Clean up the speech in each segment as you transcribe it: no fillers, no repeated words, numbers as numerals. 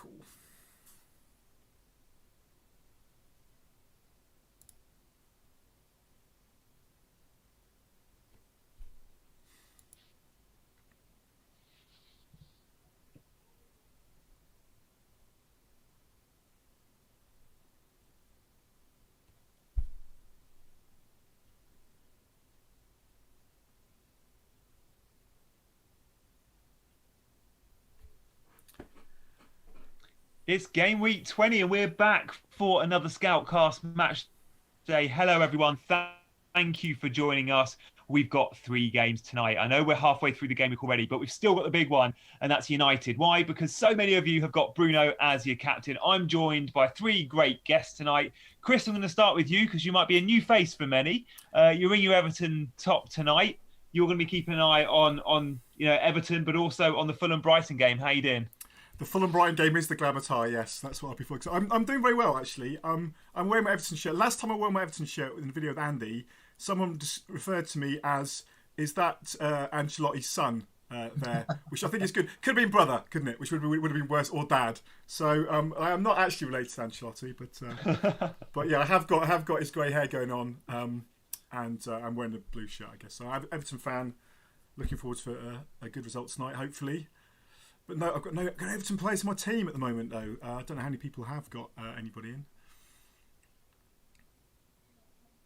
Cool. It's game week 20 and we're back for another Scoutcast match day. Hello, everyone. Thank you for joining us. We've got 3 games tonight. I know we're halfway through the game week already, but we've still got the big one, and that's United. Why? Because so many of you have got Bruno as your captain. I'm joined by 3 great guests tonight. Chris, I'm going to start with you because you might be a new face for many. You're in your Everton top tonight. You're going to be keeping an eye on Everton, but also on the Fulham Brighton game. How you doing? The Fulham Brighton game is the glamour tie, yes. That's what I'll be focused on. I'm doing very well, actually. I'm wearing my Everton shirt. Last time I wore my Everton shirt in the video with Andy, someone just referred to me as, is that Ancelotti's son there? Which I think is good. Could have been brother, couldn't it? Which would have been worse, or dad. So I am not actually related to Ancelotti, but yeah, I have got his grey hair going on, and I'm wearing the blue shirt, I guess. So I'm an Everton fan, looking forward to a good result tonight, hopefully. But no, I've got Everton players in my team at the moment, though. I don't know how many people have got anybody in.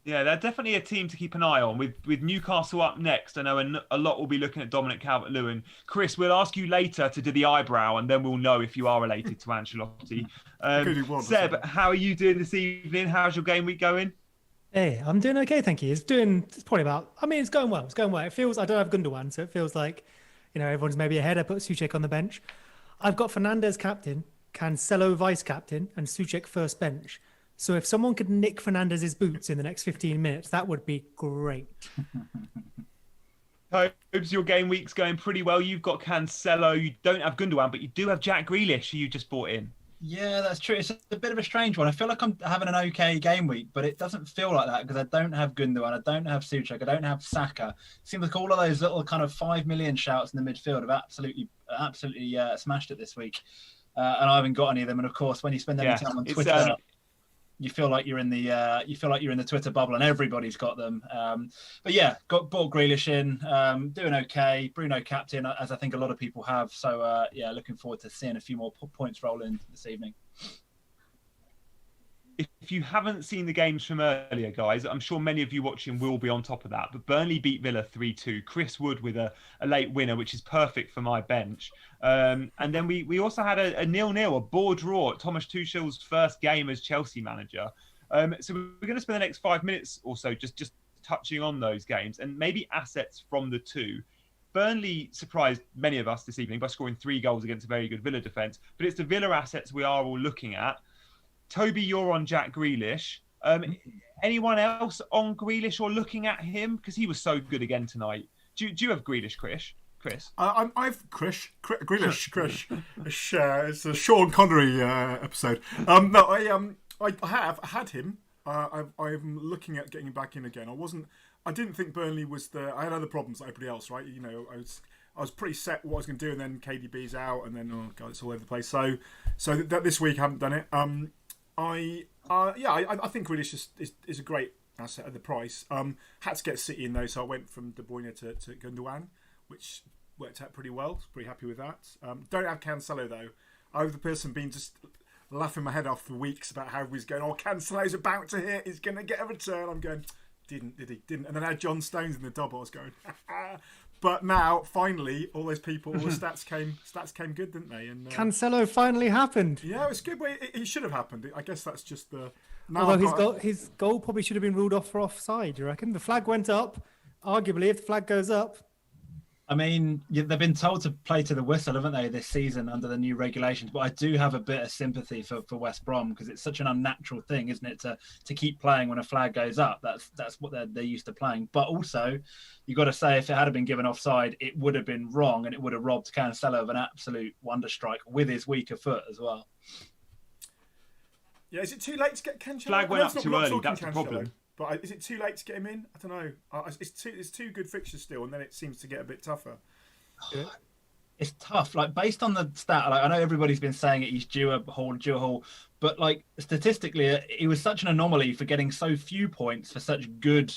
Yeah, they're definitely a team to keep an eye on. With Newcastle up next, I know a lot will be looking at Dominic Calvert-Lewin. Chris, we'll ask you later to do the eyebrow, and then we'll know if you are related to Ancelotti. Seb, how are you doing this evening? How's your game week going? Hey, I'm doing okay, thank you. It's probably about, it's going well. It's going well. It feels, I don't have Gundogan, so it feels like, everyone's maybe ahead. I put Souček on the bench. I've got Fernandes captain, Cancelo vice captain, and Souček first bench. So if someone could nick Fernandez's boots in the next 15 minutes, that would be great. Hopes your game week's going pretty well. You've got Cancelo. You don't have Gundogan, but you do have Jack Grealish, who you just bought in. Yeah, that's true. It's a bit of a strange one. I feel like I'm having an okay game week, but it doesn't feel like that because I don't have Gundogan, I don't have Souček, I don't have Saka. It seems like all of those little kind of 5 million shouts in the midfield have absolutely smashed it this week, and I haven't got any of them. And of course, when you spend any time on Twitter, you feel like you're in the Twitter bubble and everybody's got them. But yeah, bought Grealish in, doing okay. Bruno captain, as I think a lot of people have. So yeah, looking forward to seeing a few more points roll in this evening. If you haven't seen the games from earlier, guys, I'm sure many of you watching will be on top of that. But Burnley beat Villa 3-2. Chris Wood with a late winner, which is perfect for my bench. And then we also had a 0-0, a bore draw at Thomas Tuchel's first game as Chelsea manager. So we're going to spend the next 5 minutes or so just touching on those games and maybe assets from the two. Burnley surprised many of us this evening by scoring 3 goals against a very good Villa defence. But it's the Villa assets we are all looking at. Toby, you're on Jack Grealish. Anyone else on Grealish or looking at him? Because he was so good again tonight. Do you have Grealish, Chris? I've Grealish. It's a Sean Connery episode. No, I have had him. I'm looking at getting him back in again. I didn't think Burnley was I had other problems like everybody else, right? I was pretty set what I was going to do, and then KDB's out, and then oh god, it's all over the place. So this week I haven't done it. I think Grealish is a great asset at the price. Had to get City in though, so I went from De Bruyne to Gundogan, which worked out pretty well. Pretty happy with that. Don't have Cancelo though. I've the person been just laughing my head off for weeks about how he's going. Oh, Cancelo's about to hit. He's going to get a return. I'm going. Did he? Didn't. And then I had John Stones in the double. I was going. But now, finally, all those people, all the stats came good, didn't they? And Cancelo finally happened. Yeah, it's good. But it should have happened. I guess that's just the. Although his goal probably should have been ruled off for offside. You reckon? The flag went up. Arguably, if the flag goes up. I mean, they've been told to play to the whistle, haven't they, this season under the new regulations? But I do have a bit of sympathy for West Brom because it's such an unnatural thing, isn't it, to keep playing when a flag goes up? That's what they're used to playing. But also, you've got to say, if it had been given offside, it would have been wrong and it would have robbed Cancelo of an absolute wonder strike with his weaker foot as well. Yeah, is it too late to get Cancelo? Flag went up too early. That's the problem. But is it too late to get him in? I don't know. It's two good fixtures still, and then it seems to get a bit tougher. It's tough. Like based on the stat, like I know everybody's been saying it. He's due a haul, but like statistically, he was such an anomaly for getting so few points for such good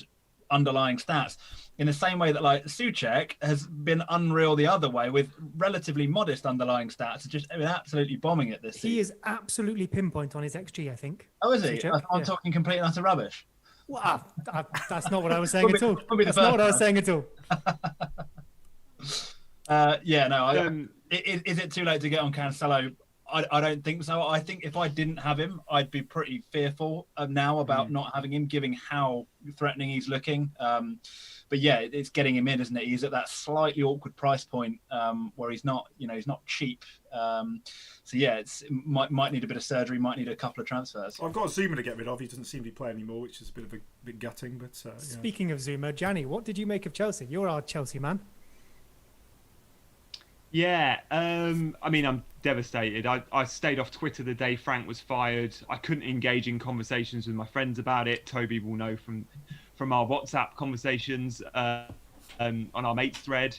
underlying stats. In the same way that like Souček has been unreal the other way with relatively modest underlying stats, just been absolutely bombing it this season. He is absolutely pinpoint on his XG, I think. Oh, is he? Souček, I'm talking complete and utter rubbish. Wow, that's not what I was saying at all. That's That's not what I was saying at all. Is it too late to get on Cancelo? I don't think so. I think if I didn't have him, I'd be pretty fearful now about not having him, given how threatening he's looking. But yeah, it's getting him in, isn't it? He's at that slightly awkward price point where he's not cheap. So yeah, might need a bit of surgery, might need a couple of transfers. I've got Zuma to get rid of. He doesn't seem to be playing anymore, which is a bit gutting. But Speaking of Zuma, Gianni, what did you make of Chelsea? You're our Chelsea man. Yeah, I mean, I'm devastated. I stayed off Twitter the day Frank was fired. I couldn't engage in conversations with my friends about it. Toby will know from our WhatsApp conversations on our mates thread.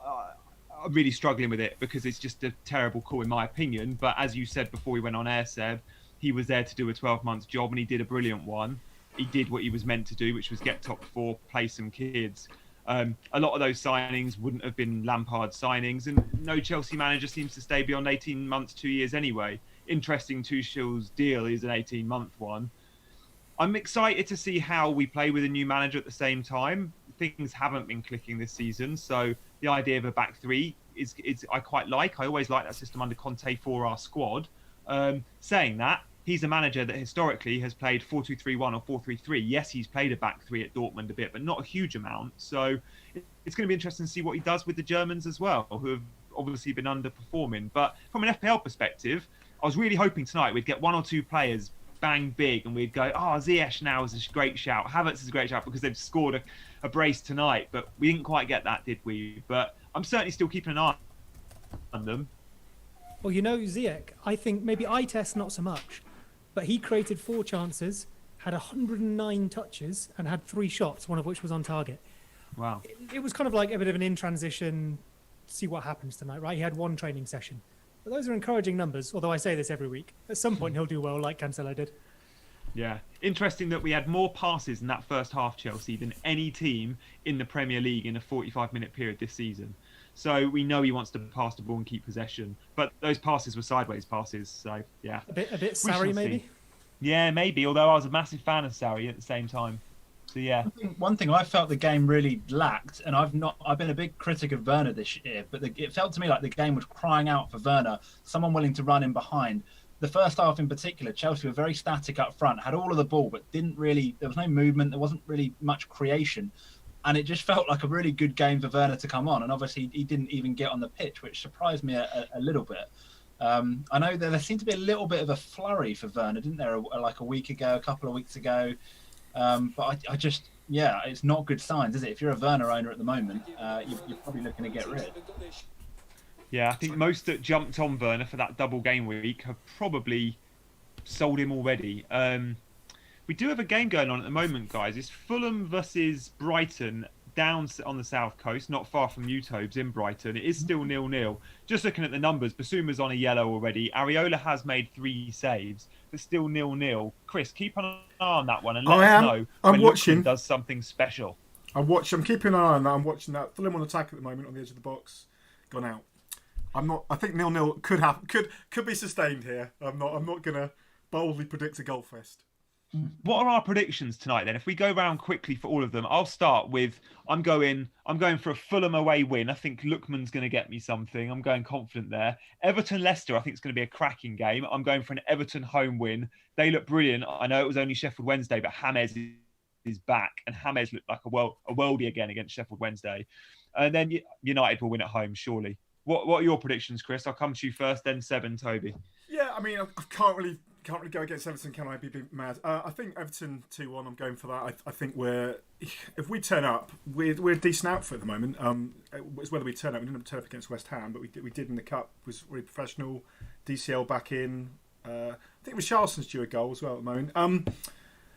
I'm really struggling with it because it's just a terrible call in my opinion. But as you said before we went on air, Seb, he was there to do a 12-month job and he did a brilliant one. He did what he was meant to do, which was get top four, play some kids. A lot of those signings wouldn't have been Lampard signings, and no Chelsea manager seems to stay beyond 18 months, 2 years anyway. Interesting, Tuchel's deal is an 18-month one. I'm excited to see how we play with a new manager at the same time. Things haven't been clicking this season, so the idea of a back three is I quite like. I always like that system under Conte for our squad. Saying that, he's a manager that historically has played 4-2-3-1 or 4-3-3. Yes, he's played a back three at Dortmund a bit, but not a huge amount. So it's going to be interesting to see what he does with the Germans as well, who have obviously been underperforming. But from an FPL perspective, I was really hoping tonight we'd get one or two players bang big and we'd go, Ziyech now is a great shout. Havertz is a great shout because they've scored a brace tonight. But we didn't quite get that, did we? But I'm certainly still keeping an eye on them. Well, Ziyech, I think maybe eye test not so much. But he created 4 chances, had 109 touches, and had 3 shots, one of which was on target. Wow. It was kind of like a bit of an in-transition, see what happens tonight, right? He had 1 training session. But those are encouraging numbers, although I say this every week. At some point, he'll do well, like Cancelo did. Yeah. Interesting that we had more passes in that first half, Chelsea, than any team in the Premier League in a 45-minute period this season. So we know he wants to pass the ball and keep possession. But those passes were sideways passes, so yeah. A bit Sarri, maybe? See. Yeah, maybe, although I was a massive fan of Sarri at the same time. So yeah. One thing I felt the game really lacked, and I've been a big critic of Werner this year, but it felt to me like the game was crying out for Werner, someone willing to run in behind. The first half in particular, Chelsea were very static up front, had all of the ball, but there was no movement, there wasn't really much creation. And it just felt like a really good game for Werner to come on. And obviously he didn't even get on the pitch, which surprised me a little bit. I know there seemed to be a little bit of a flurry for Werner, didn't there? Like a couple of weeks ago. But I just, it's not good signs, is it? If you're a Werner owner at the moment, you're probably looking to get rid. Yeah, I think most that jumped on Werner for that double game week have probably sold him already. We do have a game going on at the moment, guys. It's Fulham versus Brighton down on the south coast, not far from Tobes in Brighton. It is still 0-0. Just looking at the numbers, Basuma's on a yellow already. Areola has made 3 saves, but still 0-0. Chris, keep an eye on that one and let us know when Lookman does something special. I'm keeping an eye on that. I'm watching that. Fulham on attack at the moment on the edge of the box. Gone out. I think 0-0 could happen. Could be sustained here. I'm not gonna boldly predict a goal fest. What are our predictions tonight then? If we go round quickly for all of them, I'll start with I'm going for a Fulham away win. I think Lookman's going to get me something. I'm going confident there. Everton Leicester, I think it's going to be a cracking game. I'm going for an Everton home win. They look brilliant. I know it was only Sheffield Wednesday, but James is back, and James looked like a worldie again against Sheffield Wednesday. And then United will win at home, surely. What are your predictions, Chris? I'll come to you first, then Seb and Toby. Yeah, I mean, I can't really go against Everton, can I? Be mad. I think Everton 2-1. I'm going for that. I think if we turn up, we're a decent outfit at the moment. It's whether we turn up. We didn't turn up against West Ham, but we did in the cup. Was really professional. DCL back in. I think Richarlison's due a goal as well at the moment.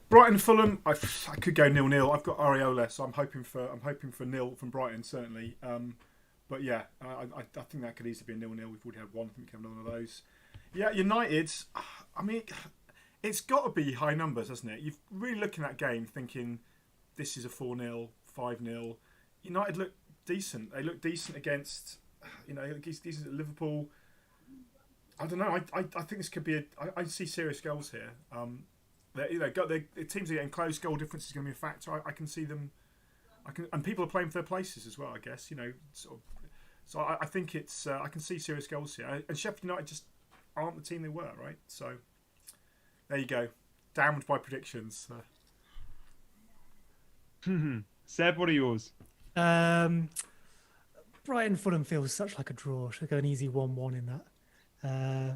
Brighton Fulham. I could go 0-0. I've got Areola, so I'm hoping for 0 from Brighton certainly. But yeah, I think that could easily be a 0-0. We've already had one. I think we have another one of those. Yeah, United. I mean, it's got to be high numbers, hasn't it? You're really looking at that game thinking this is a 4-0, 5-0. United look decent. They look decent against, decent at Liverpool. I don't know. I think this could be I see serious goals here. The teams are getting close. Goal difference is going to be a factor. I can see them. And people are playing for their places as well. I guess So I think it's. I can see serious goals here. And Sheffield United just aren't the team they were, right? So there you go. Damned by predictions. Seb, what are yours? Brighton Fulham feels such like a draw. Should go an easy 1-1 in that.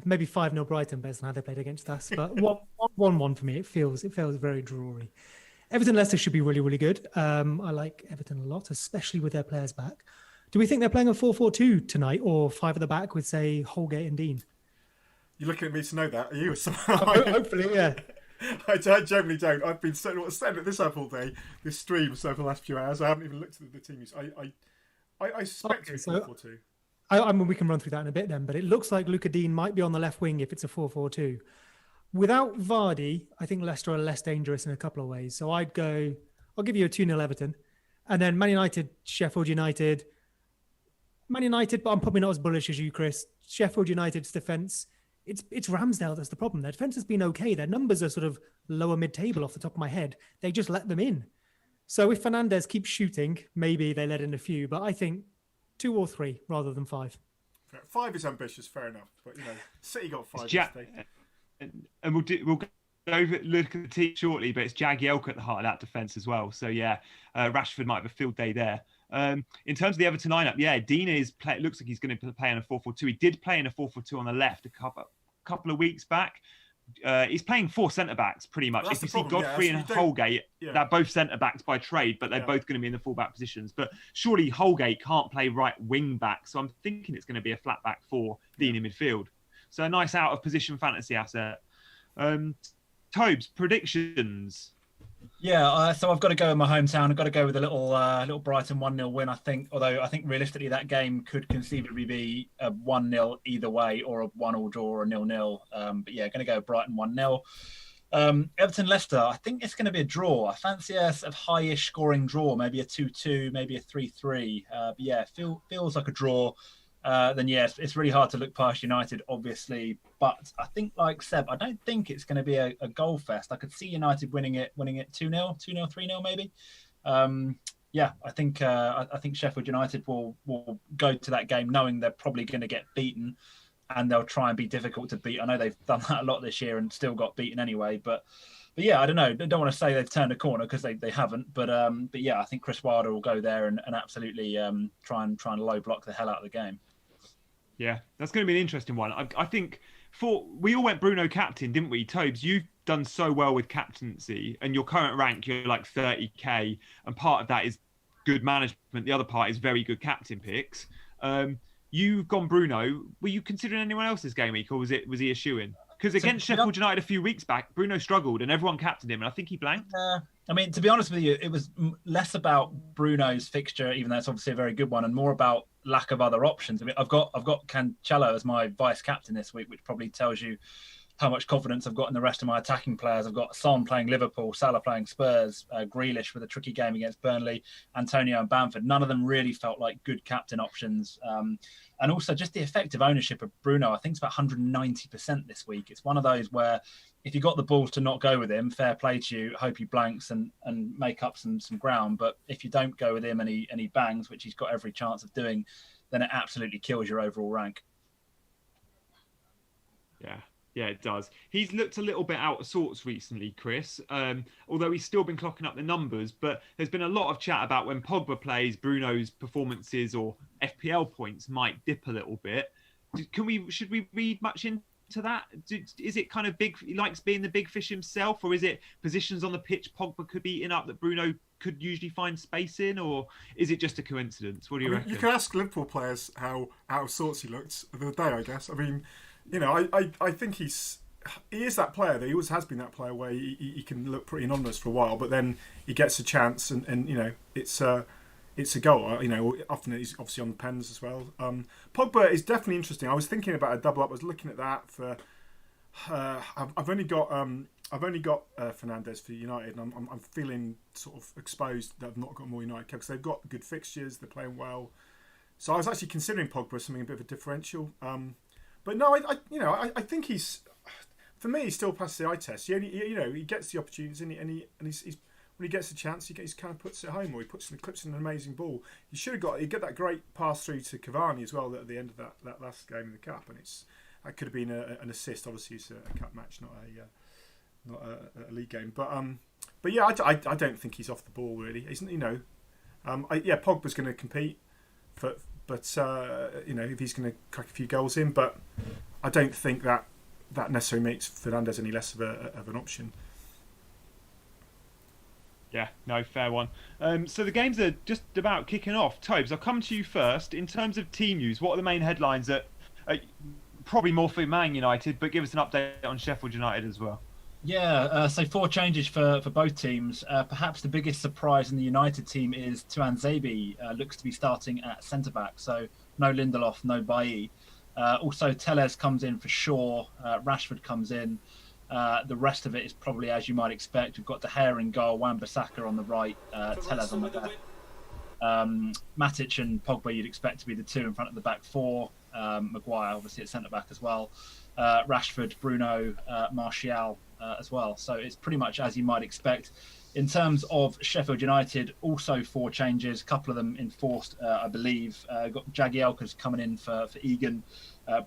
Maybe 5-0 Brighton based on how they played against us. But 1-1 for me. It feels very drawy. Everton Leicester should be really, really good. I like Everton a lot, especially with their players back. Do we think they're playing a 4-4-2 tonight, or 5 at the back with, say, Holgate and Dean? You're looking at me to know that, are you? Hopefully, yeah. I generally don't. I've been staring at this up all day, this stream, so for the last few hours. I haven't even looked at the teams. I suspect it's 4-4-2. I mean, we can run through that in a bit then, but it looks like Luca Dean might be on the left wing if it's a 4-4-2. Without Vardy, I think Leicester are less dangerous in a couple of ways. So I'll give you a 2-0 Everton. And then Man United, Sheffield United. Man United, but I'm probably not as bullish as you, Chris. Sheffield United's defence, it's Ramsdale that's the problem. Their defence has been okay. Their numbers are sort of lower mid-table off the top of my head. They just let them in. So if Fernandes keeps shooting, maybe they let in a few. But I think 2 or 3 rather than 5. 5 is ambitious, fair enough. But, City got 5 yesterday. And we'll go look at the team shortly, but it's Jagielka at the heart of that defence as well. So yeah, Rashford might have a field day there. In terms of the Everton lineup, yeah, Dean looks like he's going to play in a 4-4-2. He did play in a 4-4-2 on the left a couple of weeks back. He's playing 4 centre backs pretty much. If you see Godfrey and Holgate, they're both centre backs by trade, but they're both going to be in the full back positions. But surely Holgate can't play right wing back, so I'm thinking it's going to be a flat back 4, Dean in midfield. So a nice out of position fantasy asset. Tobes, predictions. Yeah, so I've got to go in my hometown. I've got to go with a little Brighton 1-0 win, I think. Although I think realistically that game could conceivably be a 1-0 either way, or a 1-1 draw or a 0-0. But yeah, going to go Brighton 1-0. Everton Leicester, I think it's going to be a draw. I fancy a sort of high-ish scoring draw, maybe a 2-2, maybe a 3-3. But yeah, feels like a draw. Then yes, it's really hard to look past United, obviously. But I think, like Seb, I don't think it's going to be a goal fest. I could see United winning it 2-0, 3-0 maybe. Yeah, I think Sheffield United will go to that game knowing they're probably going to get beaten, and they'll try and be difficult to beat. I know they've done that a lot this year and still got beaten anyway. But yeah, I don't know. I don't want to say they've turned a corner because they haven't. But yeah, I think Chris Wilder will go there and absolutely try and low block the hell out of the game. Yeah, that's going to be an interesting one. I think we all went Bruno captain, didn't we? Tobes, you've done so well with captaincy, and your current rank, you're like 30k, and part of that is good management. The other part is very good captain picks. You've gone Bruno. Were you considering anyone else's game week, or was he a shoo-in? Because against Sheffield United a few weeks back, Bruno struggled and everyone captained him, and I think he blanked. I mean, to be honest with you, it was less about Bruno's fixture, even though it's obviously a very good one, and more about lack of other options. I mean, I've got Cancelo as my vice captain this week, which probably tells you how much confidence I've got in the rest of my attacking players. I've got Son playing Liverpool, Salah playing Spurs, Grealish with a tricky game against Burnley, Antonio and Bamford. None of them really felt like good captain options. And also just the effective ownership of Bruno, I think it's about 190% this week. It's one of those where if you got the balls to not go with him, fair play to you, hope he blanks and make up some ground. But if you don't go with him and he bangs, which he's got every chance of doing, then it absolutely kills your overall rank. Yeah, it does. He's looked a little bit out of sorts recently, Chris, although he's still been clocking up the numbers. But there's been a lot of chat about when Pogba plays, Bruno's performances or FPL points might dip a little bit. Should we read much into that? Is it kind of big? He likes being the big fish himself, or is it positions on the pitch Pogba could be eating up that Bruno could usually find space in, or is it just a coincidence? What do you reckon? You can ask Liverpool players how out of sorts he looked the other day, I guess. I mean, you know, I think he is that player that he always has been that player where he can look pretty anonymous for a while, but then he gets a chance and you know, it's it's a goal. Often it's obviously on the pens as well. Pogba is definitely interesting. I was thinking about a double up. I was looking at that for. I've only got Fernandes for United, and I'm feeling sort of exposed that I've not got more United because they've got good fixtures. They're playing well. So I was actually considering Pogba as something a bit of a differential. But no, I think he's, for me, he's still past the eye test. He gets the opportunities, and he's when he gets a chance, he kind of puts it home, or he clips in an amazing ball. He get that great pass through to Cavani as well at the end of that last game in the cup, and that could have been an assist. Obviously, it's a cup match, not a league game. But yeah, I don't think he's off the ball really. Isn't Pogba's going to compete, but if he's going to crack a few goals in, but I don't think that necessarily makes Fernandes any less of an option. Yeah, no, fair one. So the games are just about kicking off. Tobes, I'll come to you first. In terms of team news, what are the main headlines that probably more for Man United, but give us an update on Sheffield United as well. Yeah, so 4 changes for both teams. Perhaps the biggest surprise in the United team is Tuanzebe looks to be starting at centre-back. So no Lindelof, no Bailly. Also, Telles comes in for Shaw. Rashford comes in. The rest of it is probably as you might expect. We've got De Gea in goal, Wan-Bissaka on the right, Telles on the left. Matic and Pogba you'd expect to be the 2 in front of the back 4. Maguire obviously at centre-back as well. Rashford, Bruno, Martial as well. So it's pretty much as you might expect. In terms of Sheffield United, also 4 changes, a couple of them enforced, I believe. Got Jagielka's coming in for Egan.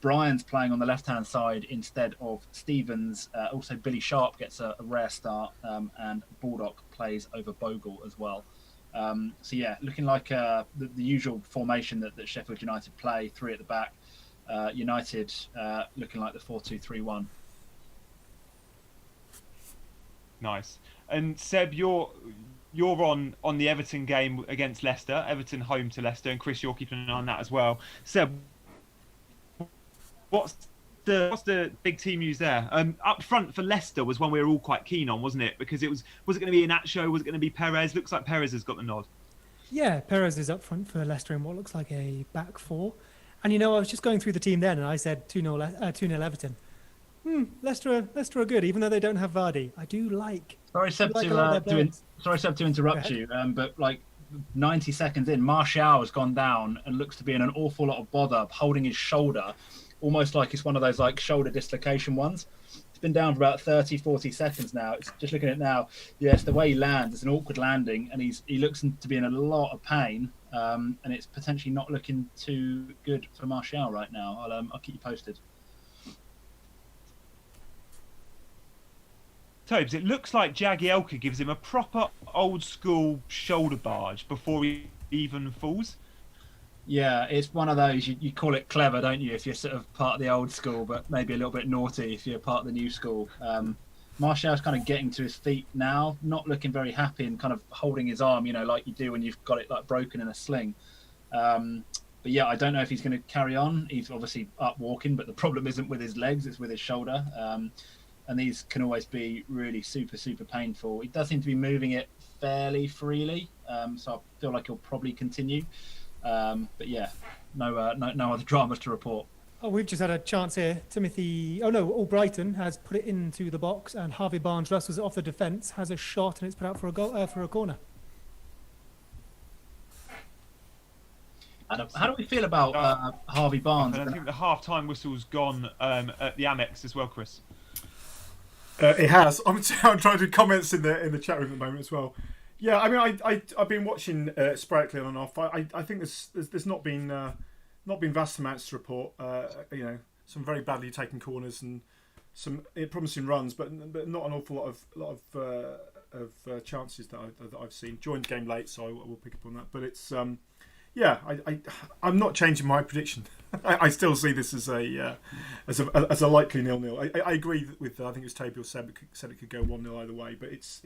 Brian's playing on the left-hand side instead of Stevens. Also, Billy Sharp gets a rare start, and Baldock plays over Bogle as well. So yeah, looking like the usual formation that Sheffield United play, 3 at the back. United looking like the 4-2-3-1. Nice. And Seb, you're on the Everton game against Leicester. Everton home to Leicester, and Chris, you're keeping an eye on that as well. Seb, what's the big team news there? Up front for Leicester was one we were all quite keen on, wasn't it? Because was it going to be Inacho? Was it going to be Perez? Looks like Perez has got the nod. Yeah, Perez is up front for Leicester in what looks like a back 4. And I was just going through the team then, and I said 2-0 Everton. Leicester are good, even though they don't have Vardy. I do like. Sorry, Seb, to interrupt you, but like 90 seconds in, Martial has gone down and looks to be in an awful lot of bother, holding his shoulder, almost like it's one of those like shoulder dislocation ones. It's been down for about 30, 40 seconds now. It's just looking at it now. Yes, the way he lands, it's an awkward landing, and he looks to be in a lot of pain. And it's potentially not looking too good for Martial right now. I'll keep you posted. Tobes, it looks like Jagielka gives him a proper old school shoulder barge before he even falls. Yeah, it's one of those, you call it clever, don't you, if you're sort of part of the old school, but maybe a little bit naughty if you're part of the new school. Martial's kind of getting to his feet now, not looking very happy and kind of holding his arm, like you do when you've got it like broken in a sling. But yeah, I don't know if he's going to carry on. He's obviously up walking, but the problem isn't with his legs, it's with his shoulder. And these can always be really super, super painful. He does seem to be moving it fairly freely, so I feel like he'll probably continue. But yeah, no other dramas to report. Oh, we've just had a chance here. Brighton has put it into the box, and Harvey Barnes-Russell's off the defence, has a shot, and it's put out for a goal for a corner. How do we feel about Harvey Barnes? I think the half-time whistle's gone at the Amex as well, Chris. It has. I'm trying to comments in the chat room at the moment as well. Yeah, I mean, I've been watching sporadically on and off. I think there's not been vast amounts to report. Some very badly taken corners and some promising runs, but not an awful lot of chances that I've seen. Joined the game late, so I will pick up on that. But it's I'm not changing my prediction. I still see this as a likely 0-0. I agree with I think it was Toby or Seb said it could go 1-0 either way, but it's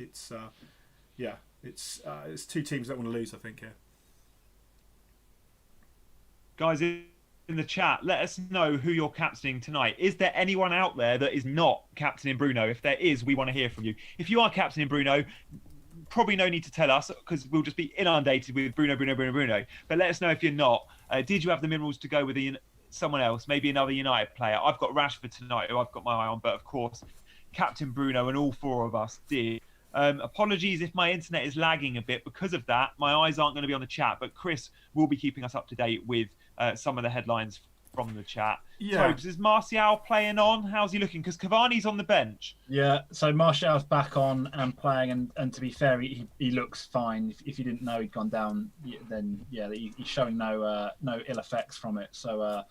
2 teams that want to lose, I think. Yeah. Guys in the chat, let us know who you're captaining tonight. Is there anyone out there that is not captaining Bruno? If there is, we want to hear from you. If you are captaining Bruno, probably no need to tell us because we'll just be inundated with Bruno. But let us know if you're not. Did you have the minerals to go with someone else, maybe another United player? I've got Rashford tonight, who I've got my eye on, but of course, Captain Bruno and all four of us did. Apologies if my internet is lagging a bit because of that. My eyes aren't going to be on the chat, but Chris will be keeping us up to date with some of the headlines from the chat. Yeah. Tobes, is Martial playing on? How's he looking? Because Cavani's on the bench. Yeah, so Martial's back on and playing, and to be fair, he looks fine. If you didn't know he'd gone down, then yeah, he's showing no ill effects from it. So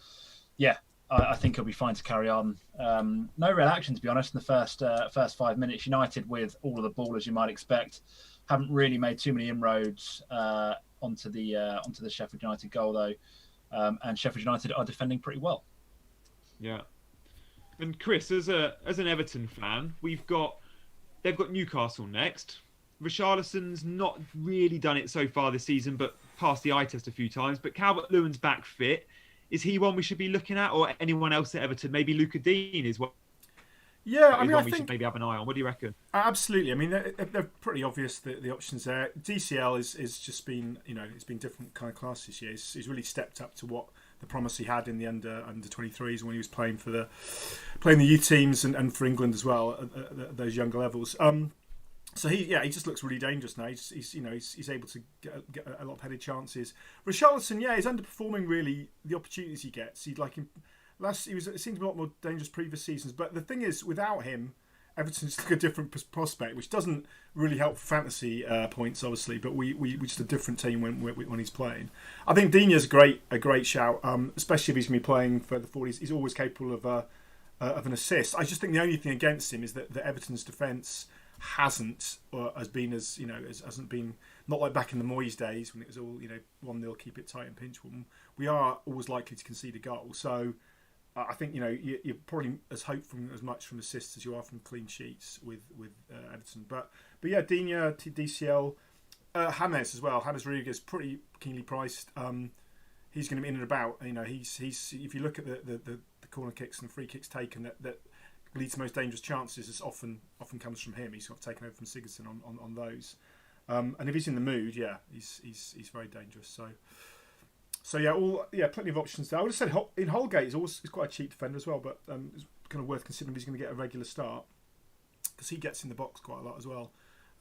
I think he'll be fine to carry on. No real action, to be honest, in the first 5 minutes. United, with all of the ball as you might expect, haven't really made too many inroads onto the Sheffield United goal though, and Sheffield United are defending pretty well. Yeah. And Chris, as an Everton fan, they've got Newcastle next. Richarlison's not really done it so far this season, but passed the eye test a few times. But Calvert-Lewin's back fit. Is he one we should be looking at, or anyone else at Everton? Maybe Luca Dean is one. Yeah, I mean, I I think we should maybe have an eye on. What do you reckon? Absolutely. I mean, they're pretty obvious, the options there. DCL is just been, it's been different kind of class this year. He's really stepped up to what the promise he had in the under 23s when he was playing the youth teams and for England as well at those younger levels. So he just looks really dangerous now. He's able to get a lot of headed chances. Richarlison, he's underperforming really the opportunities he gets. It seemed to be a lot more dangerous previous seasons. But the thing is, without him, Everton's like a different prospect, which doesn't really help for fantasy points, obviously. But we're just a different team when he's playing. I think Digne's a great shout, especially if he's going to be playing further forward. He's always capable of an assist. I just think the only thing against him is that Everton's defence hasn't been not like back in the Moyes days when it was all 1-0, keep it tight and pinch one. We are always likely to concede a goal, so I think you're probably as hopeful as much from assists as you are from clean sheets with Everton. But yeah, Digne, DCL, James as well. James Rodriguez pretty keenly priced. He's going to be in and about. He's if you look at the corner kicks and free kicks taken that leads to most dangerous chances, is often comes from him. He's sort of taken over from Sigurdsson on those. And if he's in the mood, he's very dangerous. So plenty of options there. I would have said in Holgate he's quite a cheap defender as well, but it's kind of worth considering if he's going to get a regular start because he gets in the box quite a lot as well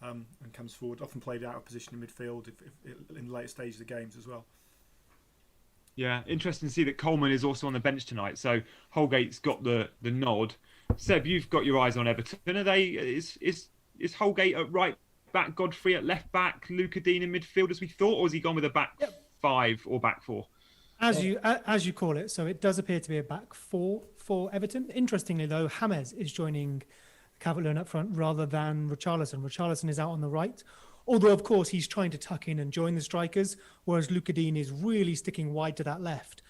and comes forward. Often played out of position in midfield if in the later stages of games as well. Yeah, interesting to see that Coleman is also on the bench tonight. So Holgate's got the nod. Seb, you've got your eyes on Everton. Is Holgate at right back, Godfrey at left back, Luca Dean in midfield as we thought, or has he gone with a back five or back four? As you call it, so it does appear to be a back four for Everton. Interestingly, though, James is joining Calvert-Lewin up front rather than Richarlison. Richarlison is out on the right, although of course he's trying to tuck in and join the strikers, whereas Luca Dean is really sticking wide to that left.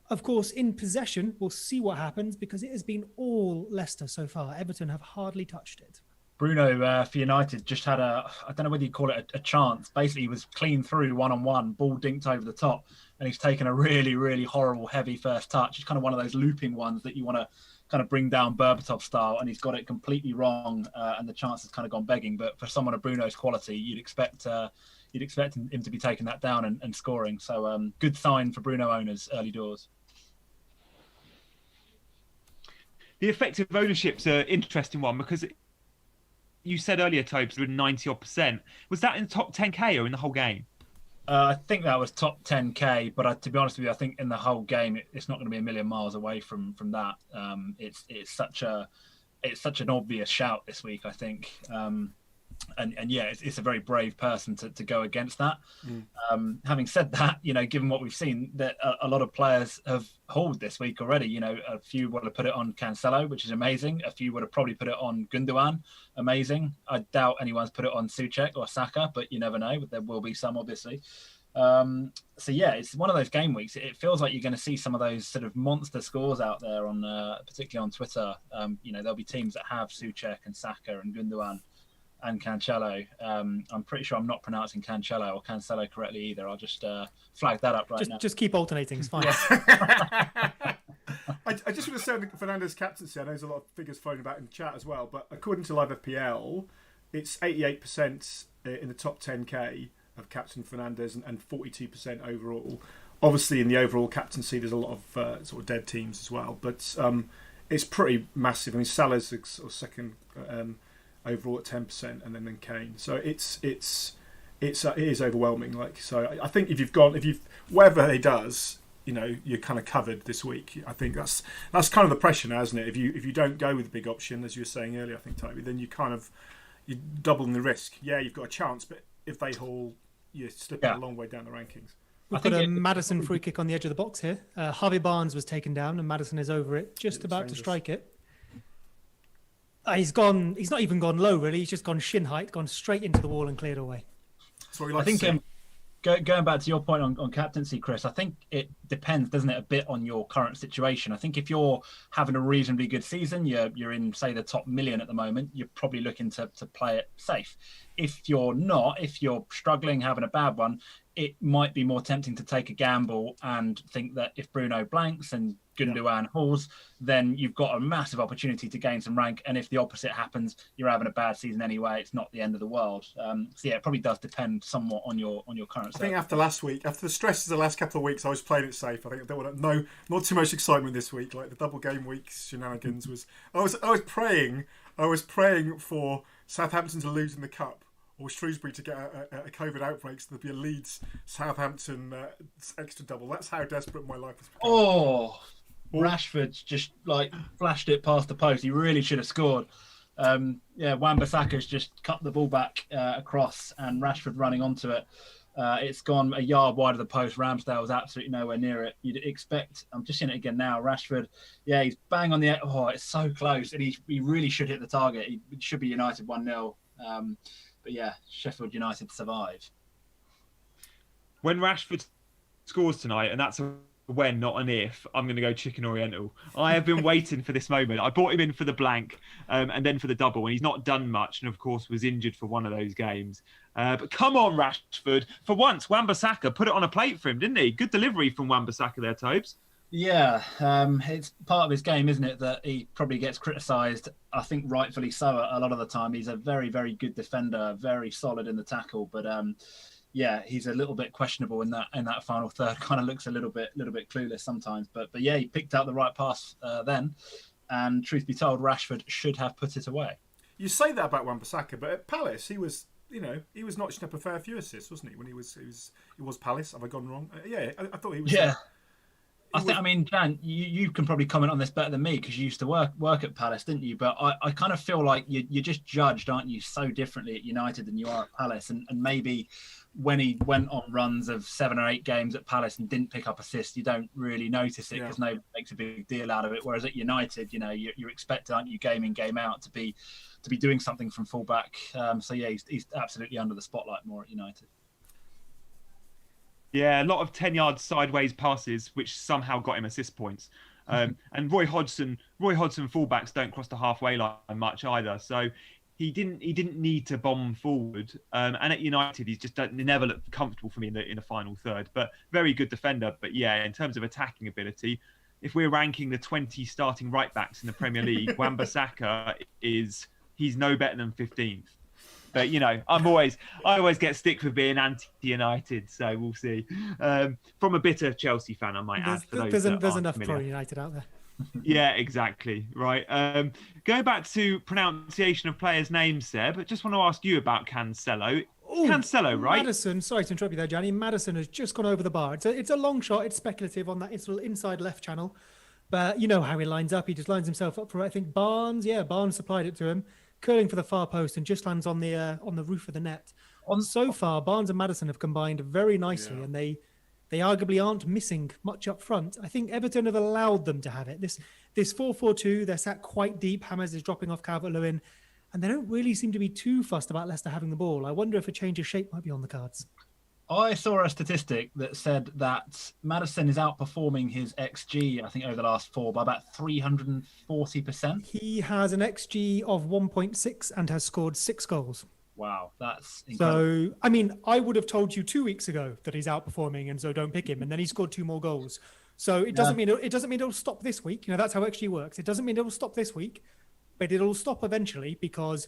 Of course, in possession, we'll see what happens because it has been all Leicester so far. Everton have hardly touched it. Bruno for United just had I don't know whether you call it a chance. Basically, he was clean through one-on-one, ball dinked over the top, and he's taken a really, really horrible, heavy first touch. It's kind of one of those looping ones that you want to kind of bring down Berbatov style, and he's got it completely wrong, and the chance has kind of gone begging. But for someone of Bruno's quality, you'd expect him to be taking that down and scoring. So good sign for Bruno owners early doors. The effective ownership's an interesting one because you said earlier, Tobes, with 90% Was that in the top 10k or in the whole game? I think that was top 10k, but to be honest with you, I think in the whole game, it's not going to be a million miles away from that. It's such an obvious shout this week, I think. It's a very brave person to go against that. Having said that, given what we've seen, that a lot of players have hauled this week already. A few would have put it on Cancelo, which is amazing. A few would have probably put it on Gundogan, amazing. I doubt anyone's put it on Souček or Saka, but you never know. There will be some, obviously. It's one of those game weeks. It feels like you're going to see some of those sort of monster scores out there on, particularly on Twitter. There'll be teams that have Souček and Saka and Gundogan and Cancelo. I'm pretty sure I'm not pronouncing Cancelo or Cancelo correctly either. I'll just flag that up now. Just keep alternating, it's fine. I just want to say on Fernandes' captaincy, I know there's a lot of figures floating about in the chat as well, but according to Live FPL, it's 88% in the top 10k of Captain Fernandes and 42% overall. Obviously, in the overall captaincy, there's a lot of sort of dead teams as well, but it's pretty massive. I mean, Salah's sort of second overall at 10%, and then Kane. So it is overwhelming. Like, so I think if you've whatever he does, you know, you're kind of covered this week. I think that's kind of the pressure now, isn't it? If you don't go with the big option, as you were saying earlier, I think, Toby, then you're doubling the risk. Yeah, you've got a chance, but if they haul, you're slipping a long way down the rankings. We've got a Maddison free kick on the edge of the box here. Harvey Barnes was taken down, and Maddison is over it, just about to strike it. He's not even gone low, really. He's just gone shin height, gone straight into the wall and cleared away. That's what we like to see. Going back to your point on captaincy, Chris, I think it depends, doesn't it, a bit on your current situation. I think if you're having a reasonably good season, you're in, say, the top million at the moment, you're probably looking to play it safe. If you're not, if you're struggling, having a bad one, it might be more tempting to take a gamble and think that if Bruno blanks and Gundogan hauls, then you've got a massive opportunity to gain some rank. And if the opposite happens, you're having a bad season anyway. It's not the end of the world. So yeah, it probably does depend somewhat on your current. I think after last week, after the stresses of the last couple of weeks, I was playing it safe. I think I don't want not too much excitement this week. Like the double game week shenanigans was. I was praying for Southampton to lose in the cup, or Shrewsbury to get a COVID outbreak, so there'd be a Leeds Southampton extra double. That's how desperate my life has become. Oh, Rashford just flashed it past the post. He really should have scored. Wan-Bissaka's just cut the ball back across, and Rashford running onto it. It's gone a yard wide of the post. Ramsdale was absolutely nowhere near it. You'd expect. I'm just seeing it again now. Rashford, he's bang on the. Oh, it's so close, and he really should hit the target. It should be United 1-0. But yeah, Sheffield United survive. When Rashford scores tonight, and that's a when, not an if, I'm going to go chicken oriental. I have been waiting for this moment. I brought him in for the blank and then for the double, and he's not done much, and of course was injured for one of those games. But come on, Rashford. For once, Wan-Bissaka put it on a plate for him, didn't he? Good delivery from Wan-Bissaka there, Tobes. Yeah, it's part of his game, isn't it, that he probably gets criticised, I think rightfully so a lot of the time. He's a very, very good defender, very solid in the tackle, but he's a little bit questionable in that final third. Kind of looks a little bit clueless sometimes, but yeah, he picked out the right pass then, and truth be told, Rashford should have put it away. You say that about Wan-Bissaka, but at Palace he was notching up a fair few assists, wasn't he? When he was Palace. Have I gone wrong? I thought he was. Yeah. I mean, Jan, you can probably comment on this better than me because you used to work at Palace, didn't you? But I kind of feel like you're just judged, aren't you, so differently at United than you are at Palace. And maybe when he went on runs of 7 or 8 games at Palace and didn't pick up assists, you don't really notice it because nobody makes a big deal out of it. Whereas at United, you're expected, aren't you, game in, game out, to be doing something from fullback. So yeah, he's absolutely under the spotlight more at United. Yeah, a lot of 10-yard sideways passes, which somehow got him assist points. And Roy Hodgson fullbacks don't cross the halfway line much either. So he didn't need to bomb forward. And at United, he's just never looked comfortable for me in the final third. But very good defender. But yeah, in terms of attacking ability, if we're ranking the 20 starting right backs in the Premier League, Wan-Bissaka he's no better than 15th. But I always get stick for being anti-United, so we'll see. From a bitter Chelsea fan, I might add. There's enough pro-United out there. Yeah, exactly. Right. Going back to pronunciation of players' names, Seb, I just want to ask you about Cancelo. Cancelo, right? Maddison, sorry to interrupt you there, Gianni. Maddison has just gone over the bar. It's a long shot. It's speculative on that. It's inside left channel. But you know how he lines up. He just lines himself up for, I think, Barnes. Yeah, Barnes supplied it to him. Curling for the far post and just lands on the roof of the net. So far, Barnes and Maddison have combined very nicely, and they arguably aren't missing much up front. I think Everton have allowed them to have it. This 4-4-2, they're sat quite deep. Hammers is dropping off Calvert-Lewin, and they don't really seem to be too fussed about Leicester having the ball. I wonder if a change of shape might be on the cards. I saw a statistic that said that Maddison is outperforming his XG, I think, over the last 4 by about 340%. He has an XG of 1.6 and has scored 6 goals. Wow, that's incredible. So, I mean, I would have told you 2 weeks ago that he's outperforming and so don't pick him. And then he scored 2 more goals. So it doesn't mean it'll stop this week. That's how XG works. It doesn't mean it'll stop this week, but it'll stop eventually because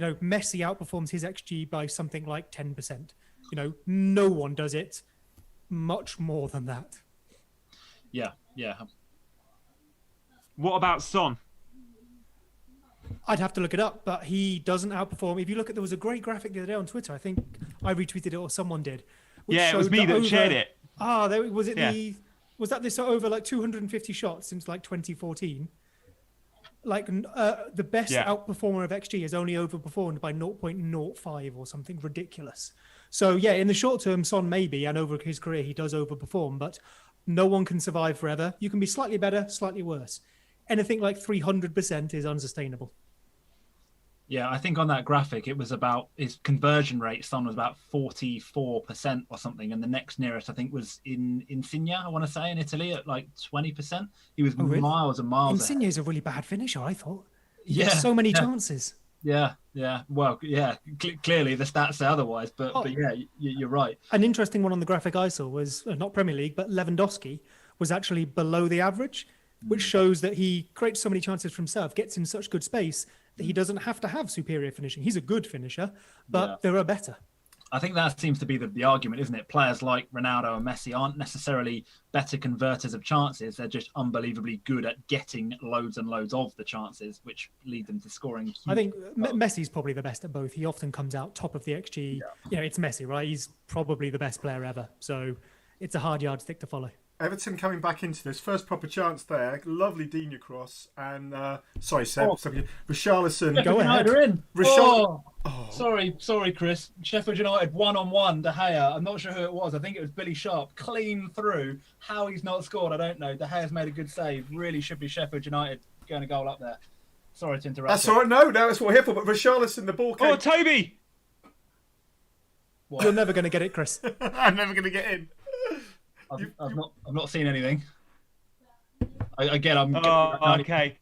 Messi outperforms his XG by something like 10%. No one does it much more than that. Yeah. What about Son? I'd have to look it up, but he doesn't outperform. If you look at, there was a great graphic the other day on Twitter. I think I retweeted it or someone did. Yeah, it was me that shared it. Was that this over like 250 shots since like 2014? Like the best outperformer of XG is only overperformed by 0.05 or something ridiculous. So yeah, in the short term, Son maybe, and over his career he does overperform, but no one can survive forever. You can be slightly better, slightly worse. Anything like 300% is unsustainable. Yeah, I think on that graphic, it was about his conversion rate. Son was about 44% or something. And the next nearest, I think, was in Insigne, I want to say, in Italy at like 20%. He was really? miles and miles Insigne is a really bad finisher, I thought. He gets so many chances. Yeah. Well, yeah, clearly the stats say otherwise. But yeah, you're right. An interesting one on the graphic I saw was, not Premier League, but Lewandowski was actually below the average, which shows that he creates so many chances for himself, gets in such good space that he doesn't have to have superior finishing. He's a good finisher, but there are better. I think that seems to be the argument, isn't it? Players like Ronaldo and Messi aren't necessarily better converters of chances. They're just unbelievably good at getting loads and loads of the chances, which lead them to scoring. I think Messi's probably the best at both. He often comes out top of the XG. It's Messi, right? He's probably the best player ever. So it's a hard yardstick to follow. Everton coming back into this. First proper chance there. Lovely Digne cross. And, sorry, Seb. Richarlison. Go ahead. In. Sorry, Chris. Sheffield United 1-on-1, De Gea. I'm not sure who it was. I think it was Billy Sharp. Clean through. How he's not scored, I don't know. De Gea's made a good save. Really should be Sheffield United going a goal up there. Sorry to interrupt. That's all right. No, that's what we're here for. But Richarlison, the ball came. Oh, Toby! What? You're never going to get it, Chris. I'm never going to get in. I've not seen anything. Okay.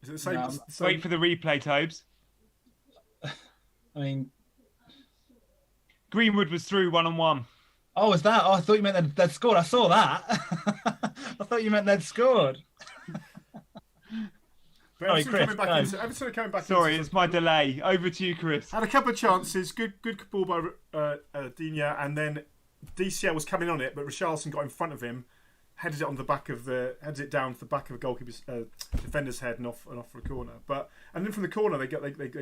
Is it the same? No, Wait for the replay, Tobes. I mean, Greenwood was through 1-on-1. oh, is that? Oh, I thought you meant they'd scored. I saw that. I thought you meant they'd scored. Sorry, Chris. Everton are coming back. Sorry, it's my delay. Over to you, Chris. Had a couple of chances. Good ball by Digne, and then DCL was coming on it, but Richarlison got in front of him, headed it down to the back of a goalkeeper's defender's head and off for a corner. And then from the corner they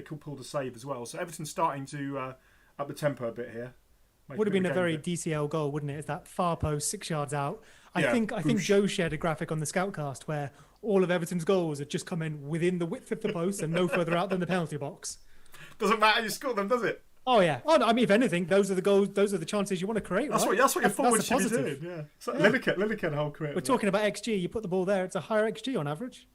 pulled a save as well. So Everton starting to up the tempo a bit here. Would have been a very DCL goal, wouldn't it? It's that far post 6 yards out. I think Joe shared a graphic on the Scoutcast where all of Everton's goals had just come in within the width of the post and no further out than the penalty box. Doesn't matter you score them, does it? Oh yeah. Oh no, I mean, if anything, those are the goals. Those are the chances you want to create. That's right? what your forward should be positive. doing. Yeah. So Lineker whole career. We're talking about XG. You put the ball there, it's a higher XG on average.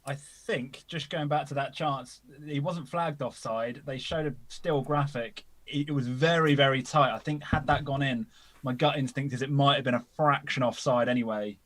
I think, just going back to that chance, he wasn't flagged offside. They showed a still graphic. It was very, very tight. I think had that gone in, my gut instinct is it might have been a fraction offside anyway.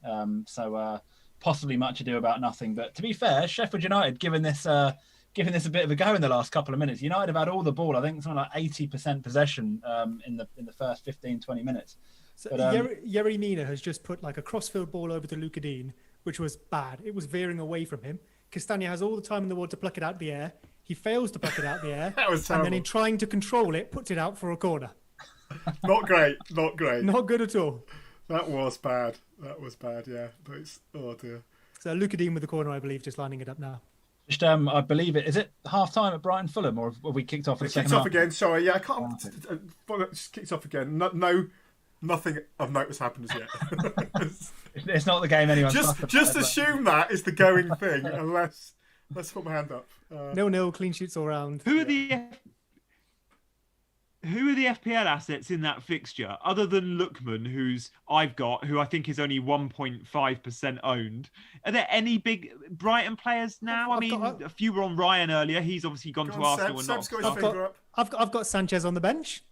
So possibly much ado about nothing. But to be fair, Sheffield United given this a bit of a go in the last couple of minutes. United have had all the ball. I think something like 80% possession in the first 15, 20 minutes. So Yerry Mina has just put like a crossfield ball over to Luca Dean, which was bad. It was veering away from him. Castagna has all the time in the world to pluck it out of the air. He fails to pluck it out of the air. That was terrible. And then in trying to control it, puts it out for a corner. Not great. Not good at all. That was bad, yeah. But it's, oh dear. So Luca Dean with the corner, I believe, just lining it up now. Just, I believe it. Is it half time at Brighton Fulham, or have we kicked off? It kicked off again. Sorry, yeah, I can't. It just kicked off again. No, nothing of note has happened as yet. It's not the game anyone's just assume that is the going thing, unless. Let's put my hand up. 0-0, clean sheets all round. Who are the FPL assets in that fixture, other than Lookman, who I think is only 1.5% owned? Are there any big Brighton players now? A few were on Ryan earlier. He's obviously gone to Arsenal. Seb's got his finger up. I've got Sanchez on the bench.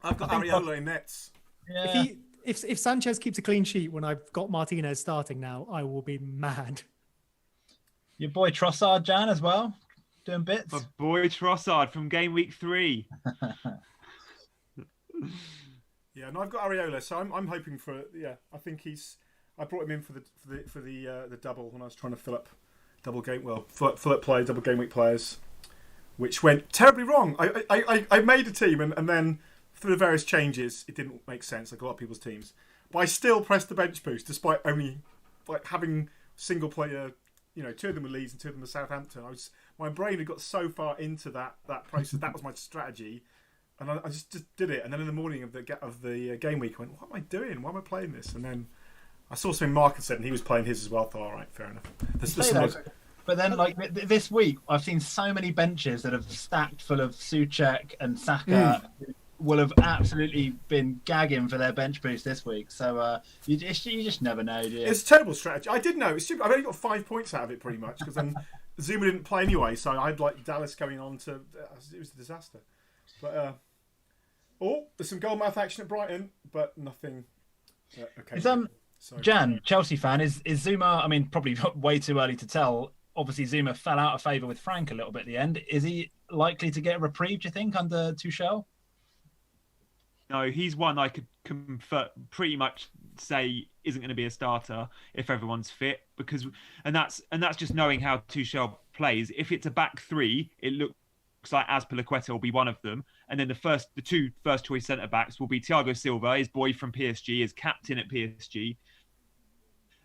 I've got Areola in nets. Yeah. If Sanchez keeps a clean sheet when I've got Martinez starting now, I will be mad. Your boy Trossard, Jan, as well, doing bits. My boy Trossard from Gameweek 3. Yeah, and I've got Areola, so I'm hoping for. Yeah, I think I brought him in for the double when I was trying to fill up Fulham play double game week players, which went terribly wrong. I made a team and then through the various changes, it didn't make sense like a lot of people's teams. But I still pressed the bench boost despite only having single player. Two of them were Leeds and two of them were Southampton. My brain had got so far into that process. That was my strategy, and I just did it. And then in the morning of the game week, I went, "What am I doing? Why am I playing this?" And then I saw something Mark had said, and he was playing his as well. I thought, all right, fair enough. But then, this week, I've seen so many benches that have stacked full of Souček and Saka. Will have absolutely been gagging for their bench boost this week. So you just never know, do you? It's a terrible strategy. I did know. It's stupid. I've only got 5 points out of it pretty much because then Zuma didn't play anyway. So I had Dallas going on to. It was a disaster. But there's some goalmouth action at Brighton, but nothing. Okay. Jan, Chelsea fan, is Zuma? I mean, probably way too early to tell. Obviously, Zuma fell out of favour with Frank a little bit at the end. Is he likely to get a reprieve? Do you think under Tuchel? No, he's one I could pretty much say isn't going to be a starter if everyone's fit and that's just knowing how Tuchel plays. If it's a back three, it looks like Azpilicueta will be one of them, and then the two first choice centre backs will be Thiago Silva, his boy from PSG, his captain at PSG,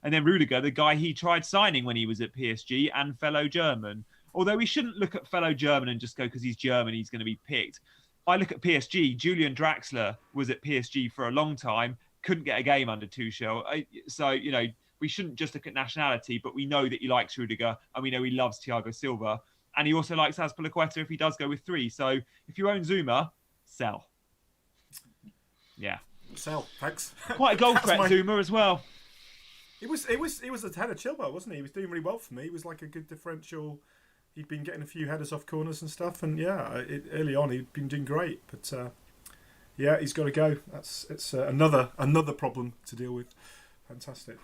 and then Rudiger, the guy he tried signing when he was at PSG and fellow German. Although we shouldn't look at fellow German and just go because he's German he's going to be picked. I look at PSG. Julian Draxler was at PSG for a long time, couldn't get a game under Tuchel. So, we shouldn't just look at nationality, but we know that he likes Rudiger and we know he loves Thiago Silva. And he also likes Azpilicueta if he does go with 3. So if you own Zuma, sell. Yeah. Sell, thanks. Quite a goal threat, Zuma, as well. It was a header Chilwell, wasn't he? He was doing really well for me. He was like a good differential. He'd been getting a few headers off corners and stuff, and early on he'd been doing great. But he's got to go. It's another problem to deal with. Fantastic.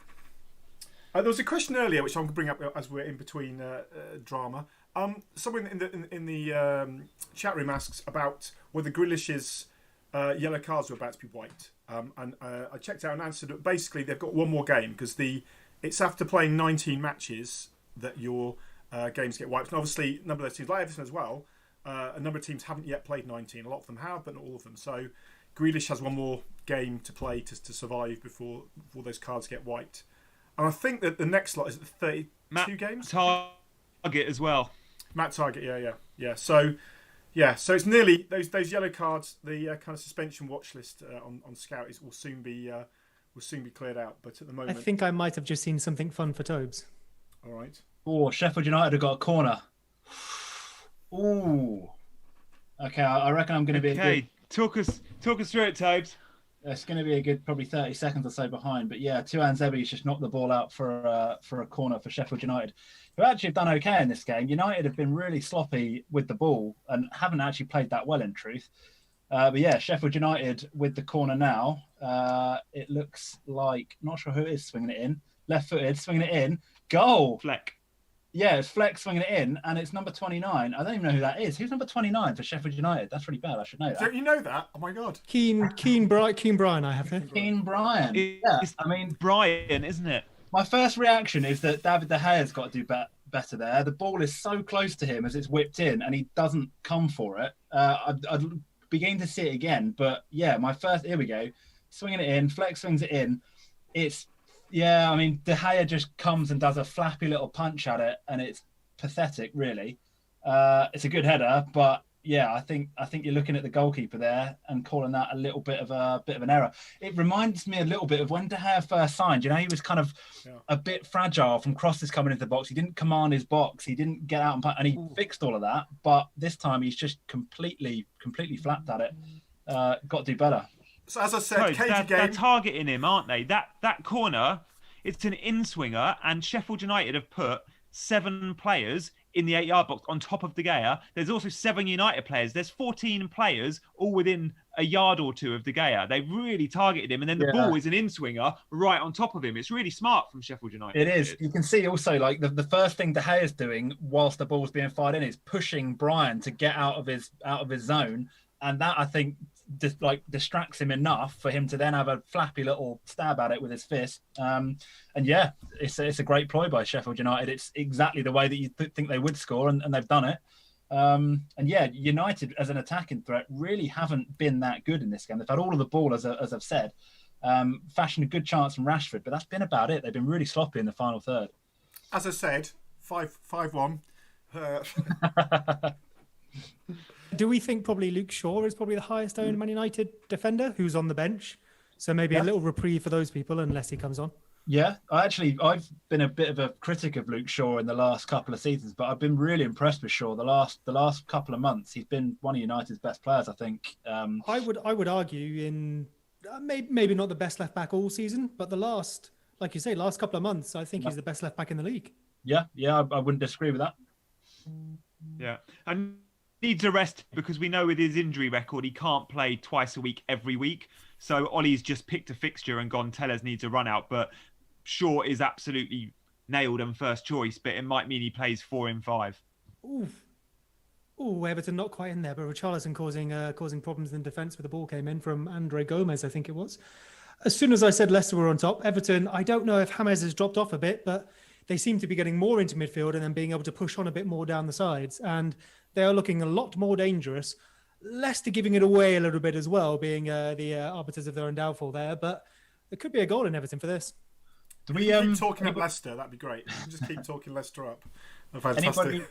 There was a question earlier which I'm going to bring up as we're in between drama. Someone in the chat room asks about whether Grealish's yellow cards were about to be wiped, and I checked out and answered that basically they've got one more game because it's after playing 19 matches that your games get wiped. And obviously, a number of those teams, like Everton as well, a number of teams haven't yet played 19. A lot of them have, but not all of them. So Grealish has one more game to play to survive before those cards get wiped. And I think that the next lot is 32 games. Target as well. Matt Target, yeah. So it's nearly those yellow cards. The kind of suspension watch list on Scout will soon be cleared out. But at the moment, I think I might have just seen something fun for Tobes. All right. Oh, Sheffield United have got a corner. Ooh. Okay, I reckon I'm going to be. Okay, talk us through it, Tobes. It's going to be a good probably 30 seconds or so behind. But yeah, Tuan Zebi's just knocked the ball out for a corner for Sheffield United, who actually have done okay in this game. United have been really sloppy with the ball and haven't actually played that well in truth. But yeah, Sheffield United with the corner now. It looks like, not sure who it is swinging it in. Left-footed, swinging it in. Goal! Fleck. Yeah, it's Fleck swinging it in, and it's number 29. I don't even know who that is. Who's number 29 for Sheffield United? That's really bad. I should know that. Don't you know that? Oh my God. Keane Bryan, I have here. Keane Bryan. It's Brian, isn't it? My first reaction is that David De Gea's got to do better there. The ball is so close to him as it's whipped in, and he doesn't come for it. I'd begin to see it again, but yeah, here we go. Swinging it in, Fleck swings it in. Yeah, I mean, De Gea just comes and does a flappy little punch at it, and it's pathetic, really. It's a good header, but yeah, I think you're looking at the goalkeeper there and calling that a little bit of an error. It reminds me a little bit of when De Gea first signed. You know, he was kind of a bit fragile from crosses coming into the box. He didn't command his box. He didn't get out and he fixed all of that. But this time he's just completely flapped at it. Got to do better. So as I said, they're targeting him, aren't they? That corner, it's an in-swinger, and Sheffield United have put 7 players in the 8-yard box on top of De Gea. There's also 7 United players. There's 14 players all within a yard or two of De Gea. They really targeted him, and then the ball is an in-swinger right on top of him. It's really smart from Sheffield United. It is. You can see also, like, the first thing De Gea is doing whilst the ball's being fired in is pushing Brian to get out of his zone. And that, I think, distracts him enough for him to then have a flappy little stab at it with his fist. And yeah, it's a great ploy by Sheffield United. It's exactly the way that you think they would score, and they've done it. And yeah, United as an attacking threat really haven't been that good in this game. They've had all of the ball, as I've said, fashioned a good chance from Rashford, but that's been about it. They've been really sloppy in the final third. As I said, 5-1. Do we think probably Luke Shaw is probably the highest owned Man United defender who's on the bench? So maybe a little reprieve for those people unless he comes on. Yeah, I've been a bit of a critic of Luke Shaw in the last couple of seasons, but I've been really impressed with Shaw the last couple of months. He's been one of United's best players, I think. I would argue in maybe not the best left back all season, but the last couple of months, I think he's the best left back in the league. Yeah, I wouldn't disagree with that. Yeah, and needs a rest because we know with his injury record he can't play twice a week every week. So Ollie's just picked a fixture and gone, Tellers needs a run out, but Shaw is absolutely nailed and first choice, but it might mean he plays 4 in 5. Ooh, Everton not quite in there, but Richarlison causing problems in defence with the ball came in from Andre Gomez, I think it was. As soon as I said Leicester were on top, Everton, I don't know if James has dropped off a bit, but they seem to be getting more into midfield and then being able to push on a bit more down the sides. And they are looking a lot more dangerous. Leicester giving it away a little bit as well, being the arbiters of their own downfall there. But there could be a goal in Everton for this. Do we keep talking about Leicester? That'd be great. Just keep talking Leicester up. Fantastic.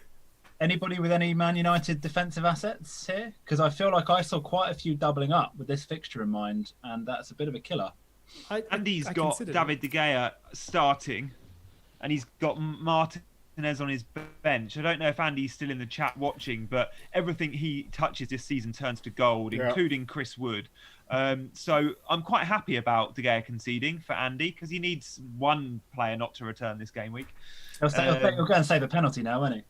Anybody with any Man United defensive assets here? Because I feel like I saw quite a few doubling up with this fixture in mind, and that's a bit of a killer. Andy's got David De Gea starting, and he's got Martinez on his bench. I don't know if Andy's still in the chat watching, but everything he touches this season turns to gold, including Chris Wood. So I'm quite happy about De Gea conceding for Andy because he needs one player not to return this game week. He'll go and save a penalty now, won't he?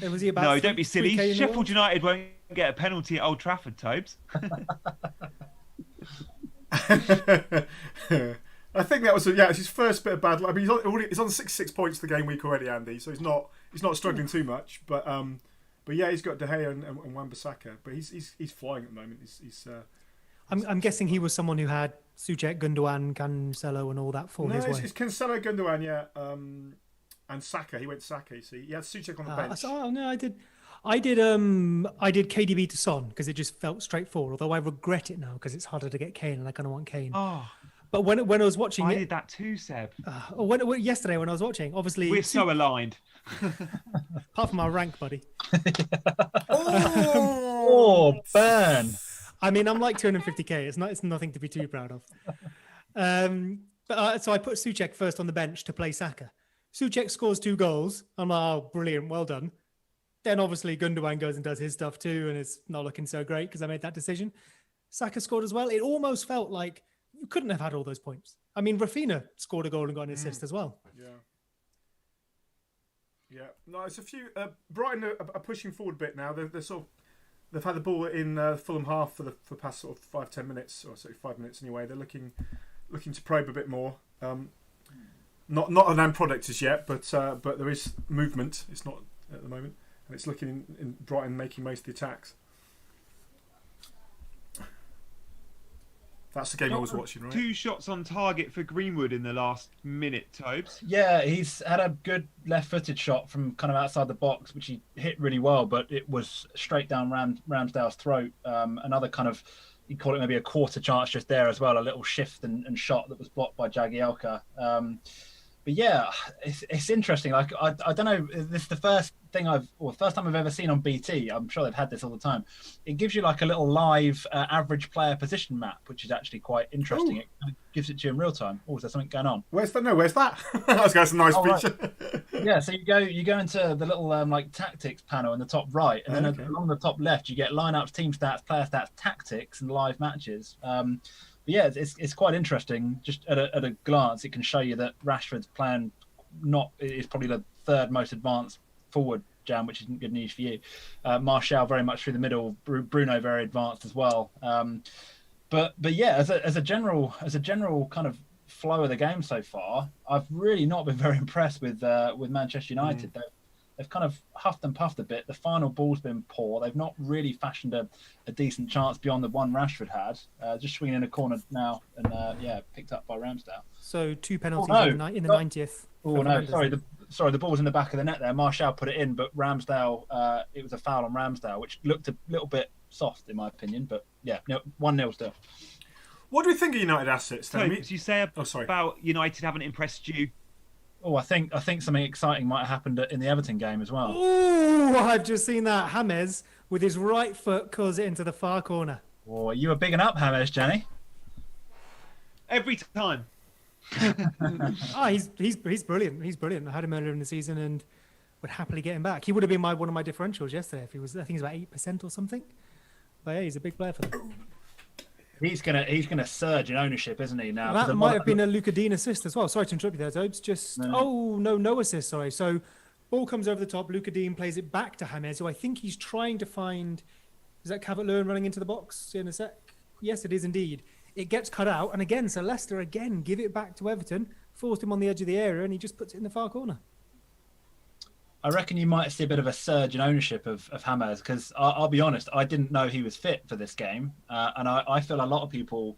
Was he about no, don't be silly. Sheffield United won't get a penalty at Old Trafford, Tobes. I think that was it's his first bit of bad luck. I mean, he's on 6 points the game week already, Andy. So he's not struggling too much. But yeah, he's got De Gea and Wan-Bissaka. But he's flying at the moment. I'm guessing he was someone who had Souček, Gundogan, Cancelo, and all that for his way. It's Cancelo, Gundogan, yeah, and Saka. He went Saka. See, he had Souček on the bench. I did KDB to Son because it just felt straightforward. Although I regret it now because it's harder to get Kane, and I kind of want Kane. Oh. But when I was watching I did that too, Seb. Yesterday when I was watching, obviously... We're so aligned. Apart from our rank, buddy. Oh, burn. I mean, I'm like 250k. It's nothing to be too proud of. So I put Souček first on the bench to play Saka. Souček scores 2 goals. I'm like, oh, brilliant, well done. Then obviously Gundogan goes and does his stuff too, and it's not looking so great because I made that decision. Saka scored as well. It almost felt like you couldn't have had all those points. I mean, Rafinha scored a goal and got an assist as well. Yeah. No, it's a few. Brighton are pushing forward a bit now. They've had the ball in Fulham half for the past sort of 5-10 minutes, or 5 minutes anyway. They're looking to probe a bit more. Not an end product as yet, but there is movement. It's not at the moment, and it's looking in Brighton making most of the attacks. That's the game I was watching, right? 2 shots on target for Greenwood in the last minute, Tobes. Yeah, he's had a good left-footed shot from kind of outside the box, which he hit really well, but it was straight down Ramsdale's throat. Another kind of, you'd call it maybe a quarter chance just there as well, a little shift and shot that was blocked by Jagielka. But yeah, it's interesting. Like I don't know. This is the first time I've ever seen on BT. I'm sure they've had this all the time. It gives you like a little live average player position map, which is actually quite interesting. Ooh. It kind of gives it to you in real time. Oh, is there something going on? Where's that? I was going to a nice feature. Right. Yeah, so you go into the little like tactics panel in the top right, and then along the top left you get lineups, team stats, player stats, tactics, and live matches. But yeah, it's quite interesting. Just at a glance, it can show you that Rashford's plan is probably the 3rd most advanced forward, Jan, which isn't good news for you. Martial very much through the middle, Bruno very advanced as well. But yeah, as a general kind of flow of the game so far, I've really not been very impressed with Manchester United. they've kind of huffed and puffed a bit. The final ball's been poor. They've not really fashioned a decent chance beyond the one Rashford had. Just swinging in a corner now and picked up by Ramsdale. So 2 penalties in the 90th. Oh no, sorry, the ball was in the back of the net there. Martial put it in, but Ramsdale, it was a foul on Ramsdale, which looked a little bit soft in my opinion. But yeah, 1-0 still. What do we think of United assets? So, did you say about United haven't impressed you? Oh, I think something exciting might have happened in the Everton game as well. Oh, I've just seen that. James with his right foot calls it into the far corner. Oh, you were bigging up James, Gianni. Every time. He's brilliant. He's brilliant. I had him earlier in the season and would happily get him back. He would have been one of my differentials yesterday if he was. I think he's about 8% or something. But yeah, he's a big player for them. He's gonna surge in ownership, isn't he? Now that might have been a Luka Dean assist as well. Sorry to interrupt you there, Tobes. No assist. Sorry. So ball comes over the top. Luka Dean plays it back to James, who I think he's trying to find. Is that Calvert-Lewin running into the box in a sec? Yes, it is indeed. It gets cut out, and again, so Leicester again give it back to Everton, forced him on the edge of the area, and he just puts it in the far corner. I reckon you might see a bit of a surge in ownership of James because I'll be honest, I didn't know he was fit for this game, and I feel a lot of people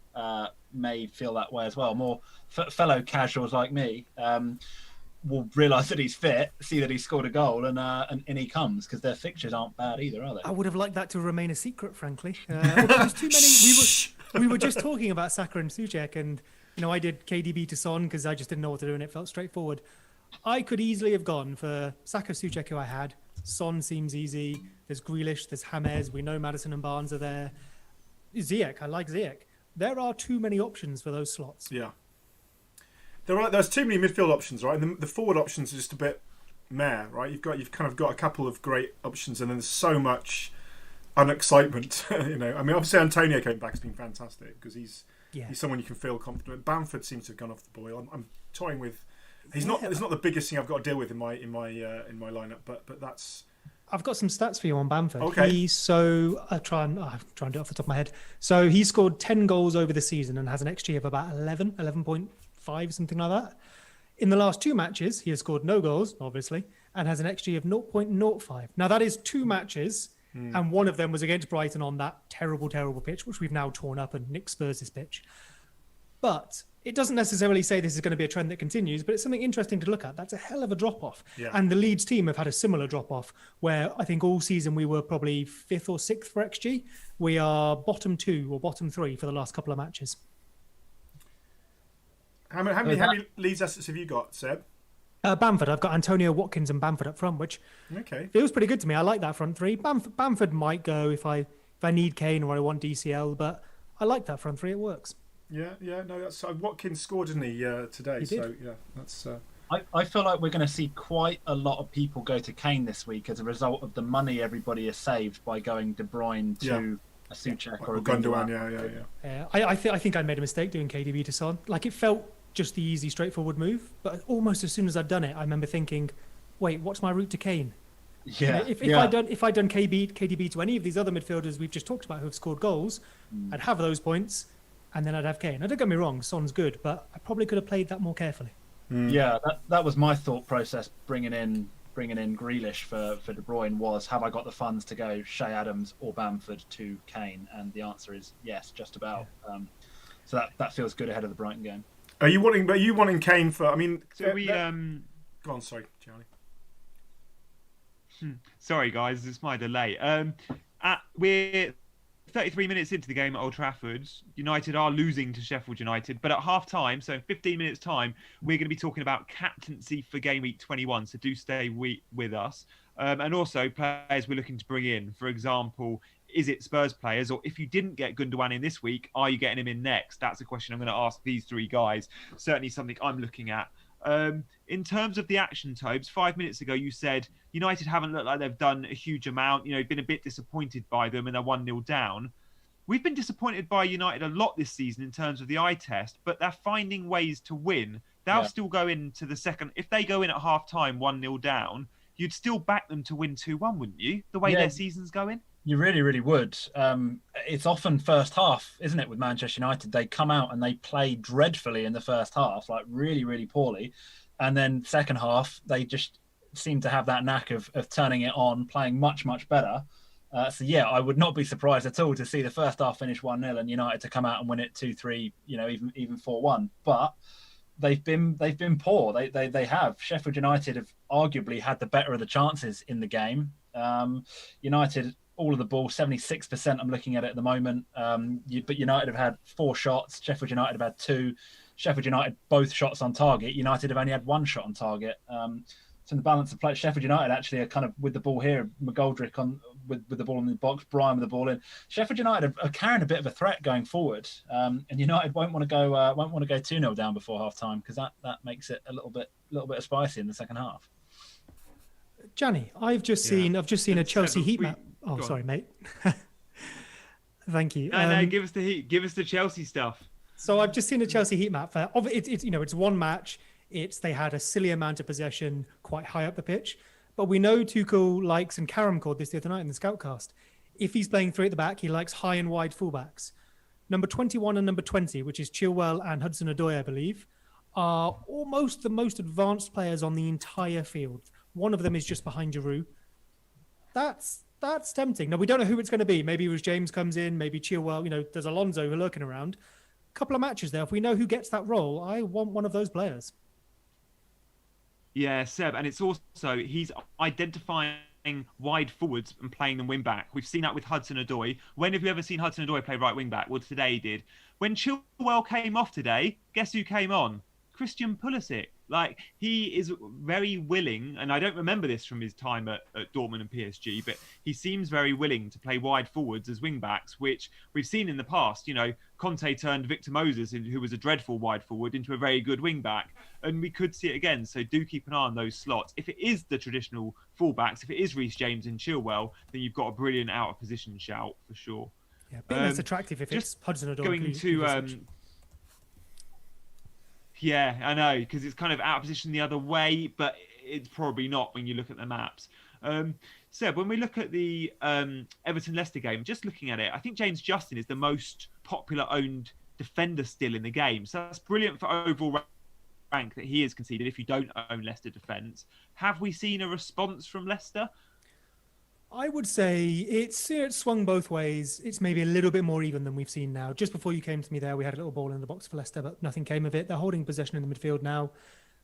may feel that way as well. More fellow casuals like me will realise that he's fit, see that he scored a goal, and in he comes because their fixtures aren't bad either, are they? I would have liked that to remain a secret, frankly. There's too many. We were just talking about Saka and Souček, and I did KDB to Son because I just didn't know what to do, and it felt straightforward. I could easily have gone for Saka, Souček, who I had. Son seems easy. There's Grealish, there's James. We know Maddison and Barnes are there. Ziyech, I like Ziyech. There are too many options for those slots. Yeah. There's too many midfield options, right? And the forward options are just a bit meh, right? You've kind of got a couple of great options, and then there's so much unexcitement. I mean, obviously Antonio coming back has been fantastic because he's someone you can feel confident. Bamford seems to have gone off the boil. I'm toying with. It's not the biggest thing I've got to deal with in my lineup, but that's. I've got some stats for you on Bamford. Okay. I'll try and do it off the top of my head. So he scored 10 goals over the season and has an XG of about 11.5, something like that. In the last 2 matches, he has scored no goals, obviously, and has an XG of 0.05. Now that is 2 matches, and one of them was against Brighton on that terrible, terrible pitch, which we've now torn up and Nick Spurs' pitch. But it doesn't necessarily say this is going to be a trend that continues, but it's something interesting to look at. That's a hell of a drop-off. Yeah. And the Leeds team have had a similar drop-off where I think all season we were probably 5th or 6th for XG. We are bottom 2 or bottom 3 for the last couple of matches. How many Leeds assets have you got, Seb? Bamford. I've got Antonio, Watkins and Bamford up front, which feels pretty good to me. I like that front 3. Bamford might go if I need Kane or I want DCL, but I like that front 3. It works. Yeah, no, that's Watkins scored, didn't he, today? So yeah, that's. I feel like we're going to see quite a lot of people go to Kane this week as a result of the money everybody has saved by going De Bruyne to a Souček or a Gundogan. Yeah. I think I made a mistake doing KDB to Son. Like it felt just the easy, straightforward move, but almost as soon as I'd done it, I remember thinking, "Wait, what's my route to Kane?" Yeah. If I'd done KDB to any of these other midfielders we've just talked about who have scored goals, I'd have those points. And then I'd have Kane. Now, don't get me wrong, Son's good, but I probably could have played that more carefully. Yeah, that was my thought process. Bringing in Grealish for De Bruyne was: have I got the funds to go Shea Adams or Bamford to Kane? And the answer is yes, just about. Yeah. So that feels good ahead of the Brighton game. Are you wanting Kane for? I mean, so we Go on, sorry, Gianni. Sorry, guys, it's my delay. We're 33 minutes into the game at Old Trafford. United are losing to Sheffield United, but at half-time, so in 15 minutes' time, we're going to be talking about captaincy for Game Week 21, so do stay with us. And also players we're looking to bring in. For example, is it Spurs players, or if you didn't get Gundogan in this week, are you getting him in next? That's a question I'm going to ask these 3 guys. Certainly something I'm looking at. In terms of the action, Tobes, 5 minutes ago you said United haven't looked like they've done a huge amount. Been a bit disappointed by them and they're 1-0 down. We've been disappointed by United a lot this season in terms of the eye test, but they're finding ways to win. They'll still go into the second. If they go in at half-time 1-0 down, you'd still back them to win 2-1, wouldn't you? The way their season's going? You really, really would. It's often first half, isn't it, with Manchester United? They come out and they play dreadfully in the first half, like really, really poorly. And then second half, they just seem to have that knack of turning it on, playing much, much better. So yeah, I would not be surprised at all to see the first half finish 1-0 and United to come out and win it 2-3, even 4-1. But they've been poor. They have. Sheffield United have arguably had the better of the chances in the game. United, all of the ball, 76%. I'm looking at it at the moment. But United have had 4 shots. Sheffield United have had 2. Sheffield United both shots on target. United have only had 1 shot on target. So in the balance of play, Sheffield United actually are kind of with the ball here. McGoldrick with the ball in the box, Brian with the ball in. Sheffield United are carrying a bit of a threat going forward, and United won't want to go 2-0 down before half time, because that makes it a little bit of spicy in the second half. Gianni, I've just seen a Chelsea heat map. Oh, sorry, mate. Thank you. No, give us the heat. Give us the Chelsea stuff. So I've just seen a Chelsea heat map. It's one match. They had a silly amount of possession quite high up the pitch. But we know Tuchel likes, and Karam called this the other night in the Scoutcast, if he's playing 3 at the back, he likes high and wide fullbacks. Number 21 and number 20, which is Chilwell and Hudson-Odoi, I believe, are almost the most advanced players on the entire field. One of them is just behind Giroud. That's tempting. Now, we don't know who it's going to be. Maybe Rhys James comes in, maybe Chilwell. There's Alonso lurking around. A couple of matches there. If we know who gets that role, I want one of those players. Yeah, Seb, and it's also he's identifying wide forwards and playing them wing back. We've seen that with Hudson-Odoi. When have you ever seen Hudson-Odoi play right wing back? Well, today he did. When Chilwell came off today, guess who came on? Christian Pulisic. He is very willing, and I don't remember this from his time at Dortmund and PSG, but he seems very willing to play wide forwards as wing backs, which we've seen in the past. Conte turned Victor Moses, who was a dreadful wide forward, into a very good wing back, and we could see it again. So do keep an eye on those slots. If it is the traditional fullbacks, if it is Rhys James and Chilwell, then you've got a brilliant out of position shout for sure. Yeah, I think that's attractive if it's Hudson-Odoi. Going to yeah, I know, because it's kind of out of position the other way, but it's probably not when you look at the maps. Seb, when we look at the Everton-Leicester game, just looking at it, I think James Justin is the most popular owned defender still in the game. So that's brilliant for overall rank that he has conceded if you don't own Leicester defence. Have we seen a response from Leicester? I would say it's swung both ways. It's maybe a little bit more even than we've seen now. Just before you came to me there, we had a little ball in the box for Leicester, but nothing came of it. They're holding possession in the midfield now.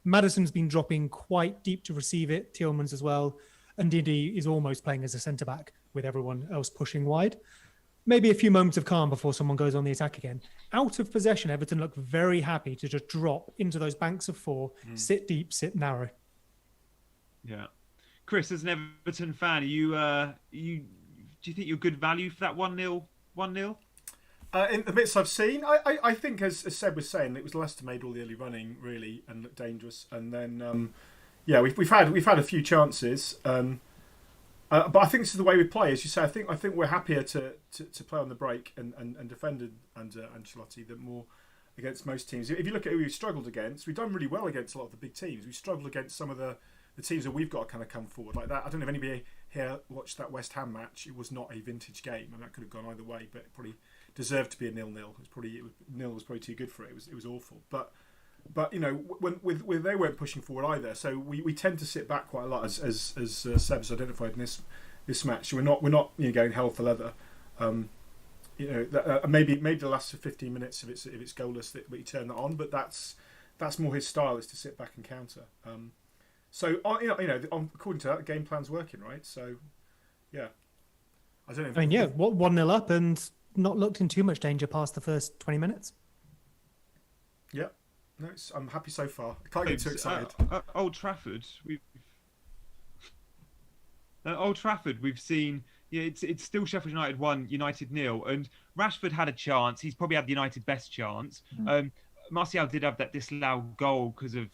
Maddison's been dropping quite deep to receive it. Tielemans as well. And Didi is almost playing as a centre-back with everyone else pushing wide. Maybe a few moments of calm before someone goes on the attack again. Out of possession, Everton look very happy to just drop into those banks of 4, sit deep, sit narrow. Yeah. Chris, as an Everton fan, do you think you're good value for that 1-0? In the bits I've seen, I think, as Seb was saying, it was Leicester made all the early running really and looked dangerous, and then we've had a few chances, but I think this is the way we play. As you say, I think we're happier to play on the break and defend under Ancelotti than more against most teams. If you look at who we've struggled against, we've done really well against a lot of the big teams. We've struggled against some of the teams that we've got to kind of come forward like that. I don't know if anybody here watched that West Ham match. It was not a vintage game, and that could have gone either way, but it probably deserved to be a 0-0. Nil was probably too good for it. It was awful. But when they weren't pushing forward either, so we tend to sit back quite a lot, as Seb's identified in this match. We're not going hell for leather. Maybe the last 15 minutes if it's goalless that we turn that on, but that's more his style, is to sit back and counter. So according to that, the game plan's working, right? So, yeah, I don't know. 1-0 up and not looked in too much danger past the first 20 minutes. Yeah, no, I'm happy so far. I can't get too excited. Old Trafford, we've seen. Yeah, it's still Sheffield United 1, United 0, and Rashford had a chance. He's probably had the United best chance. Martial did have that disallowed goal because of.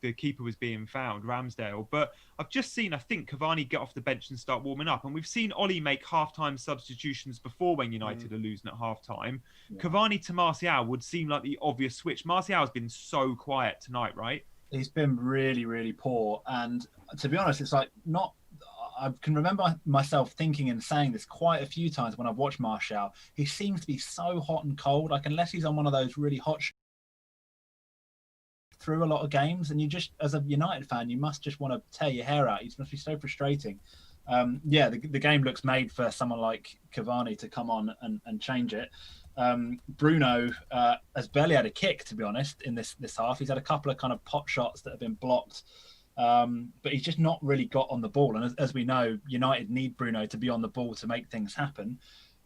The keeper was being found, Ramsdale. But I've just seen, I think, Cavani get off the bench and start warming up. And we've seen Ollie make half-time substitutions before when United are losing at half-time. Yeah. Cavani to Martial would seem like the obvious switch. Martial's been so quiet tonight, right? He's been really, really poor. And to be honest, it's like not... I can remember myself thinking and saying this quite a few times when I've watched Martial. He seems to be so hot and cold. Like, unless he's on one of those really hot through a lot of games, and you just, as a United fan, you must just want to tear your hair out. It must be so frustrating. The game looks made for someone like Cavani to come on and change it. Bruno has barely had a kick, to be honest, in this half. He's had a couple of kind of pot shots that have been blocked, but he's just not really got on the ball. And as we know, United need Bruno to be on the ball to make things happen.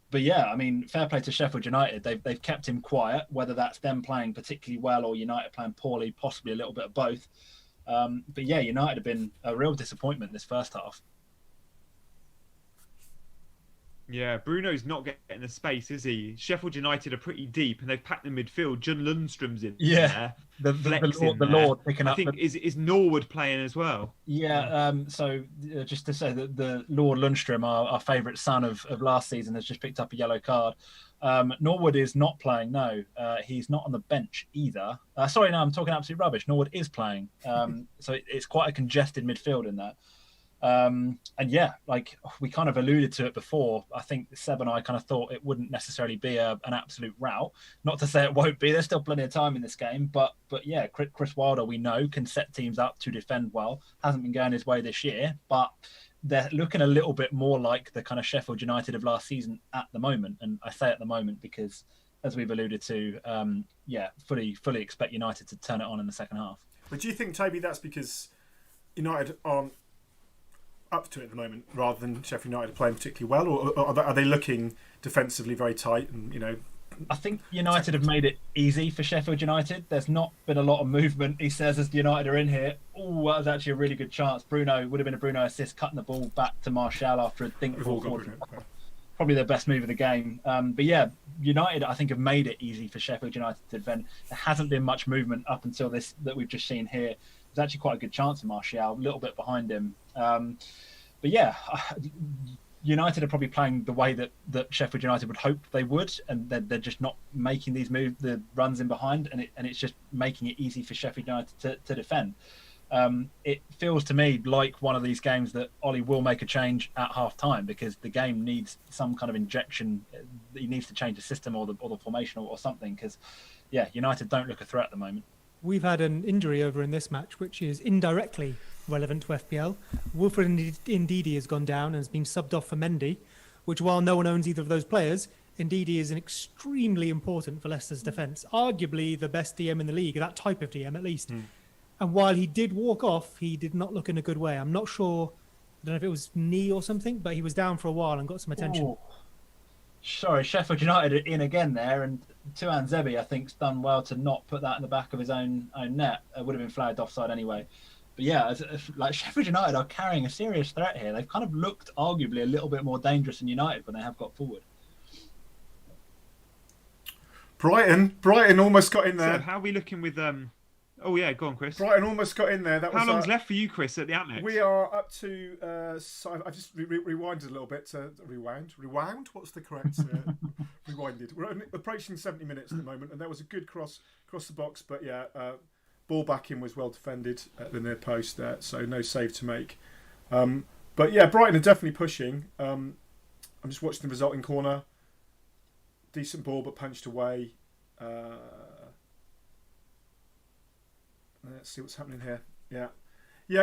But yeah, I mean, fair play to Sheffield United. They've kept him quiet, whether that's them playing particularly well or United playing poorly, possibly a little bit of both. But yeah, United have been a real disappointment this first half. Yeah, Bruno's not getting the space, is he? Sheffield United are pretty deep, and they've packed the midfield. John Lundstrom's in there. The Lord picking I up. think is Norwood playing as well? Yeah. So just to say that the Lord Lundstrom, our favourite son of last season, has just picked up a yellow card. Norwood is not playing. No, he's not on the bench either. Sorry, no, I'm talking absolute rubbish. Norwood is playing. So it's quite a congested midfield in that. And yeah, like we kind of alluded to it before. I think Seb and I kind of thought it wouldn't necessarily be an absolute rout. Not to say it won't be. There's still plenty of time in this game, but yeah, Chris Wilder, we know, can set teams up to defend well. Hasn't been going his way this year, but they're looking a little bit more like the kind of Sheffield United of last season at the moment. And I say at the moment because, as we've alluded to, fully expect United to turn it on in the second half. But do you think, Toby, that's because United aren't up to it at the moment, rather than Sheffield United playing particularly well, or are they looking defensively very tight? And I think United have made it easy for Sheffield United. There's not been a lot of movement. He says as United are in here, that was actually a really good chance. Bruno would have been a Bruno assist, cutting the ball back to Martial after a think forward. Probably their best move of the game. But yeah, United I think have made it easy for Sheffield United to defend. There hasn't been much movement up until this that we've just seen here. There's actually quite a good chance for Martial, a little bit behind him. But yeah, United are probably playing the way that Sheffield United would hope they would, and they're just not making these the runs in behind, and it's just making it easy for Sheffield United to defend. It feels to me like one of these games that Ollie will make a change at half time because the game needs some kind of injection. He needs to change the system or the formation or something because, yeah, United don't look a threat at the moment. We've had an injury over in this match, which is indirectly relevant to FPL. Wilfred Ndidi has gone down and has been subbed off for Mendy, which, while no one owns either of those players, Ndidi is extremely important for Leicester's defence. Arguably the best DM in the league, that type of DM at least. And while he did walk off, he did not look in a good way. I'm not sure, I don't know if it was knee or something, but he was down for a while and got some attention. Ooh. Sorry, Sheffield United are in again there, and Tuan Zebi, I think, has done well to not put that in the back of his own net. It would have been flagged offside anyway. But yeah, like Sheffield United are carrying a serious threat here. They've kind of looked arguably a little bit more dangerous than United when they have got forward. Brighton almost got in there. So how are we looking with Oh yeah, go on, Chris. Brighton almost got in there. How long's left for you, Chris, at the Amex? We are up to. I just rewinded a little bit. Rewound. What's the correct? Rewinded. We're approaching 70 minutes at the moment, and there was a good cross across the box. But yeah, ball back in was well defended at the near post there, so no save to make. But yeah, Brighton are definitely pushing. I'm just watching the resulting corner. Decent ball, but punched away. Let's see what's happening here. Yeah.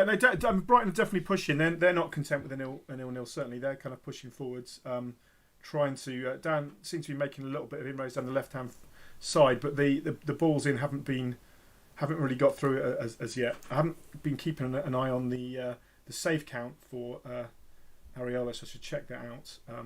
No, Brighton are definitely pushing. They're not content with a nil. Certainly, they're kind of pushing forwards, trying to. Dan seems to be making a little bit of inroads down the left-hand side, but the balls in haven't really got through as yet. I haven't been keeping an eye on the save count for Areola, so I should check that out. How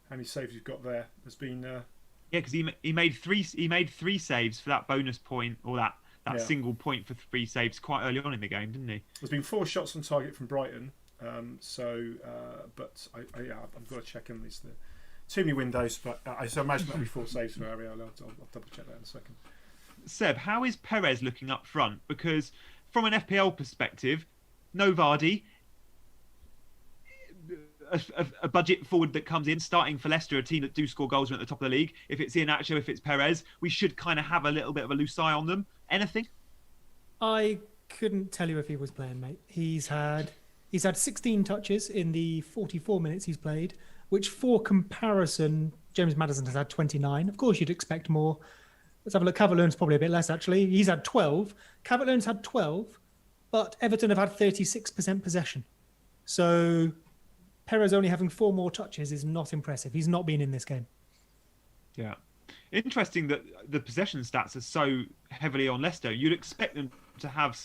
many saves he's got there? There's been. Yeah, because he made three saves for that bonus point or that single point for 3 saves quite early on in the game, didn't he? There's been 4 shots on target from Brighton, but I've got to check in these. Too many windows, but I imagine that'll be 4 saves for Areola. I'll double check that in a second. Seb, how is Perez looking up front? Because from an FPL perspective, no Vardy, a budget forward that comes in, starting for Leicester, a team that do score goals at the top of the league. If it's Iheanacho, if it's Perez, we should kind of have a little bit of a loose eye on them. Anything? I couldn't tell you if he was playing, mate. He's had 16 touches in the 44 minutes he's played, which for comparison, James Maddison has had 29. Of course, you'd expect more. Let's have a look. Calvert-Lewin's probably a bit less, actually. He's had 12. Calvert-Lewin's had 12, but Everton have had 36% possession. So Perez only having 4 more touches is not impressive. He's not been in this game. Yeah. Interesting that the possession stats are so heavily on Leicester. You'd expect them to have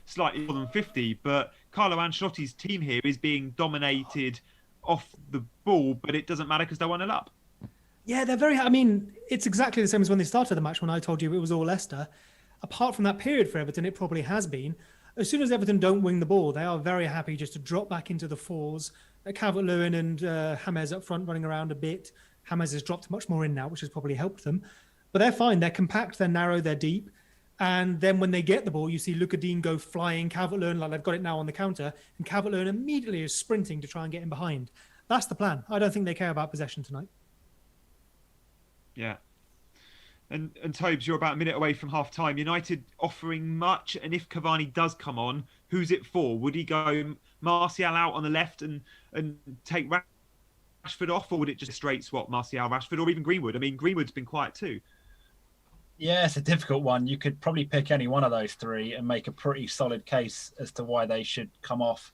slightly more than 50, but Carlo Ancelotti's team here is being dominated off the ball, but it doesn't matter because they're 1-0 up. Yeah, they're very... I mean, it's exactly the same as when they started the match when I told you it was all Leicester. Apart from that period for Everton, it probably has been. As soon as Everton don't win the ball, they are very happy just to drop back into the fours. Calvert-Lewin and James up front running around a bit. James has dropped much more in now, which has probably helped them. But they're fine. They're compact, they're narrow, they're deep. And then when they get the ball, you see Luca Dean go flying, Calvert-Lewin, like they've got it now on the counter, and Calvert-Lewin immediately is sprinting to try and get him behind. That's the plan. I don't think they care about possession tonight. Yeah. And Tobes, you're about a minute away from half-time. United offering much, and if Cavani does come on, who's it for? Would he go Martial out on the left and take Rashford off, or would it just straight swap Martial, Rashford, or even Greenwood? I mean, Greenwood's been quiet too. Yeah, it's a difficult one. You could probably pick any one of those three and make a pretty solid case as to why they should come off.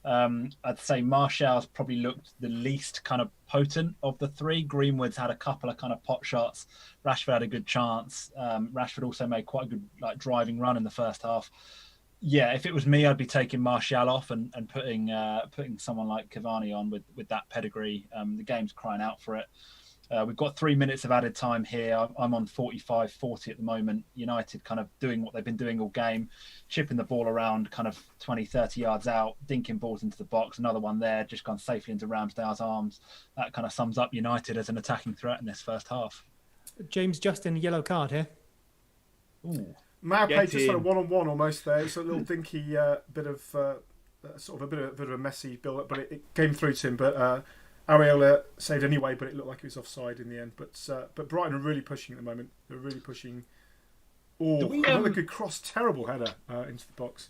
I'd say Martial's probably looked the least kind of potent of the three. Greenwood's had a couple of kind of pot shots. Rashford had a good chance. Rashford also made quite a good driving run in the first half. Yeah, if it was me, I'd be taking Martial off and putting someone like Cavani on with that pedigree. The game's crying out for it. We've got 3 minutes of added time here. I'm on 45-40 at the moment. United kind of doing what they've been doing all game, chipping the ball around kind of 20, 30 yards out, dinking balls into the box. Another one there, just gone safely into Ramsdale's arms. That kind of sums up United as an attacking threat in this first half. James Justin, yellow card here. Ooh. Maupay just had a one-on-one almost there. It's a little dinky bit of a messy build-up, but it came through to him. But Areola saved anyway, but it looked like he was offside in the end. But Brighton are really pushing at the moment. They're really pushing. Oh, another good cross, terrible header into the box.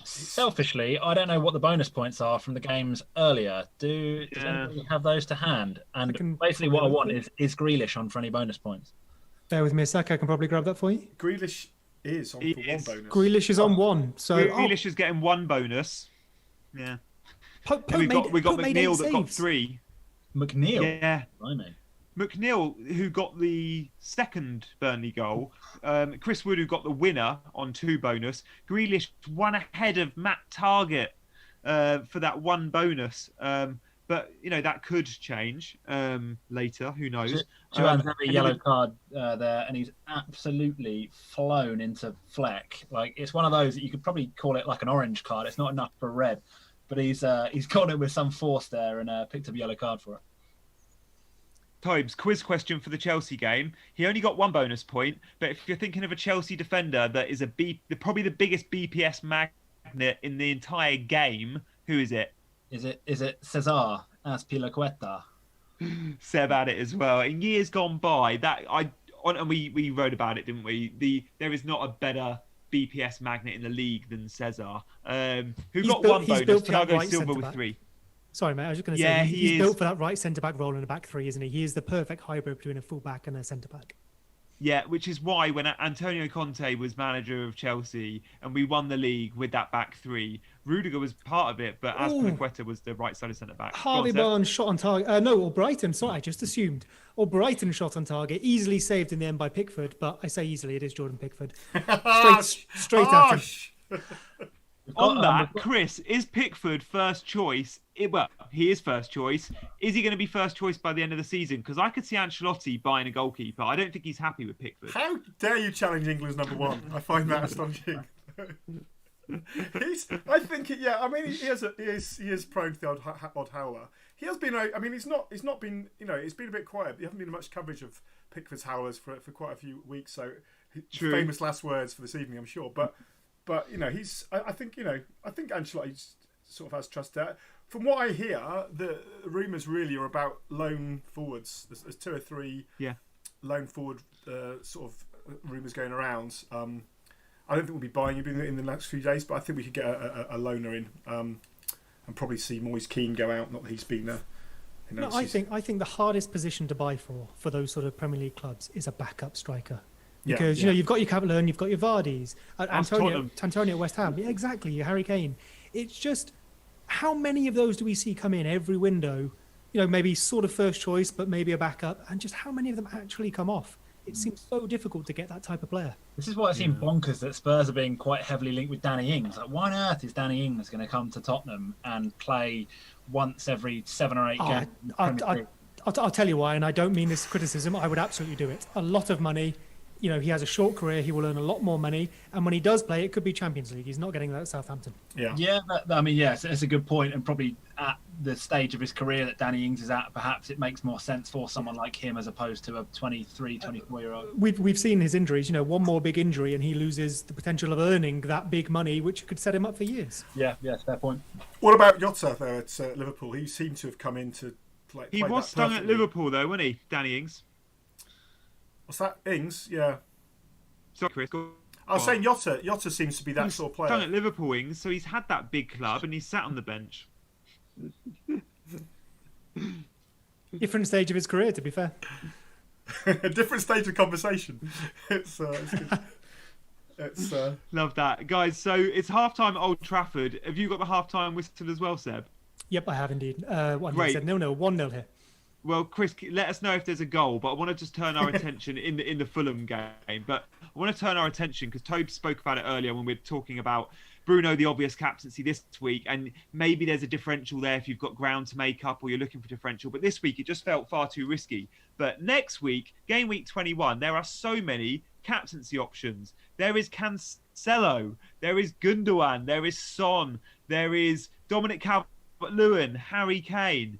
Selfishly, I don't know what the bonus points are from the games earlier. Does anybody have those to hand? And basically what I want is Grealish on for any bonus points. Bear with me a sec, I can probably grab that for you. Grealish is on for one bonus. Grealish is on one. So Grealish is getting one bonus. Yeah. We got McNeil that got 3. McNeil? Yeah. Blimey. McNeil, who got the second Burnley goal. Chris Wood, who got the winner on 2 bonus. Grealish 1 ahead of Matt Targett for that 1 bonus. But, that could change later. Who knows? Joanne's had a yellow card there, and he's absolutely flown into Fleck. It's one of those that you could probably call it like an orange card. It's not enough for red. But he's got it with some force there and picked up a yellow card for it. Tobes, quiz question for the Chelsea game. He only got 1 bonus point, but if you're thinking of a Chelsea defender that is probably the biggest BPS magnet in the entire game, who is it? Is it Cesar Azpilicueta? Seb had it as well. In years gone by, and we wrote about it, didn't we? There is not a better BPS magnet in the league than Cesar, who got 1 bonus. Thiago Silva with 3. Sorry, mate. I was just going to say he's built for that right centre back role in a back 3, isn't he? He is the perfect hybrid between a full back and a centre back. Yeah, which is why when Antonio Conte was manager of Chelsea and we won the league with that back 3, Rudiger was part of it, but Azpilicueta was the right-sided centre back. Harvey Barnes shot on target. Or Brighton. Sorry, I just assumed. Or Brighton shot on target, easily saved in the end by Pickford. But I say easily, it is Jordan Pickford. Straight at him. On that, Chris, is Pickford first choice? Well, he is first choice. Is he going to be first choice by the end of the season? Because I could see Ancelotti buying a goalkeeper. I don't think he's happy with Pickford. How dare you challenge England's number 1? I find that astonishing. He is prone to the odd howler. He has been. He's not been. It's been a bit quiet. There haven't been much coverage of Pickford's howlers for quite a few weeks. So, True. Famous last words for this evening, I'm sure. But he's. I think Ancelotti sort of has trust there. From what I hear, the rumours really are about loan forwards. There's 2 or 3 loan forward sort of rumours going around. I don't think we'll be buying him in the next few days, but I think we could get a loaner in and probably see Moise Keane go out. Not that he's been No, I think the hardest position to buy for those sort of Premier League clubs is a backup striker. Because you know you've got your Capellan, you've got your Vardys, Antonio at West Ham, yeah, exactly, your Harry Kane. It's just how many of those do we see come in every window? You know, maybe sort of first choice, but maybe a backup, and just how many of them actually come off? It seems so difficult to get that type of player. This is why it seems bonkers that Spurs are being quite heavily linked with Danny Ings. Like, why on earth is Danny Ings going to come to Tottenham and play once every 7 or 8 games? I'll tell you why, and I don't mean this criticism. I would absolutely do it. A lot of money. You know, he has a short career. He will earn a lot more money, and when he does play, it could be Champions League. He's not getting that at Southampton. It's a good point, and probably at the stage of his career that Danny Ings is at, perhaps it makes more sense for someone like him as opposed to a 23, 24-year-old. We've seen his injuries. You know, one more big injury, and he loses the potential of earning that big money, which could set him up for years. Yeah, fair point. What about Jota there at Liverpool? He seemed to have come in to play. He was stung at Liverpool though, wasn't he, Danny Ings? What's that? Ings? Yeah. Sorry, Chris. I was saying Jota seems to be that sort of player. Stung at Liverpool, Ings, so he's had that big club and he's sat on the bench. Different stage of his career, to be fair. A different stage of conversation. It's Love that, guys. So it's halftime at Old Trafford. Have you got the halftime whistle as well, Seb? Yep, I have indeed. Great. Said 0-0, 1-0 here. Well, Chris, let us know if there's a goal, but I want to just turn our attention in the Fulham game. But I want to turn our attention because Toby spoke about it earlier when we were talking about Bruno, the obvious captaincy this week, and maybe there's a differential there if you've got ground to make up or you're looking for differential. But this week it just felt far too risky. But next week, game week 21, there are so many captaincy options. There is Cancelo, there is Gundogan, there is Son, there is Dominic Calvert-Lewin, Harry Kane.